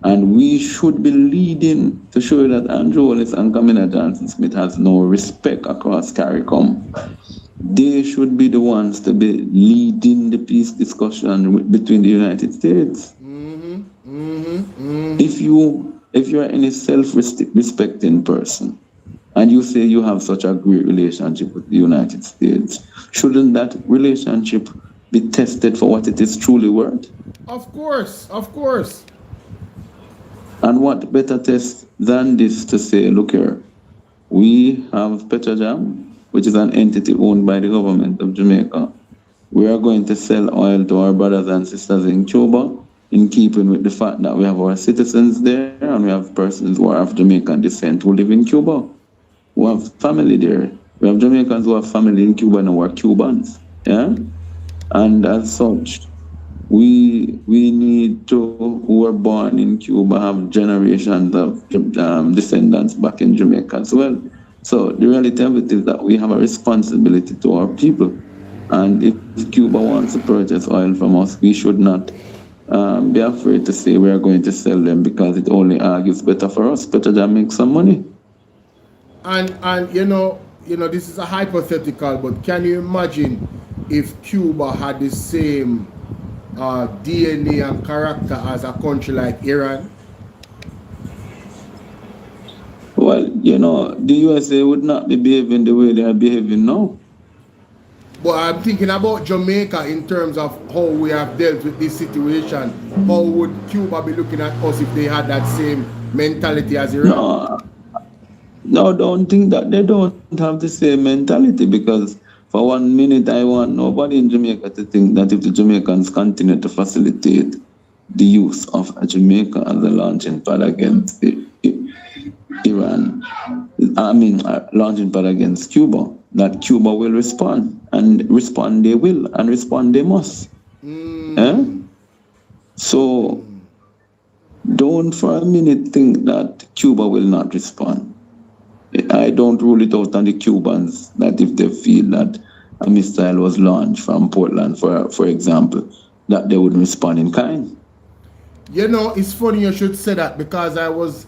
And we should be leading to show that Andrew Holness and Camilla Johnson-Smith has no respect across CARICOM. They should be the ones to be leading the peace discussion between the United States. If you're any self-respecting person and you say you have such a great relationship with the United States, shouldn't that relationship be tested for what it is truly worth? Of course, of course. And what better test than this to say, look here, we have Petrojam, which is an entity owned by the government of Jamaica. We are going to sell oil to our brothers and sisters in Cuba, in keeping with the fact that we have our citizens there and we have persons who are of Jamaican descent who live in Cuba, who have family there. We have Jamaicans who have family in Cuba and who are Cubans. Yeah? And as such, we need to, who were born in Cuba, have generations of descendants back in Jamaica as well. So the reality of it is that we have a responsibility to our people. And if Cuba wants to purchase oil from us, we should not be afraid to say we are going to sell them, because it only argues better for us. Better than make some money. And you know, this is a hypothetical, but can you imagine if Cuba had the same DNA and character as a country like Iran? Well, you know, the USA would not be behaving the way they are behaving now. But I'm thinking about Jamaica in terms of how we have dealt with this situation. How would Cuba be looking at us if they had that same mentality as Iran? No, don't think that they don't have the same mentality, because for 1 minute I want nobody in Jamaica to think that if the Jamaicans continue to facilitate the use of Jamaica as a launching pad against Iran, launching pad against Cuba, that Cuba will respond, and respond they will, and respond they must. So don't for a minute think that Cuba will not respond. I don't rule it out on the Cubans that if they feel that a missile was launched from Portland, for example, that they would respond in kind. You know, it's funny you should say that, because I was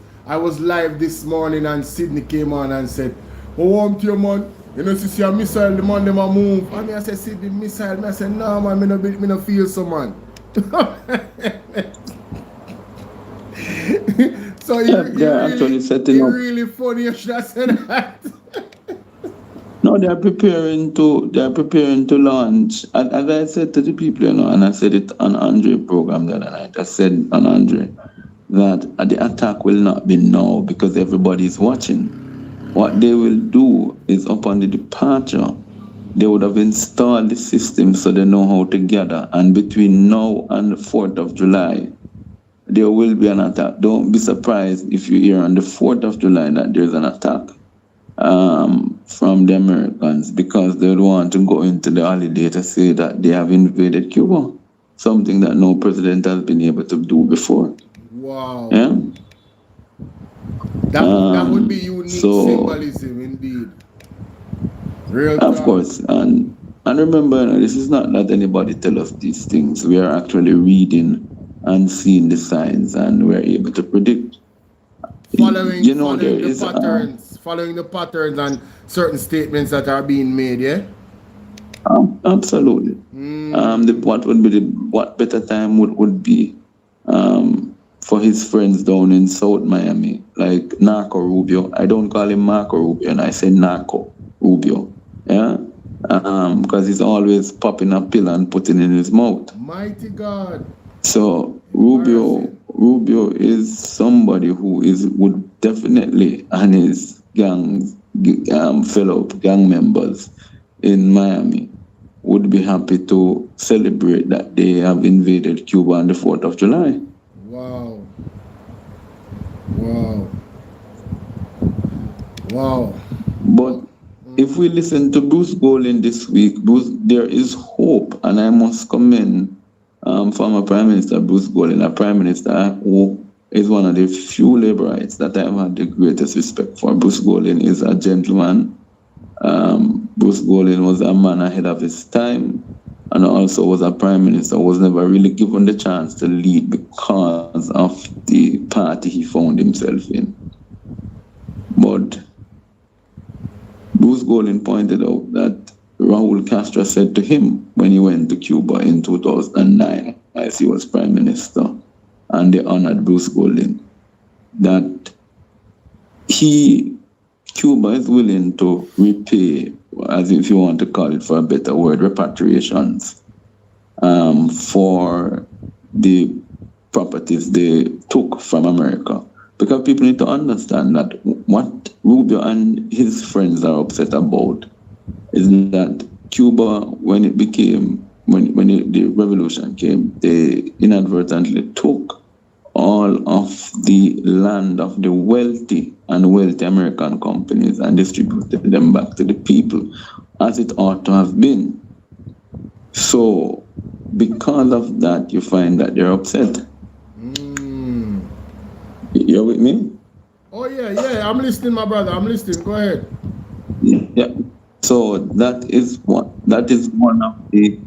live this morning and Sydney came on and said, "Oh, want you, man? You know, see a missile, the man them a move." And I said, "Sydney, missile." I said, "No, man, me no feel so, man." So they're actually setting up. Really funny you should have said that. No, they're preparing to launch. As I said to the people, you know, and I said it on Andre's program the other night. I said on Andre that the attack will not be now because everybody is watching. What they will do is, upon the departure, they would have installed the system so they know how to gather. And between now and the 4th of July, there will be an attack. Don't be surprised if you hear on the 4th of July that there's an attack from the Americans, because they would want to go into the holiday to say that they have invaded Cuba, something that no president has been able to do before. Wow. Yeah? That would be unique symbolism indeed. Real of course. And remember, you know, this is not that anybody tell us these things. We are actually reading and seeing the signs, and we're able to predict. Following the patterns and certain statements that are being made, yeah? Absolutely. What better time would be for his friends down in South Miami, like Narco Rubio. I don't call him Marco Rubio, and I say Narco Rubio. Yeah? Because he's always popping a pill and putting it in his mouth. Mighty God. So Rubio is somebody who would definitely, and his fellow gang members in Miami would be happy to celebrate that they have invaded Cuba on the 4th of July. Wow. But if we listen to Bruce Golding this week, there is hope, and I must commend former Prime Minister Bruce Golding, a Prime Minister who is one of the few Labourites that I have had the greatest respect for. Bruce Golding is a gentleman. Bruce Golding was a man ahead of his time, and also was a Prime Minister, was never really given the chance to lead because of the party he found himself in. But Bruce Golding pointed out that Raul Castro said to him when he went to Cuba in 2009, as he was Prime Minister, and they honored Bruce Golding, that Cuba is willing to repay, as if you want to call it for a better word, repatriations for the properties they took from America. Because people need to understand that what Rubio and his friends are upset about is that Cuba, when the revolution came, they inadvertently took all of the land of the wealthy American companies and distributed them back to the people, as it ought to have been. So, because of that, you find that they're upset. You're with me? Oh, yeah. I'm listening, my brother. I'm listening. Go ahead. Yeah. So that is one of the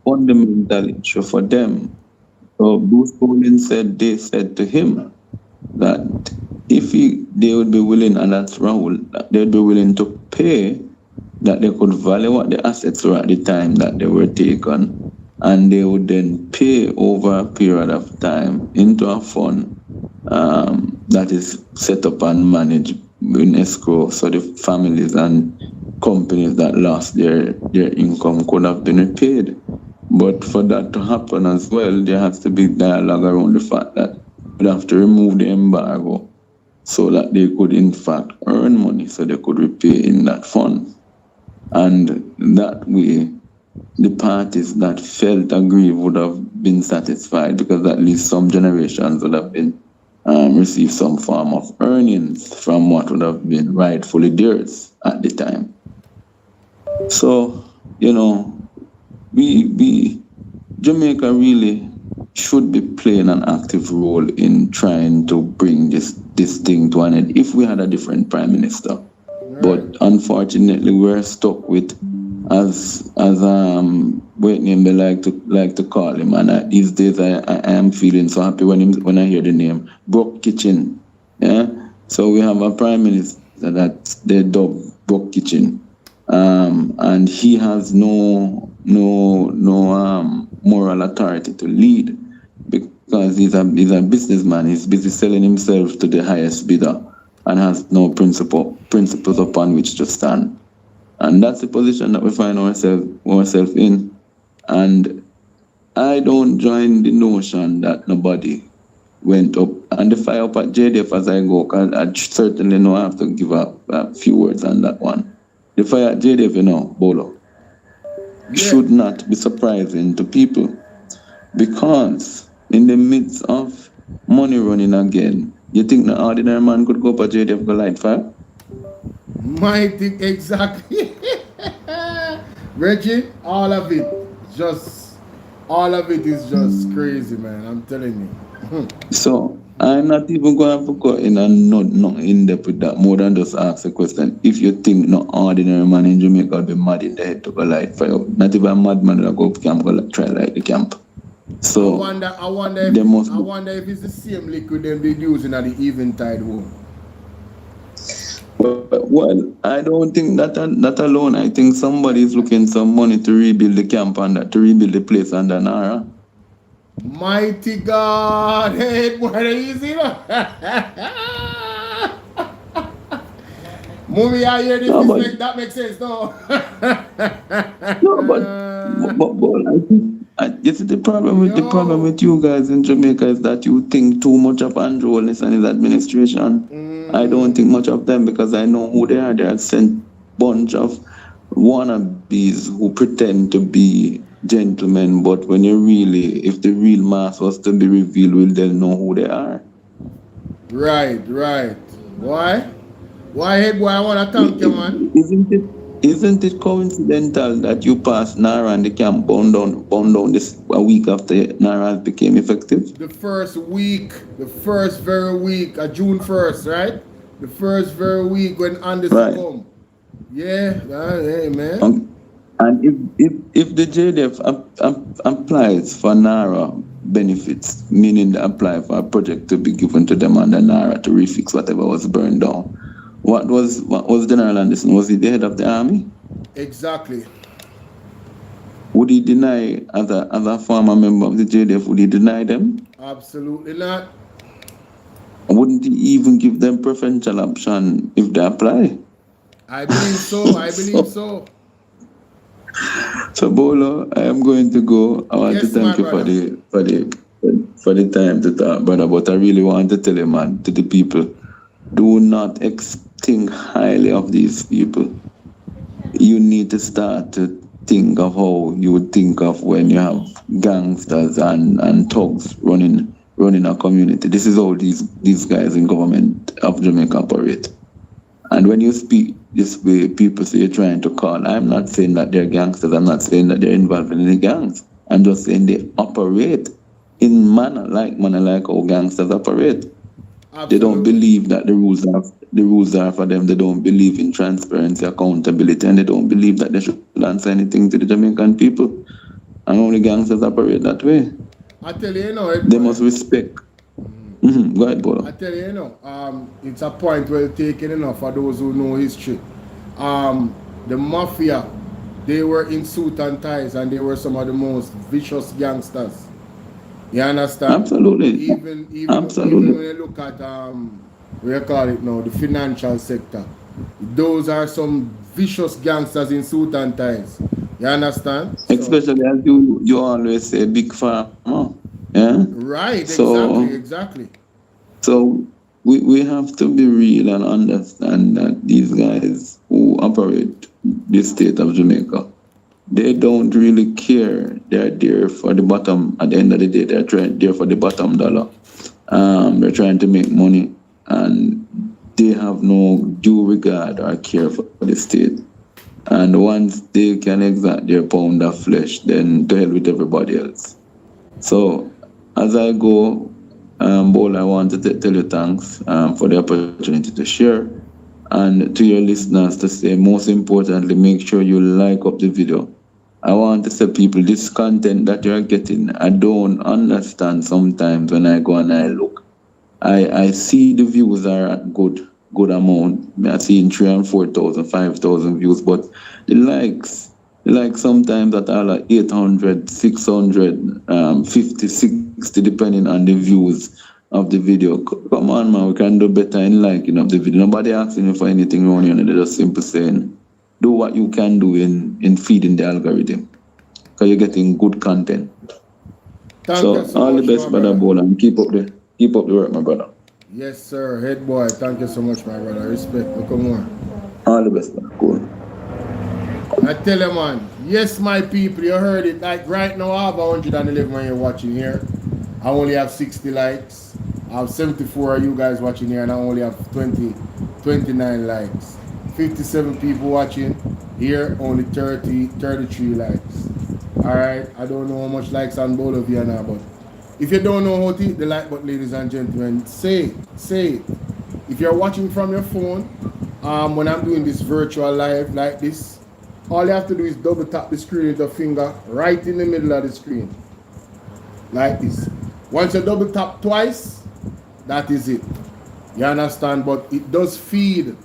fundamental issues for them. So Bruce Golding said, they said to him that if they would be willing, and that's Raul, that they'd be willing to pay, that they could value what the assets were at the time that they were taken, and they would then pay over a period of time into a fund that is set up and managed in escrow, so the families and companies that lost their income could have been repaid. But for that to happen as well, there has to be dialogue around the fact that we'd have to remove the embargo so that they could in fact earn money so they could repay in that fund. And that way, the parties that felt aggrieved would have been satisfied, because at least some generations would have been receive some form of earnings from what would have been rightfully theirs at the time. So, Jamaica really should be playing an active role in trying to bring this thing to an end if we had a different Prime Minister. Right. But unfortunately, we're stuck with, as Whitney like to call him, and these days I am feeling so happy when I hear the name Broke Kitchen. Yeah, so we have a Prime Minister that they dub Broke Kitchen, and he has no moral authority to lead, because he's a businessman. He's busy selling himself to the highest bidder and has no principles upon which to stand. And that's the position that we find ourselves in. And I don't join the notion that nobody went up and the fire up at JDF as I go, because I certainly know I have to give a few words on that one. The fire at JDF, Bolo, should not be surprising to people, because in the midst of money running again, you think the ordinary man could go up at JDF go light fire? Mighty, exactly. Reggie, all of it is just crazy, man. I'm telling you. So I'm not even going to go in and not in depth with that, more than just ask a question. If you think no ordinary man in Jamaica will be mad in the head to go light fire, not even a madman will go up camp go try light the camp. So I wonder if it's the same liquid they've been using at the Eventide home. Well, I don't think that alone. I think somebody is looking some money to rebuild the camp and to rebuild the place under Nara. Mighty God, head boy, easy. Movie, I hear this, No, that makes sense, no? No, but I think this is the problem with you guys in Jamaica is that you think too much of Andrew Holness and his administration. I don't think much of them because I know who they are. They are sent bunch of wannabes who pretend to be gentlemen, but when you really, if the real mass was to be revealed, will they know who they are? Right. Why? Why, head boy? I want to thank you, man. Isn't it coincidental that you passed Nara and the camp burned down this a week after Nara became effective? The first very week, June 1st, right? The first very week when Anderson come. Yeah, hey, man. And if the JDF applies for Nara benefits, meaning they apply for a project to be given to them under Nara to refix whatever was burned down, what was General Anderson? Was he the head of the army? Exactly. Would he deny, as a former member of the JDF, would he deny them? Absolutely not. Wouldn't he even give them preferential option if they apply? I believe so. So Bolo, I am going to go. I want to thank you for the time to talk, brother. But I really want to tell you, man, to the people, do not think highly of these people. You need to start to think of how you would think of when you have gangsters and thugs running a community. This is how these guys in government of Jamaica operate. And when you speak this way, people say you're trying to call. I'm not saying that they're gangsters. I'm not saying that they're involved in any gangs. I'm just saying they operate in manner like how gangsters operate. Absolutely. They don't believe that the rules are for them. They don't believe in transparency, accountability, and they don't believe that they should answer anything to the Jamaican people. And only gangsters operate that way. I tell you, they must respect. Go ahead, Bolo. I tell you, it's a point well taken, for those who know history. The mafia, they were in suit and ties, and they were some of the most vicious gangsters. You understand? Absolutely. Even when you look at what you call it now, the financial sector, those are some vicious gangsters in suit and ties. You understand? Especially as you always say, big farmer. Yeah. Right. Exactly. So we have to be real and understand that these guys who operate the state of Jamaica, they don't really care. They're there for the bottom. At the end of the day, they're there for the bottom dollar. They're trying to make money, and they have no due regard or care for the state. And once they can exact their pound of flesh, then to hell with everybody else. So as I go, Bolo, I want to tell you thanks for the opportunity to share. And to your listeners to say, most importantly, make sure you like up the video. I want to say, people, this content that you're getting, I don't understand sometimes when I go and I look. I see the views are at good amount. I see 3,000 and 4,000, 5,000 views, but the likes sometimes at all 800, 600, 50, 60, depending on the views of the video. Come on, man, we can do better in liking of the video. Nobody asking you for anything wrong here. They're just simply saying, do what you can do in feeding the algorithm, because you're getting good content. So all the best, brother Bolo, and keep up the work, my brother. Yes, sir. Head boy, thank you so much, my brother. Respect. Look more. All the best, man. Cool. I tell you, man. Yes, my people, you heard it. Like right now, I have 111 when you're watching here. I only have 60 likes. I have 74 of you guys watching here, and I only have 29 likes. 57 people watching here, only 33 likes. Alright, I don't know how much likes on both of you now, but if you don't know how to hit the like button, ladies and gentlemen, say it. If you're watching from your phone, when I'm doing this virtual live like this, all you have to do is double tap the screen with your finger right in the middle of the screen. Like this. Once you double tap twice, that is it. You understand? But it does feed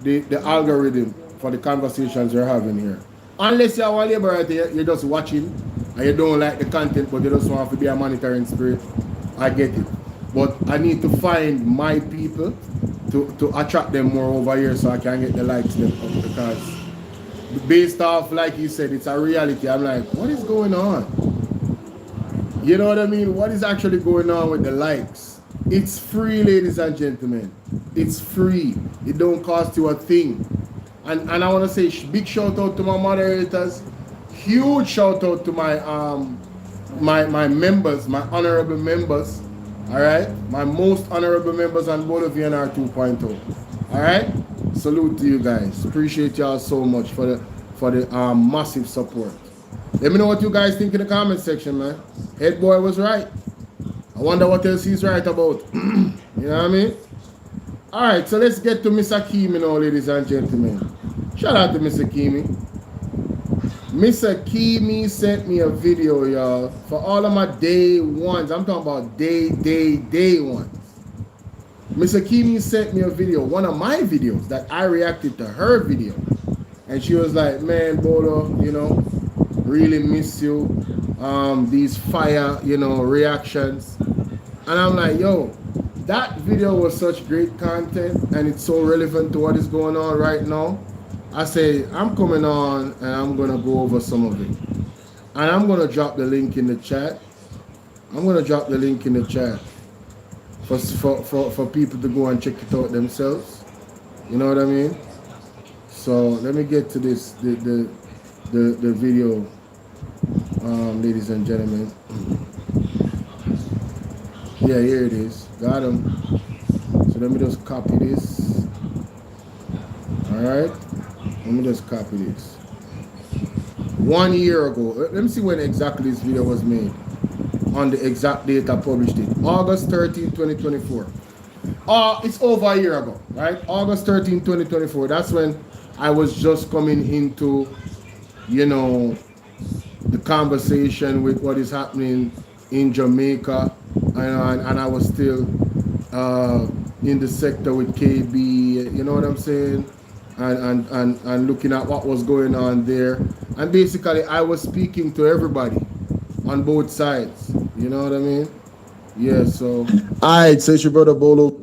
the algorithm for the conversations you're having here. Unless you're a laborer, you're just watching and you don't like the content, but you just want to be a monitoring spirit, I get it. But I need to find my people to attract them more over here so I can get the likes them up, because based off, like you said, it's a reality. I'm like, what is going on? You know what I mean? What is actually going on with the likes? It's free, ladies and gentlemen. It's free. It don't cost you a thing. And I want to say big shout out to my moderators. Huge shout out to my my members, my honorable members. All right, my most honorable members on Bolo VNR 2.0. All right, salute to you guys. Appreciate y'all so much for the massive support. Let me know what you guys think in the comment section, man. Head boy was right. I wonder what else he's right about. You know what I mean? All right, so let's get to Miss Akemi now, ladies and gentlemen. Shout out to Miss Akemi. Miss Akemi sent me a video, y'all, for all of my day ones. I'm talking about day ones. Miss Akemi sent me a video, one of my videos that I reacted to her video. And she was like, man, Bolo, you know, really miss you. These fire, you know, reactions. And I'm like, yo, that video was such great content and it's so relevant to what is going on right now. I say, I'm coming on and I'm going to go over some of it. And I'm going to drop the link in the chat. I'm going to drop the link in the chat for people to go and check it out themselves. You know what I mean? So let me get to this, the video, ladies and gentlemen. Yeah, here it is. Got him. So let me just copy this. All right. Let me just copy this. 1 year ago. Let me see when exactly this video was made. On the exact date I published it. August 13, 2024. It's over a year ago, right? August 13, 2024. That's when I was just coming into, you know, the conversation with what is happening in Jamaica. And I was still in the sector with KB, you know what I'm saying? And looking at what was going on there. And basically I was speaking to everybody on both sides. You know what I mean? Yeah, so. Alright, so it's your brother Bolo.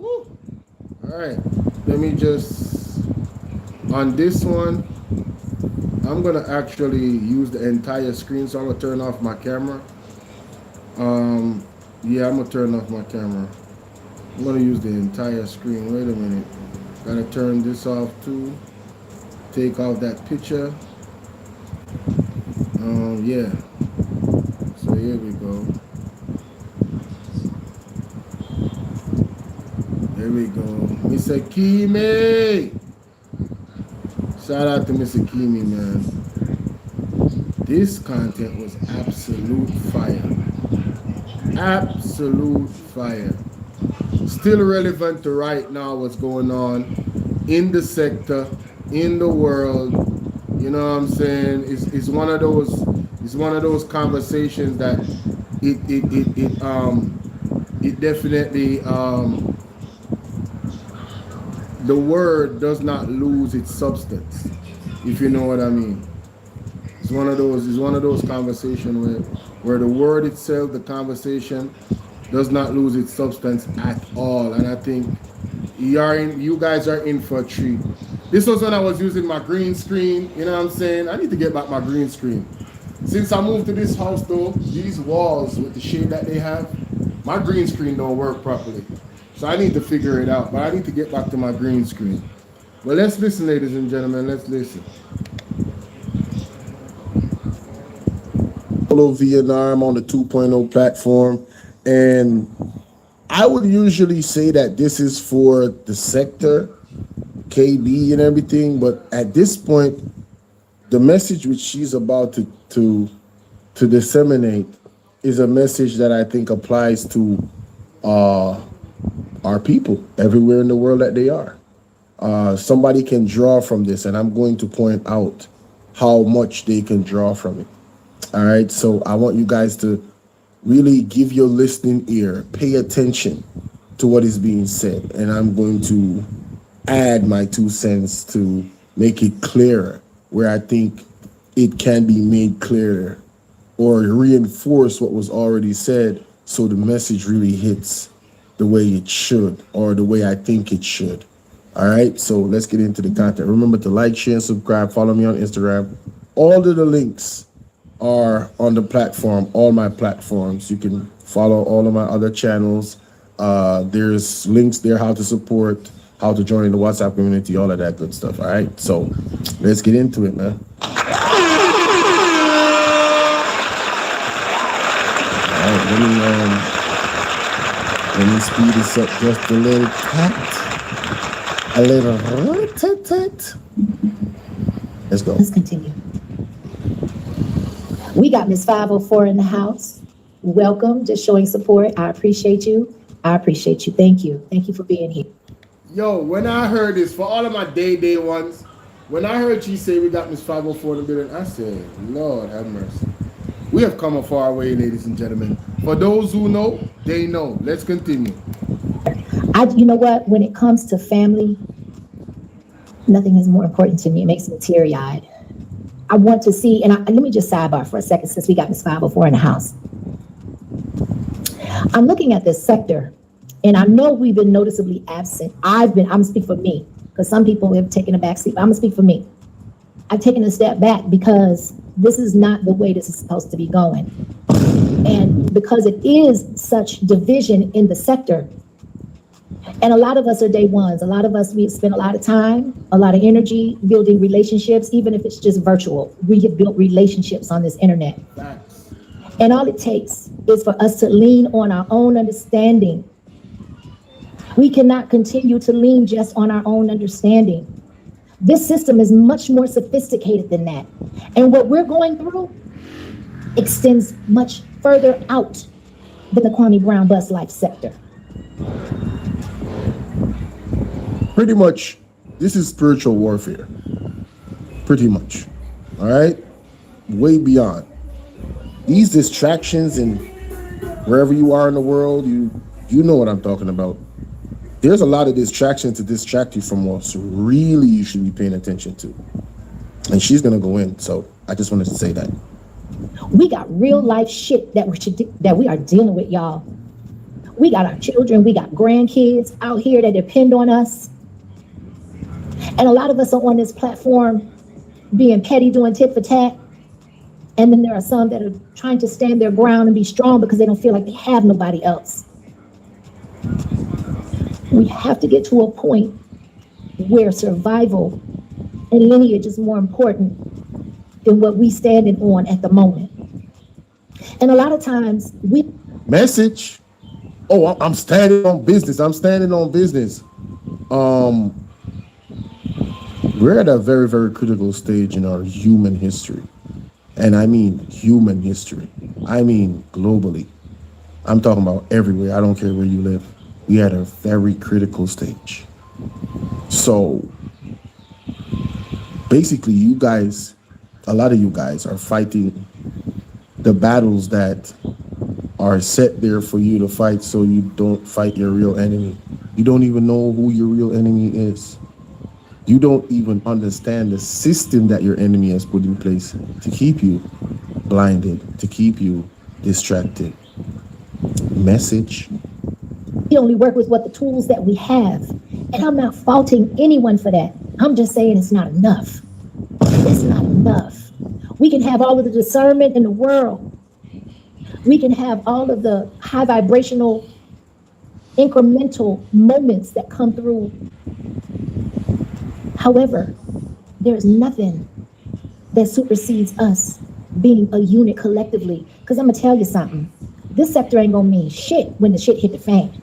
Alright. Let me just, on this one, I'm gonna actually use the entire screen, so I'm gonna turn off my camera. Yeah, I'm gonna turn off my camera. I'm gonna use the entire screen. Wait a minute. Gotta turn this off too. Take off that picture. Yeah. So here we go. There we go. Miss Akemi. Shout out to Miss Akemi, man. This content was absolute fire. Absolute fire. Still relevant to right now what's going on in the sector, in the world. You know what I'm saying? It's one of those conversations that it definitely the word does not lose its substance, if you know what I mean. It's one of those conversations where the word itself, the conversation, does not lose its substance at all. And I think you guys are in for a treat. This was when I was using my green screen, you know what I'm saying? I need to get back my green screen. Since I moved to this house though, these walls with the shade that they have, my green screen don't work properly. So I need to figure it out, but I need to get back to my green screen. But let's listen, ladies and gentlemen, let's listen. Bolo VNR, I'm on the 2.0 platform, and I would usually say that this is for the sector, KB and everything, but at this point, the message which she's about to disseminate is a message that I think applies to our people everywhere in the world that they are. Somebody can draw from this, and I'm going to point out how much they can draw from it. All right, so I want you guys to really give your listening ear, pay attention to what is being said, and I'm going to add my 2 cents to make it clearer where I think it can be made clearer or reinforce what was already said so the message really hits the way it should, or the way I think it should. All right, so let's get into the content. Remember to like, share, and subscribe. Follow me on Instagram. All of the links are on the platform, all my platforms. You can follow all of my other channels. There's links there, how to support, how to join the WhatsApp community, all of that good stuff. All right, so let's get into it, man. All right, let me speed this up just a little tat. A little tat. Let's go. Let's continue. We got Miss 504 in the house. Welcome, just showing support. I appreciate you. I appreciate you. Thank you. Thank you for being here. Yo, when I heard this, for all of my day ones, when I heard she say we got Miss 504 in the building, I said, Lord have mercy. We have come a far way, ladies and gentlemen. For those who know, they know. Let's continue. You know what? When it comes to family, nothing is more important to me. It makes me teary-eyed. I want to see, and let me just sidebar for a second since we got Miss 504 in the house. I'm looking at this sector, and I know we've been noticeably absent. I'm gonna speak for me, because some people have taken a back seat, but I'm gonna speak for me. I've taken a step back because this is not the way this is supposed to be going. And because it is such division in the sector, and a lot of us are day ones. A lot of us, we spend a lot of time, a lot of energy building relationships, even if it's just virtual. We have built relationships on this internet. And all it takes is for us to lean on our own understanding. We cannot continue to lean just on our own understanding. This system is much more sophisticated than that. And what we're going through extends much further out than the Kwame Brown bus life sector. Pretty much, this is spiritual warfare. Pretty much. All right? Way beyond. These distractions, and wherever you are in the world, you know what I'm talking about. There's a lot of distractions to distract you from what's really you should be paying attention to. And she's going to go in, so I just wanted to say that. We got real life shit that we are dealing with, y'all. We got our children, we got grandkids out here that depend on us. And a lot of us are on this platform being petty, doing tit for tat. And then there are some that are trying to stand their ground and be strong because they don't feel like they have nobody else. We have to get to a point where survival and lineage is more important than what we standing on at the moment. And a lot of times Message. Oh, I'm standing on business. I'm standing on business. We're at a very, very critical stage in our human history. And I mean human history. I mean globally. I'm talking about everywhere. I don't care where you live. We at a very critical stage. So basically, you guys, a lot of you guys are fighting the battles that are set there for you to fight, so you don't fight your real enemy. You don't even know who your real enemy is. You don't even understand the system that your enemy has put in place to keep you blinded, to keep you distracted. Message. we only work with what the tools that we have. And I'm not faulting anyone for that. I'm just saying it's not enough. It's not enough. We can have all of the discernment in the world. We can have all of the high vibrational, incremental moments that come through. However, there's nothing that supersedes us being a unit collectively. Because I'm going to tell you something. This sector ain't going to mean shit when the shit hit the fan.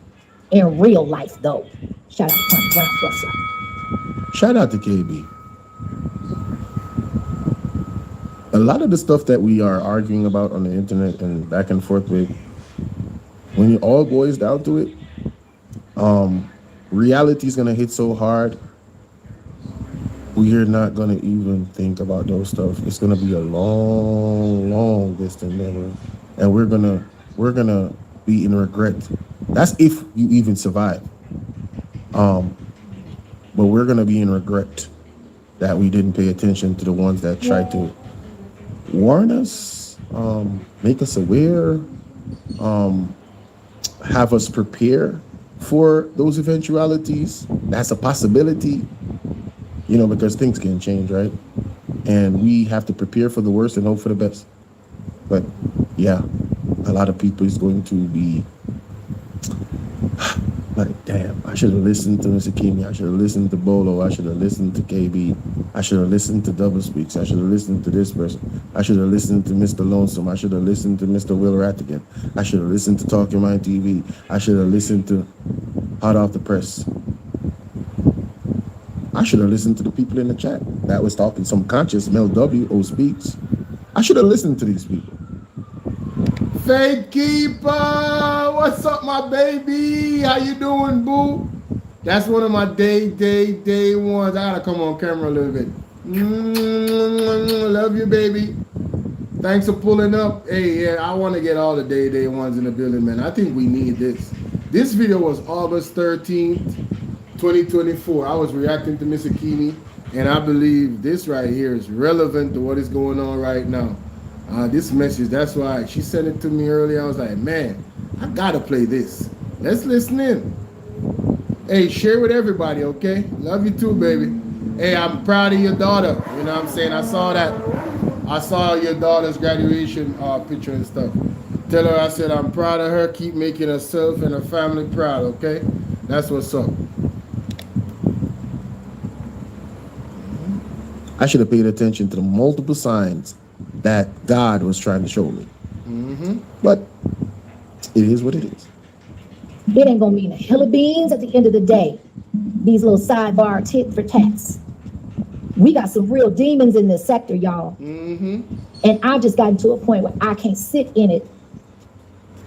In real life, though. Shout out to Kwame Brown. Shout out to KB. A lot of the stuff that we are arguing about on the internet and back and forth with, when it all boils down to it, reality is going to hit so hard, we're not going to even think about those stuff. It's going to be a long, long distant memory. And we're going to be in regret. That's if you even survive. But we're going to be in regret that we didn't pay attention to the ones that tried to warn us make us aware, have us prepare for those eventualities. That's a possibility, you know, because things can change, right? And we have to prepare for the worst and hope for the best. But yeah, a lot of people is going to be like, damn, I should have listened to Mr. Akemi. I should have listened to Bolo. I should have listened to KB. I should have listened to Double Speaks. I should have listened to this person. I should have listened to Mr. Lonesome. I should have listened to Mr. Will Rattigan. I should have listened to Talking Mind TV. I should have listened to Hot Off the Press. I should have listened to the people in the chat that was talking some conscious Mel W. O Speaks. I should have listened to these people. Faith Keeper, what's up, my baby? How you doing, boo? That's one of my day ones. I gotta come on camera a little bit. Love you, baby. Thanks for pulling up. Hey, yeah, I want to get all the day ones in the building, man. I think we need this. This video was August 13th, 2024. I was reacting to Miss Akemi, and I believe this right here is relevant to what is going on right now. This message, that's why she sent it to me earlier. I was like, man, I gotta play this. Let's listen in. Hey, share with everybody, okay? Love you too, baby. Hey, I'm proud of your daughter. You know what I'm saying? I saw that. I saw your daughter's graduation picture and stuff. Tell her I said I'm proud of her. Keep making herself and her family proud, okay? That's what's up. I should have paid attention to the multiple signs that God was trying to show me. But it is what it is. It ain't gonna mean a hill of beans at the end of the day. These little sidebar tit for tats. We got some real demons in this sector, y'all. And I just got to a point where I can't sit in it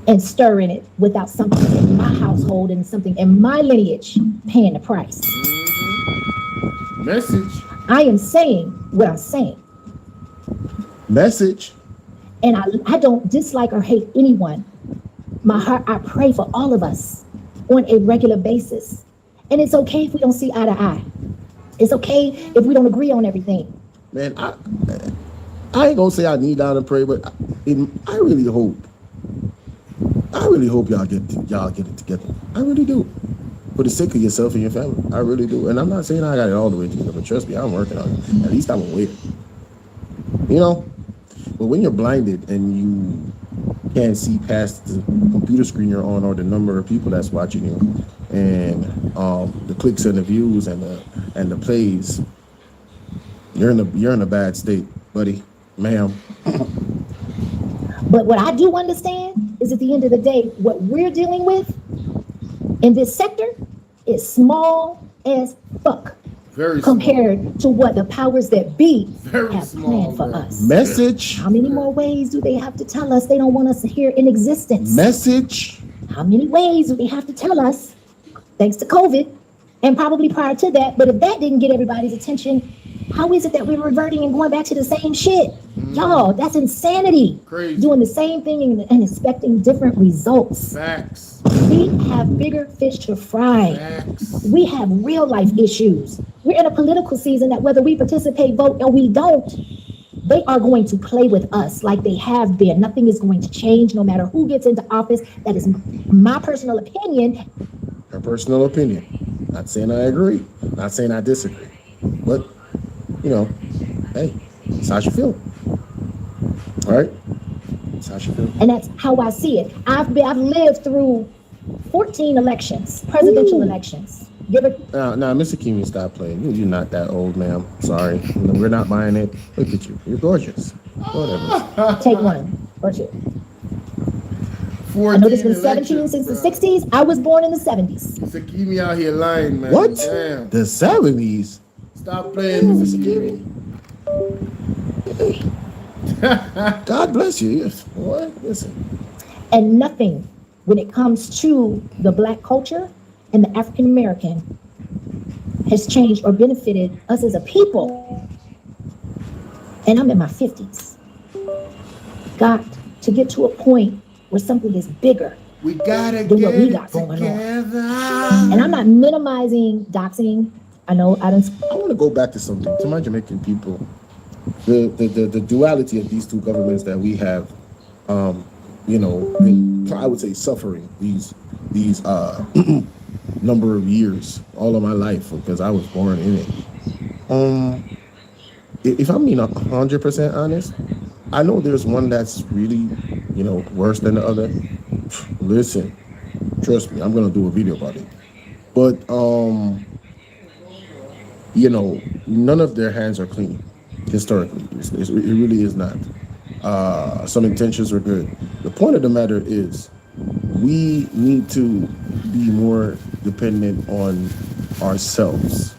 and stir in it without something in my household and something in my lineage paying the price. Message. I am saying what I'm saying. Message. And I don't dislike or hate anyone. My heart, I pray for all of us on a regular basis. And it's okay if we don't see eye to eye. It's okay if we don't agree on everything. Man, I ain't gonna say I kneel down and pray, but I really hope y'all get it together. I really do. For the sake of yourself and your family. I really do. And I'm not saying I got it all the way together, but trust me, I'm working on it. At least I'm aware. You know? But when you're blinded and you can't see past the computer screen you're on or the number of people that's watching you and the clicks and the views and the plays, you're in a bad state, buddy, ma'am. But what I do understand is at the end of the day, what we're dealing with in this sector is small as fuck. Very compared small. To what the powers that be Very have small, planned for man. us. Message. How many more ways do they have to tell us they don't want us here in existence? Message. How many ways do they have to tell us, thanks to COVID, and probably prior to that, but if that didn't get everybody's attention, how is it that we're reverting and going back to the same shit? Y'all, that's insanity. Crazy. Doing the same thing and expecting different results. Facts. We have bigger fish to fry. Facts. We have real life issues. We're in a political season that whether we participate, vote, or we don't, they are going to play with us like they have been. Nothing is going to change no matter who gets into office. That is my personal opinion. Her personal opinion. Not saying I agree. Not saying I disagree. But, you know, hey, it's how you feel. All right? It's how you feel. And that's how I see it. I've lived through 14 elections, presidential elections. Now, Mr. Akemi, stop playing. You're not that old, ma'am. Sorry. We're not buying it. Look at you. You're gorgeous. Whatever. Take one or two. 14 I know there's been 17 elections, since bro. the 60s. I was born in the 70s. Mr. Akemi out here lying, man. What? Damn. The 70s? Stop playing, Mr. Akemi. God bless you. Yes. What? Listen. And nothing when it comes to the Black culture and the African American has changed or benefited us as a people. And I'm in my 50s. Got to get to a point where something is bigger We gotta than get what we it got going together. on. And I'm not minimizing doxing. I know I don't. I want to go back to something, to my Jamaican people. the duality of these two governments that we have, been, I would say, suffering these number of years, all of my life, because I was born in it. If I'm being 100% honest, I know there's one that's really, worse than the other. Listen, trust me, I'm gonna do a video about it. But none of their hands are clean. Historically, it really is not. Some intentions are good. The point of the matter is, we need to be more dependent on ourselves,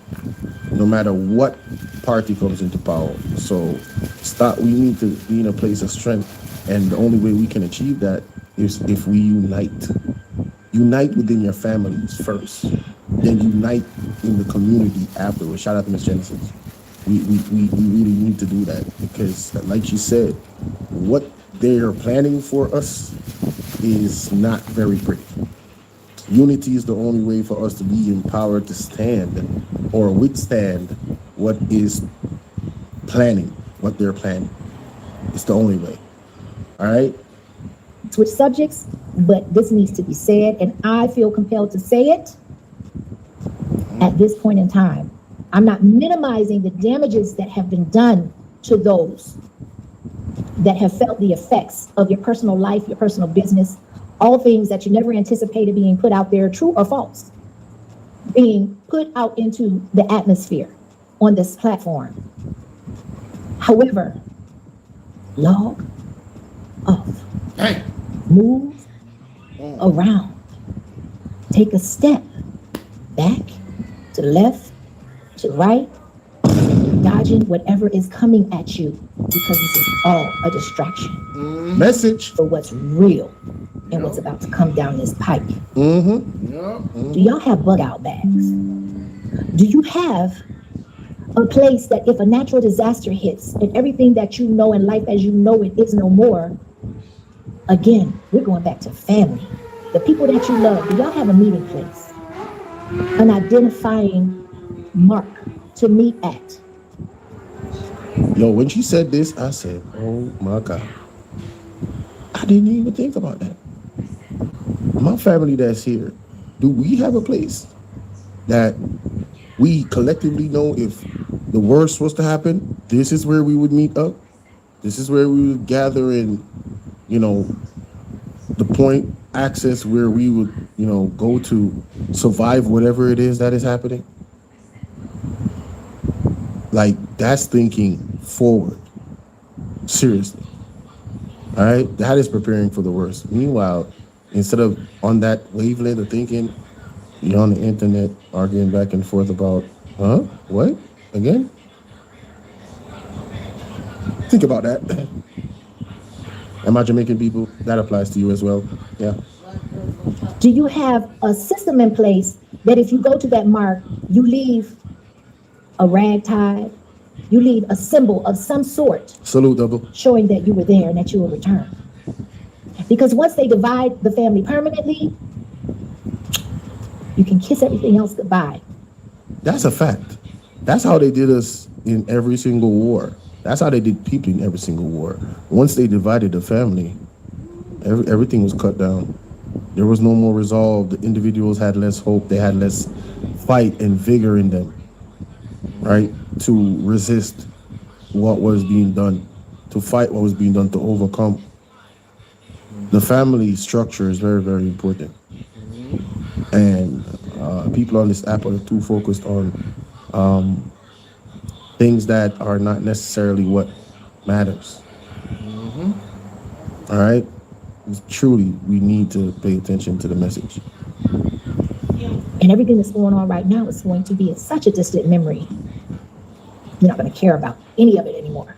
no matter what party comes into power. So we need to be in a place of strength, and the only way we can achieve that is if we unite. Unite within your families first, then unite in the community afterwards. Shout out to Miss Genesis. We really need to do that, because like she said, what they are planning for us is not very pretty. Unity is the only way for us to be empowered to stand or withstand what they're planning. It's the only way. All right? Switch subjects, but this needs to be said, and I feel compelled to say it at this point in time. I'm not minimizing the damages that have been done to those that have felt the effects of your personal life, your personal business, all things that you never anticipated being put out there, true or false, being put out into the atmosphere on this platform. However, log off. Hey. Move around. Take a step back, to the left, to the right, dodging whatever is coming at you, because this is all a distraction. Message for what's real and what's about to come down this pipe. Do y'all have bug out bags? Do you have a place that if a natural disaster hits and everything that you know in life as you know it is no more, again, we're going back to family, the people that you love, do y'all have a meeting place, an identifying mark to meet at? When she said this, I said, oh my God, I didn't even think about that. My family that's here, do we have a place that we collectively know if the worst was to happen, this is where we would meet up? This is where we would gather in, the point access where we would, go to survive whatever it is that is happening? Like, that's thinking forward. Seriously. All right? That is preparing for the worst. Meanwhile, instead of on that wavelength of thinking, you're on the internet arguing back and forth about, what? Again? Think about that. Am I Jamaican people? That applies to you as well. Yeah. Do you have a system in place that if you go to that mark, you leave a rag tied, you leave a symbol of some sort, salute double, showing that you were there and that you will return? Because once they divide the family permanently, you can kiss everything else goodbye. That's a fact. That's how they did us in every single war. That's how they did people in every single war. Once they divided the family, everything was cut down. There was no more resolve. The individuals had less hope. They had less fight and vigor in them, right? To resist what was being done, to fight what was being done, to overcome. The family structure is very, very important. And people on this app are too focused on things that are not necessarily what matters. All right? Truly, we need to pay attention to the message. And everything that's going on right now is going to be in such a distant memory. You're not going to care about any of it anymore.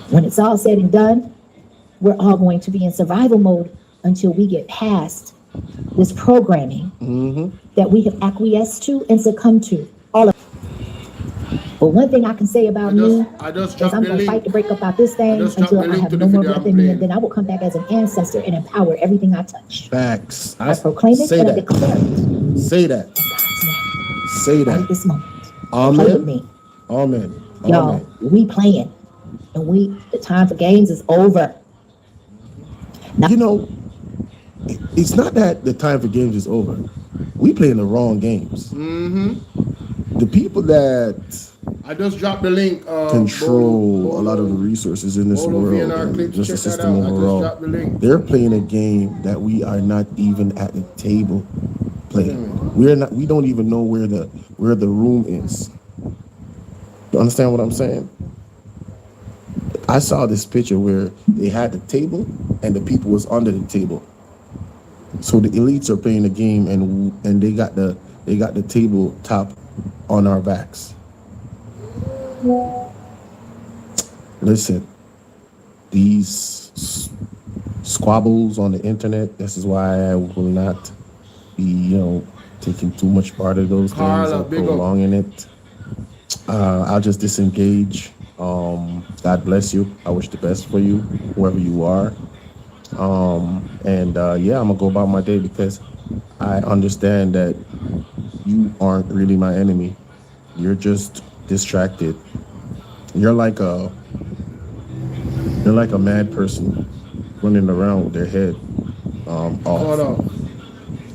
When it's all said and done, we're all going to be in survival mode until we get past this programming that we have acquiesced to and succumbed to. All of it. But one thing I can say about me is I'm going to fight to break up out this thing until I have no more breath in me, and then I will come back as an ancestor and empower everything I touch. Facts. I proclaim it and I declare it. Say that. Say that. Right at this moment. Play with me. Amen. Y'all, we playing. And the time for games is over. Now, you know, it's not that the time for games is over. We playing the wrong games. The people that I just dropped the link. Control Bolo, a lot of the resources in this Bolo world, and just the system overall. They're playing a game that we are not even at the table playing. We don't even know where the room is. You understand what I'm saying? I saw this picture where they had the table and the people was under the table. So the elites are playing the game and they got the table top on our backs. Listen, these squabbles on the internet, this is why I will not be, taking too much part of those things or prolonging it. I'll just disengage. God bless you. I wish the best for you, whoever you are. I'm gonna go about my day because I understand that you aren't really my enemy. You're just distracted. You're like a mad person running around with their head off.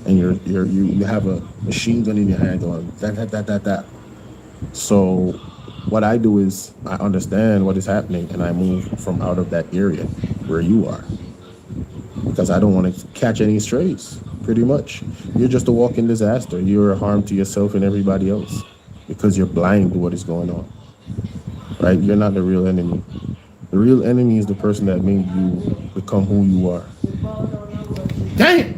And you have a machine gun in your hand going that. So what I do is I understand what is happening and I move from out of that area where you are. Because I don't want to catch any strays, pretty much. You're just a walking disaster. You're a harm to yourself and everybody else because you're blind to what is going on, right? You're not the real enemy. The real enemy is the person that made you become who you are. Damn!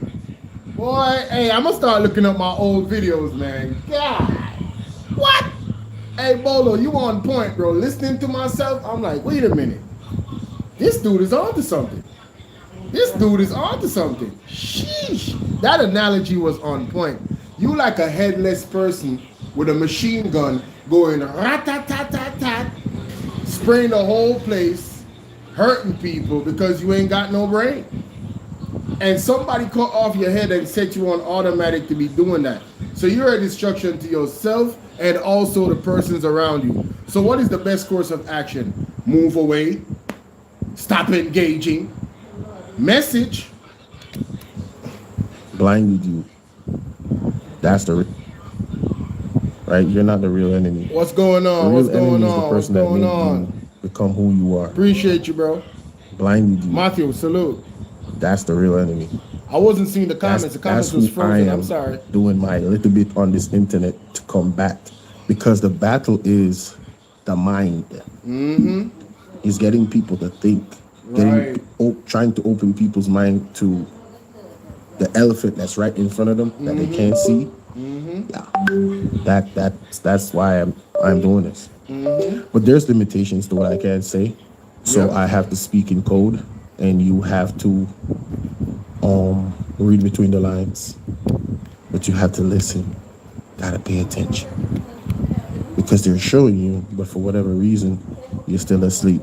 Boy, hey, I'm going to start looking up my old videos, man. God! What? Hey, Bolo, you on point, bro. Listening to myself, I'm like, wait a minute. This dude is on to something. Sheesh. That analogy was on point. You like a headless person with a machine gun going rat-tat-tat-tat-tat, spraying the whole place, hurting people because you ain't got no brain. And somebody cut off your head and set you on automatic to be doing that. So you're a destruction to yourself and also the persons around you. So what is the best course of action? Move away. Stop engaging. Message. Blinded you. That's the right. You're not the real enemy. What's going on? The real enemy is the person that made you become who you are. Appreciate you, bro. Blinded you. Matthew, salute. That's the real enemy. I wasn't seeing the comments. The comments was frozen. I'm sorry. Doing my little bit on this internet to combat because the battle is the mind. It's getting people to think. Trying to open people's mind to the elephant that's right in front of them that they can't see. That's why I'm doing this. But there's limitations to what I can say, so I have to speak in code, and you have to read between the lines. But you have to listen. Gotta pay attention because they're showing you, but for whatever reason, you're still asleep.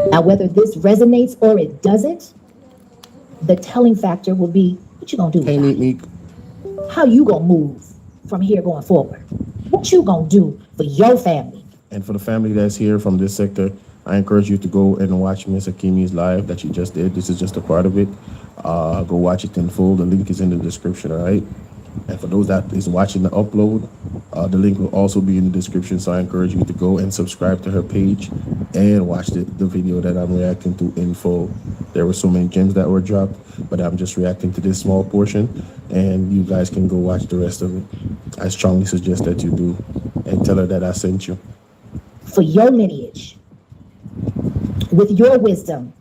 Now, whether this resonates or it doesn't, the telling factor will be what you gonna do. Hey, Meek. How you gonna move from here going forward? What you gonna do for your family? And for the family that's here from this sector, I encourage you to go and watch Miss Akemi's live that she just did. This is just a part of it. Go watch it in full. The link is in the description, all right? And for those that is watching the upload, the link will also be in the description. So I encourage you to go and subscribe to her page and watch the video that I'm reacting to in full. There were so many gems that were dropped, but I'm just reacting to this small portion, and you guys can go watch the rest of it. I strongly suggest that you do, and tell her that I sent you. For your lineage, with your wisdom,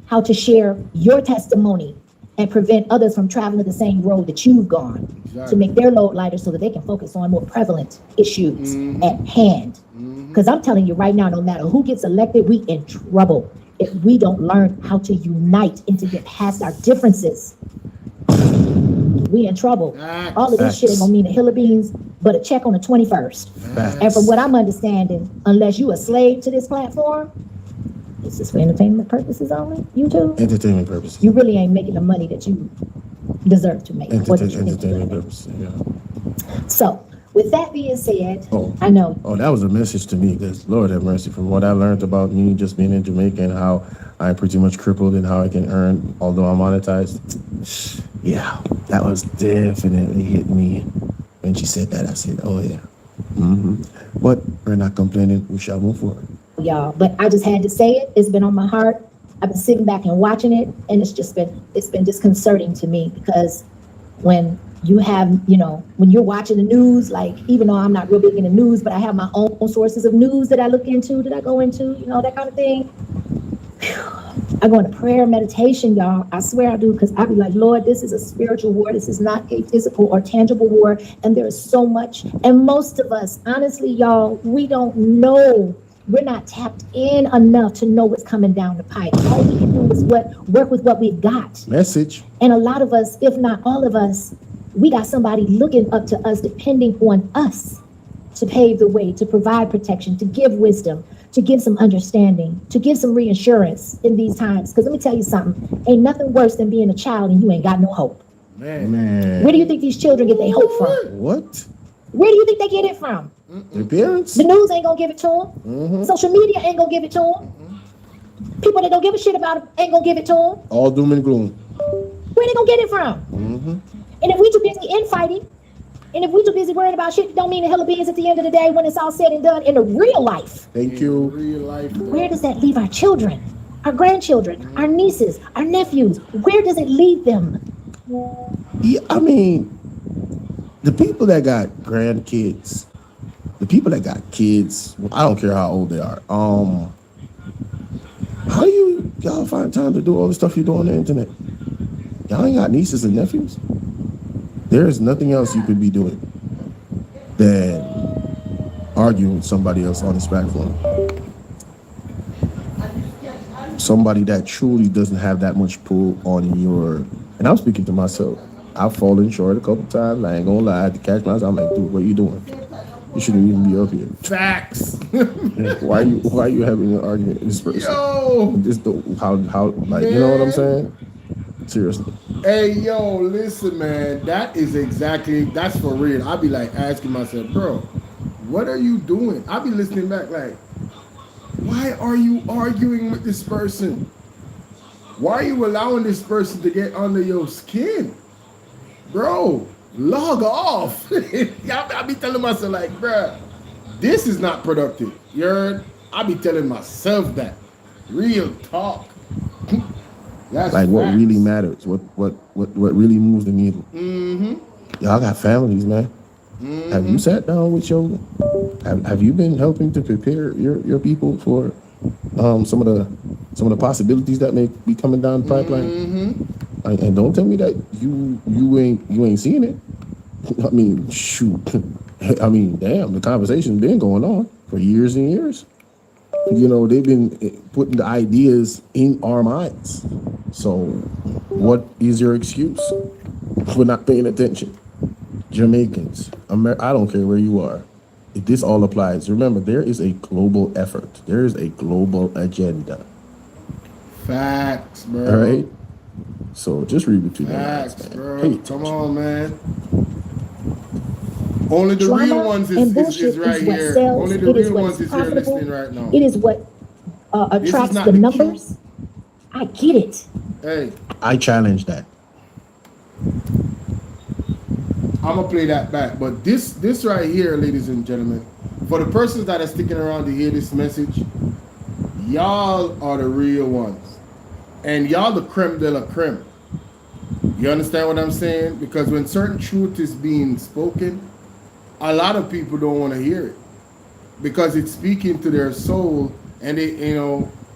how to share your testimony and prevent others from traveling the same road that you've gone, to make their load lighter so that they can focus on more prevalent issues at hand. Because I'm telling you right now, no matter who gets elected, we in trouble if we don't learn how to unite and to get past our differences. We in trouble. All of this shit ain't gonna mean a hill of beans, but a check on the 21st. And from what I'm understanding, unless you a slave to this platform, is this for entertainment purposes only? YouTube? Entertainment purposes. You really ain't making the money that you deserve to make. Entertainment purposes, yeah. So, with that being said, Oh. I know. Oh, that was a message to me, because Lord have mercy, from what I learned about me just being in Jamaica and how I'm pretty much crippled and how I can earn, although I'm monetized. Yeah, that was definitely hit me. When she said that, I said, oh yeah. But we're not complaining, we shall move forward. Y'all, but I just had to say it. It's been on my heart. I've been sitting back and watching it, and it's been disconcerting to me, because when you have, when you're watching the news, like, even though I'm not real big in the news, but I have my own sources of news that I look into, that I go into, that kind of thing. I go into prayer, meditation, y'all. I swear I do, because I be like, Lord, this is a spiritual war. This is not a physical or tangible war. And there is so much. And most of us, honestly, y'all, we don't know. We're not tapped in enough to know what's coming down the pipe. All we can do is work with what we've got. Message. And a lot of us, if not all of us, we got somebody looking up to us, depending on us to pave the way, to provide protection, to give wisdom, to give some understanding, to give some reassurance in these times. Because let me tell you something, ain't nothing worse than being a child and you ain't got no hope. Man. Where do you think these children get their hope from? What? Where do you think they get it from? Their parents? The news ain't gonna give it to them. Social media ain't gonna give it to them. People that don't give a shit about it ain't gonna give it to them. All doom and gloom. Where they gonna get it from? And if we too busy infighting, and if we too busy worrying about shit that don't mean a hell of beans at the end of the day, when it's all said and done in the real life. Thank you. Real life. Where does that leave our children, our grandchildren, our nieces, our nephews? Where does it leave them? Yeah, I mean, the people that got grandkids, the people that got kids, I don't care how old they are. How do y'all find time to do all the stuff you do on the internet? Y'all ain't got nieces and nephews? There is nothing else you could be doing than arguing with somebody else on this platform. Somebody that truly doesn't have that much pull on your, and I'm speaking to myself. I've fallen short a couple times. I ain't gonna lie. I had to catch myself. I'm like, dude, what are you doing? You shouldn't even be up here. Facts. Why are you having an argument with this person? Yo. Just how like, you know what I'm saying? Seriously. Hey, yo, listen, man. That's for real. I be like asking myself, bro, what are you doing? I be listening back like, why are you arguing with this person? Why are you allowing this person to get under your skin? Bro, log off. I be telling myself like, bro, this is not productive. You heard? I be telling myself that. Real talk. That's like what facts. really matters, what really moves the needle. Y'all got families, man. Have you sat down with your? Have you been helping to prepare your people for some of the possibilities that may be coming down the pipeline? And don't tell me that you ain't seen it. I mean, shoot. I mean, damn, the conversation's been going on for years and years. You know, they've been putting the ideas in our minds. So what is your excuse for not paying attention? Jamaicans, I don't care where you are. If this all applies, remember, there is a global effort. There is a global agenda. Facts, bro. All right? So just read between the Facts, lines, bro. Hey. Come on, man. Only the Drama real ones and bullshit is right is what here. sells. Only the It is real what's ones is here profitable. listening right now. It is what attracts not the the numbers. I get it. Hey, I challenge that. I'm gonna play that back. But this right here, ladies and gentlemen, for the persons that are sticking around to hear this message, y'all are the real ones. And y'all the creme de la creme. You understand what I'm saying? Because when certain truth is being spoken, a lot of people don't want to hear it. Because it's speaking to their soul, and they,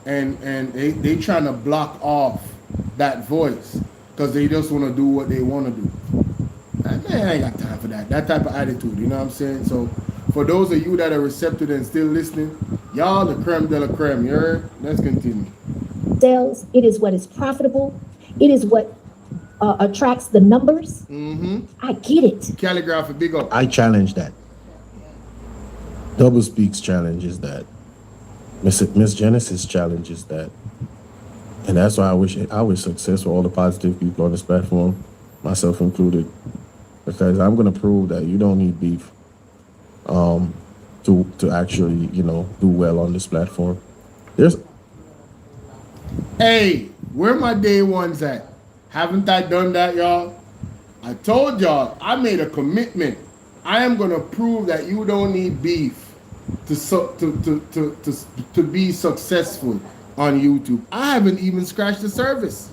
they trying to block off that voice because they just want to do what they want to do. Man, I ain't got time for that. That type of attitude, you know what I'm saying? So for those of you that are receptive and still listening, y'all the creme de la creme, you heard? Let's continue. Sales, it is what is profitable. It is what attracts the numbers. I get it. Calligraphy, big up. I challenge that. Double Speaks challenges that. Miss Genesis challenges that. And that's why I wish success for all the positive people on this platform, myself included. Because I'm going to prove that you don't need beef. to actually, do well on this platform. Hey, where my day ones at? Haven't I done that, y'all? I told y'all, I made a commitment. I am gonna prove that you don't need beef to be successful on YouTube. I haven't even scratched the surface.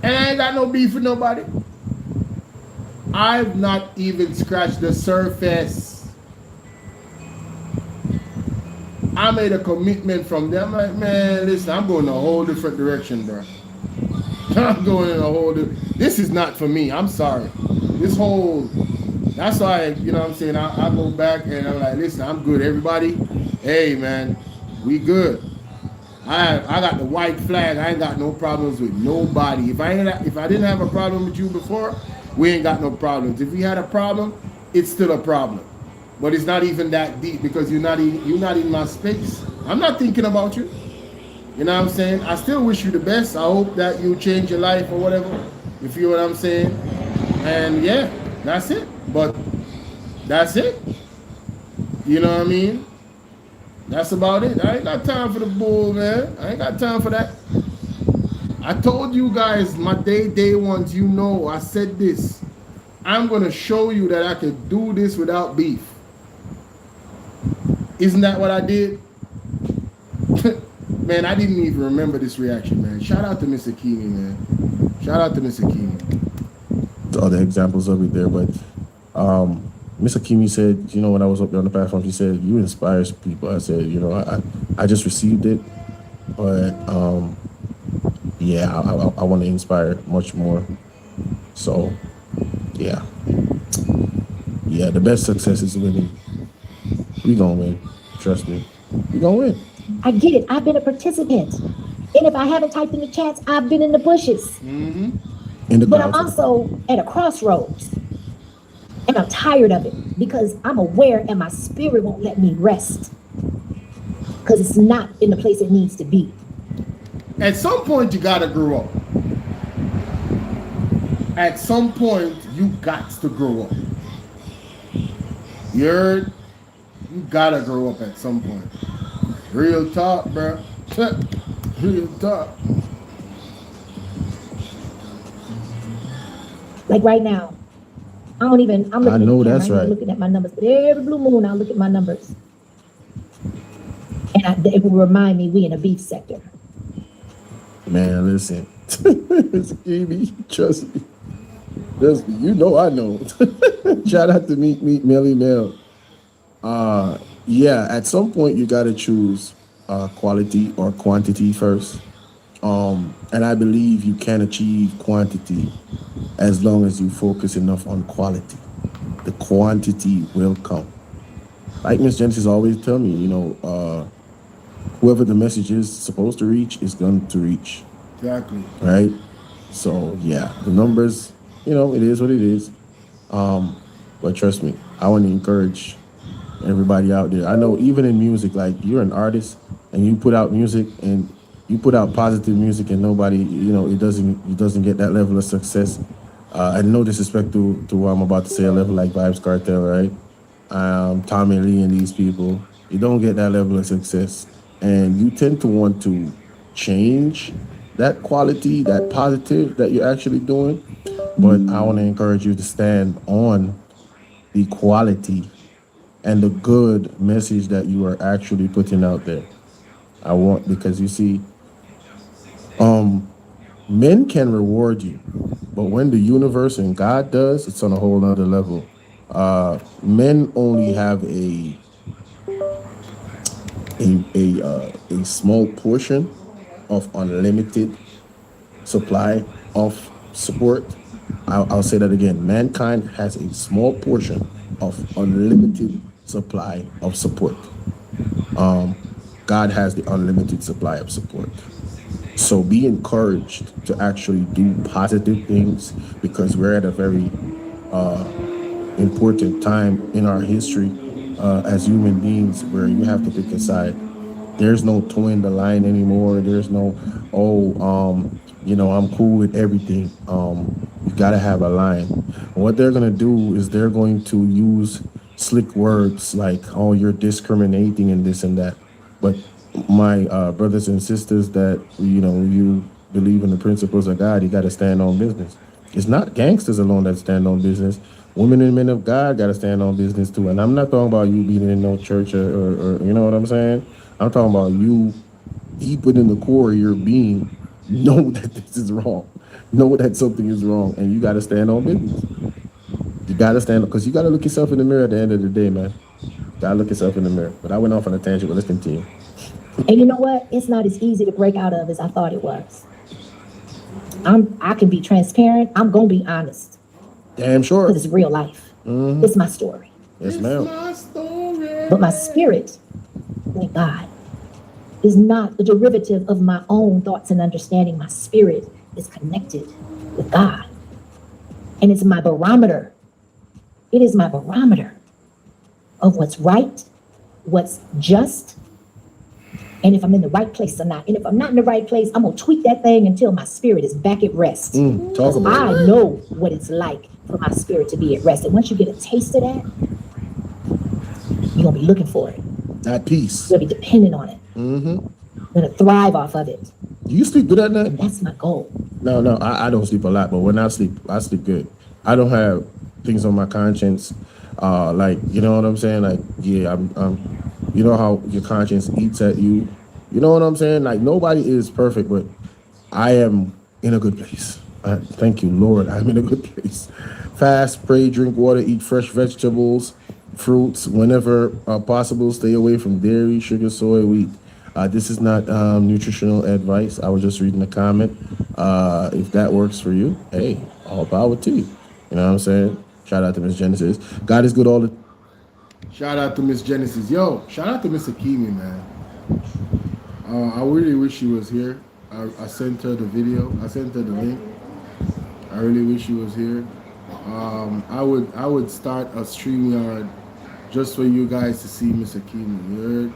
And I ain't got no beef with nobody. I've not even scratched the surface. I made a commitment from them. Like, man, listen, I'm going in a whole different direction, bro. I'm going in a whole different... This is not for me. I'm sorry. That's why, you know what I'm saying? I go back and I'm like, listen, I'm good. Everybody, hey, man, we good. I got the white flag. I ain't got no problems with nobody. If I didn't have a problem with you before, we ain't got no problems. If we had a problem, it's still a problem. But it's not even that deep because you're not in my space. I'm not thinking about you. You know what I'm saying? I still wish you the best. I hope that you change your life or whatever. You feel what I'm saying? And yeah, that's it. But that's it. You know what I mean? That's about it. I ain't got time for the bull, man. I ain't got time for that. I told you guys, my day ones, I said this. I'm going to show you that I can do this without beef. Isn't that what I did? Man, I didn't even remember this reaction, man. Shout out to Miss Akemi, man. Shout out to Miss Akemi. The other examples of it there, but Miss Akemi said, when I was up there on the platform, she said, you inspire people. I said, I just received it, but yeah, I want to inspire much more. So, yeah, the best success is winning. We gonna win. Trust me. We gonna win. I get it. I've been a participant. And if I haven't typed in the chats, I've been in the bushes. Mm-hmm. But I'm also at a crossroads. And I'm tired of it because I'm aware and my spirit won't let me rest. Because it's not in the place it needs to be. At some point, you gotta grow up. At some point, you got to grow up. You gotta grow up at some point. Real talk, bro. Real talk. Like right now, I'm looking at my numbers, but every blue moon, I look at my numbers. And it will remind me we in a beef sector. Man, listen. It's Evie, trust me. I know. Shout out to Meet Melly Mel. Yeah, at some point you gotta choose quality or quantity first. And I believe you can achieve quantity as long as you focus enough on quality. The quantity will come. Like Miss Genesis always tell me, whoever the message is supposed to reach is going to reach. Exactly. Right? So yeah, the numbers, it is what it is. But trust me, I want to encourage everybody out there. I know even in music, like you're an artist and you put out music and you put out positive music and nobody, it doesn't get that level of success. And no disrespect to what I'm about to say, a level like Vibes Cartel, right? Tommy Lee and these people, you don't get that level of success. And you tend to want to change that quality, that positive that you're actually doing. But I want to encourage you to stand on the quality and the good message that you are actually putting out there. Because you see, men can reward you, but when the universe and God does, it's on a whole other level. Men only have a small portion of unlimited supply of support. I'll say that again. Mankind has a small portion of unlimited supply of support. God has the unlimited supply of support. So be encouraged to actually do positive things, because we're at a very important time in our history as human beings where you have to pick a side. There's no towing the line anymore. There's no, you know, I'm cool with everything. You gotta have a line. What they're gonna do is they're going to use slick words like, "Oh, you're discriminating and this and that." But my brothers and sisters that you know you believe in the principles of God, you gotta stand on business. It's not gangsters alone that stand on business. Women and men of God gotta stand on business too. And I'm not talking about you being in no church or you know what I'm saying. I'm talking about you deep within the core of your being, know that this is wrong, know that something is wrong, and you got to stand on business. You got to stand because you got to look yourself in the mirror at the end of the day, man. Got to look yourself in the mirror. But I went off on a tangent, but let's continue. And you know what? It's not as easy to break out of as I thought it was. I can be transparent. I'm gonna be honest. Damn sure. Because it's real life. Mm-hmm. It's my story. Yes, ma'am. But my spirit, thank God, is not a derivative of my own thoughts and understanding. My spirit is connected with God. And it's my barometer. It is my barometer of what's right, what's just, and if I'm in the right place or not. And if I'm not in the right place, I'm gonna tweak that thing until my spirit is back at rest. Talk about I know what it's like for my spirit to be at rest. And once you get a taste of that, you're gonna be looking for it. That peace. You're gonna be dependent on it. Mm-hmm. You're gonna thrive off of it. Do you sleep good at night? And that's my goal. No, I don't sleep a lot, but when I sleep good. I don't have things on my conscience. Like, you know what I'm saying? Like, yeah, I'm you know how your conscience eats at you. You know what I'm saying? Like, nobody is perfect, but I am in a good place. Thank you, Lord. I'm in a good place. Fast, pray, drink water, eat fresh vegetables, fruits, whenever possible. Stay away from dairy, sugar, soy, wheat. This is not nutritional advice. I was just reading a comment. If that works for you, hey, all power to you. You know what I'm saying? Shout out to Miss Genesis. God is good all the time. Shout out to Miss Genesis. Yo, shout out to Miss Akemi, man. I really wish she was here. I sent her the video. I sent her the link. I really wish she was here. I would start a StreamYard just for you guys to see Miss Akemi. You heard?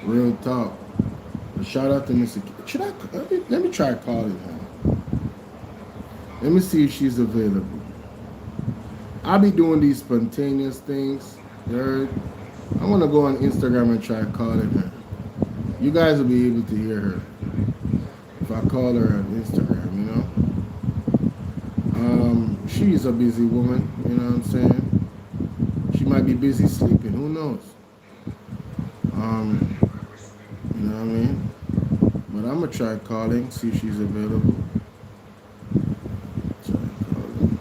Real talk. But shout out to Miss Akemi. Let me try calling her. Let me see if she's available. I'll be doing these spontaneous things. You heard? I want to go on Instagram and try calling her. You guys will be able to hear her if I call her on Instagram, you know? She's a busy woman, you know what I'm saying? She might be busy sleeping, who knows? You know what I mean? But I'm going to try calling, see if she's available. Try calling.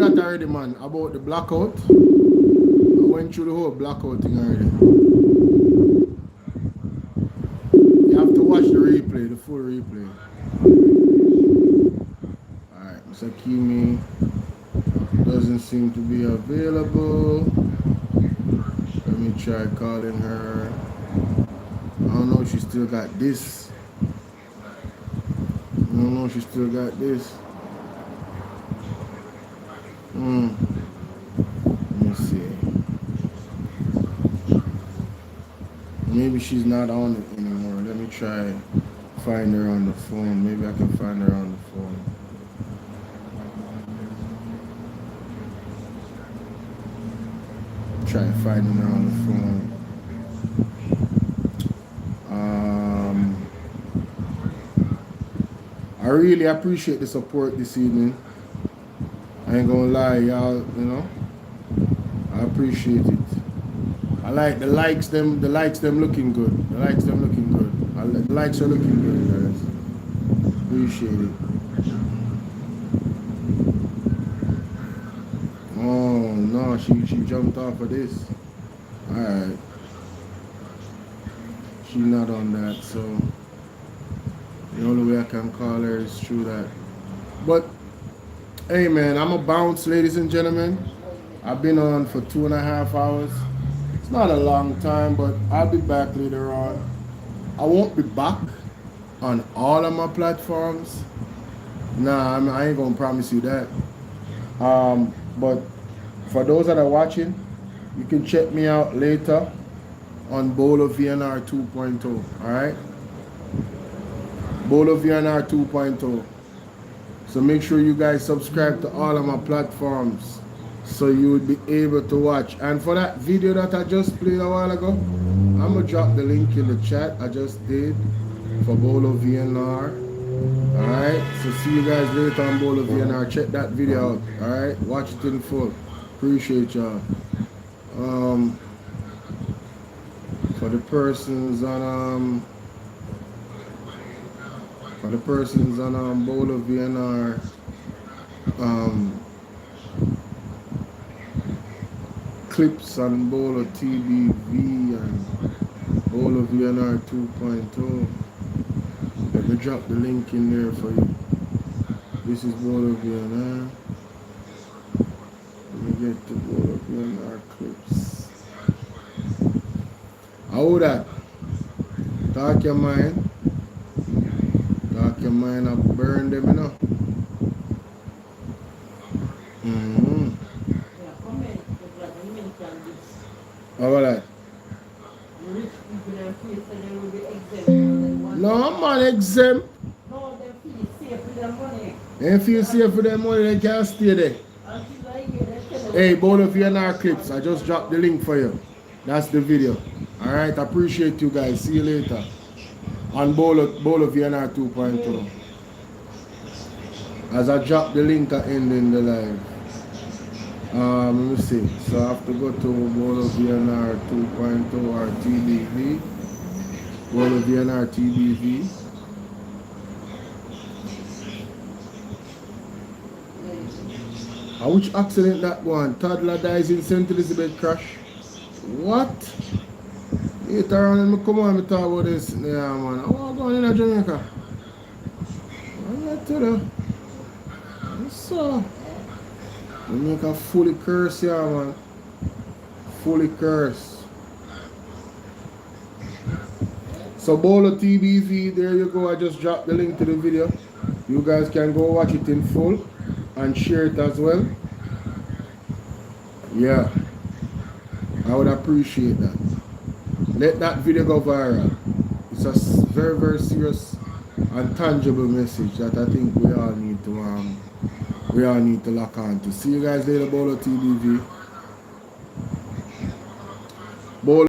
Already, man, about the blackout. I went through the whole blackout thing already. You have to watch the replay, the full replay. Alright, Miss Akemi doesn't seem to be available. Let me try calling her. I don't know if she still got this. I don't know if she still got this. Let me see. Maybe she's not on it anymore. Let me try find her on the phone. Maybe I can find her on the phone. Try finding her on the phone. I really appreciate the support this evening. I ain't gonna lie, y'all, you know, I appreciate it. I like the likes them looking good. The likes them looking good. The likes are looking good, guys. Appreciate it. Oh no, she jumped off of this. Alright. She's not on that, so The only way I can call her is through that. But hey man, I'm a bounce, ladies and gentlemen. I've been on for 2.5 hours. It's not a long time, but I'll be back later on. I won't be back on all of my platforms. Nah, I ain't gonna promise you that. But for those that are watching, you can check me out later on Bolo VNR 2.0. Alright? Bolo VNR 2.0. So make sure you guys subscribe to all of my platforms so you would be able to watch. And for that video that I just played a while ago, I'm gonna drop the link in the chat. I just did for Bolo VNR. Alright, so see you guys later on Bolo VNR. Check that video out. Alright, watch it in full. Appreciate y'all. For the persons on Bolo VNR, clips on Bolo TBV and Bolo VNR 2.0. Let me drop the link in there for you. This is Bolo VNR. Let me get the Bolo VNR clips. How that? Talk your mind. Talk your mind up, burn them, you know. How about that? No, man, exempt. No, they feel safe with their money. They feel safe with their money, they can't stay there. Hey, Bolo VNR clips, I just dropped the link for you. That's the video. Alright, I appreciate you guys. See you later. On Bolo VNR 2.0. As I drop the link at ending the live. Let me see. So I have to go to Bolo VNR 2.0 or TBV. Bolo VNR TBV. Which accident that one? Toddler dies in St. Elizabeth crash. What? Later on, let me come on and talk about this. Yeah, man. I want to go in Jamaica. I'm not to the. So. Jamaica fully cursed, yeah, man. Fully cursed. So, Bolo TBV, there you go. I just dropped the link to the video. You guys can go watch it in full and share it as well. Yeah. I would appreciate that. Let that video go viral. It's a very, very serious and tangible message that I think we all need to lock on to. See you guys later, Bolo TBV.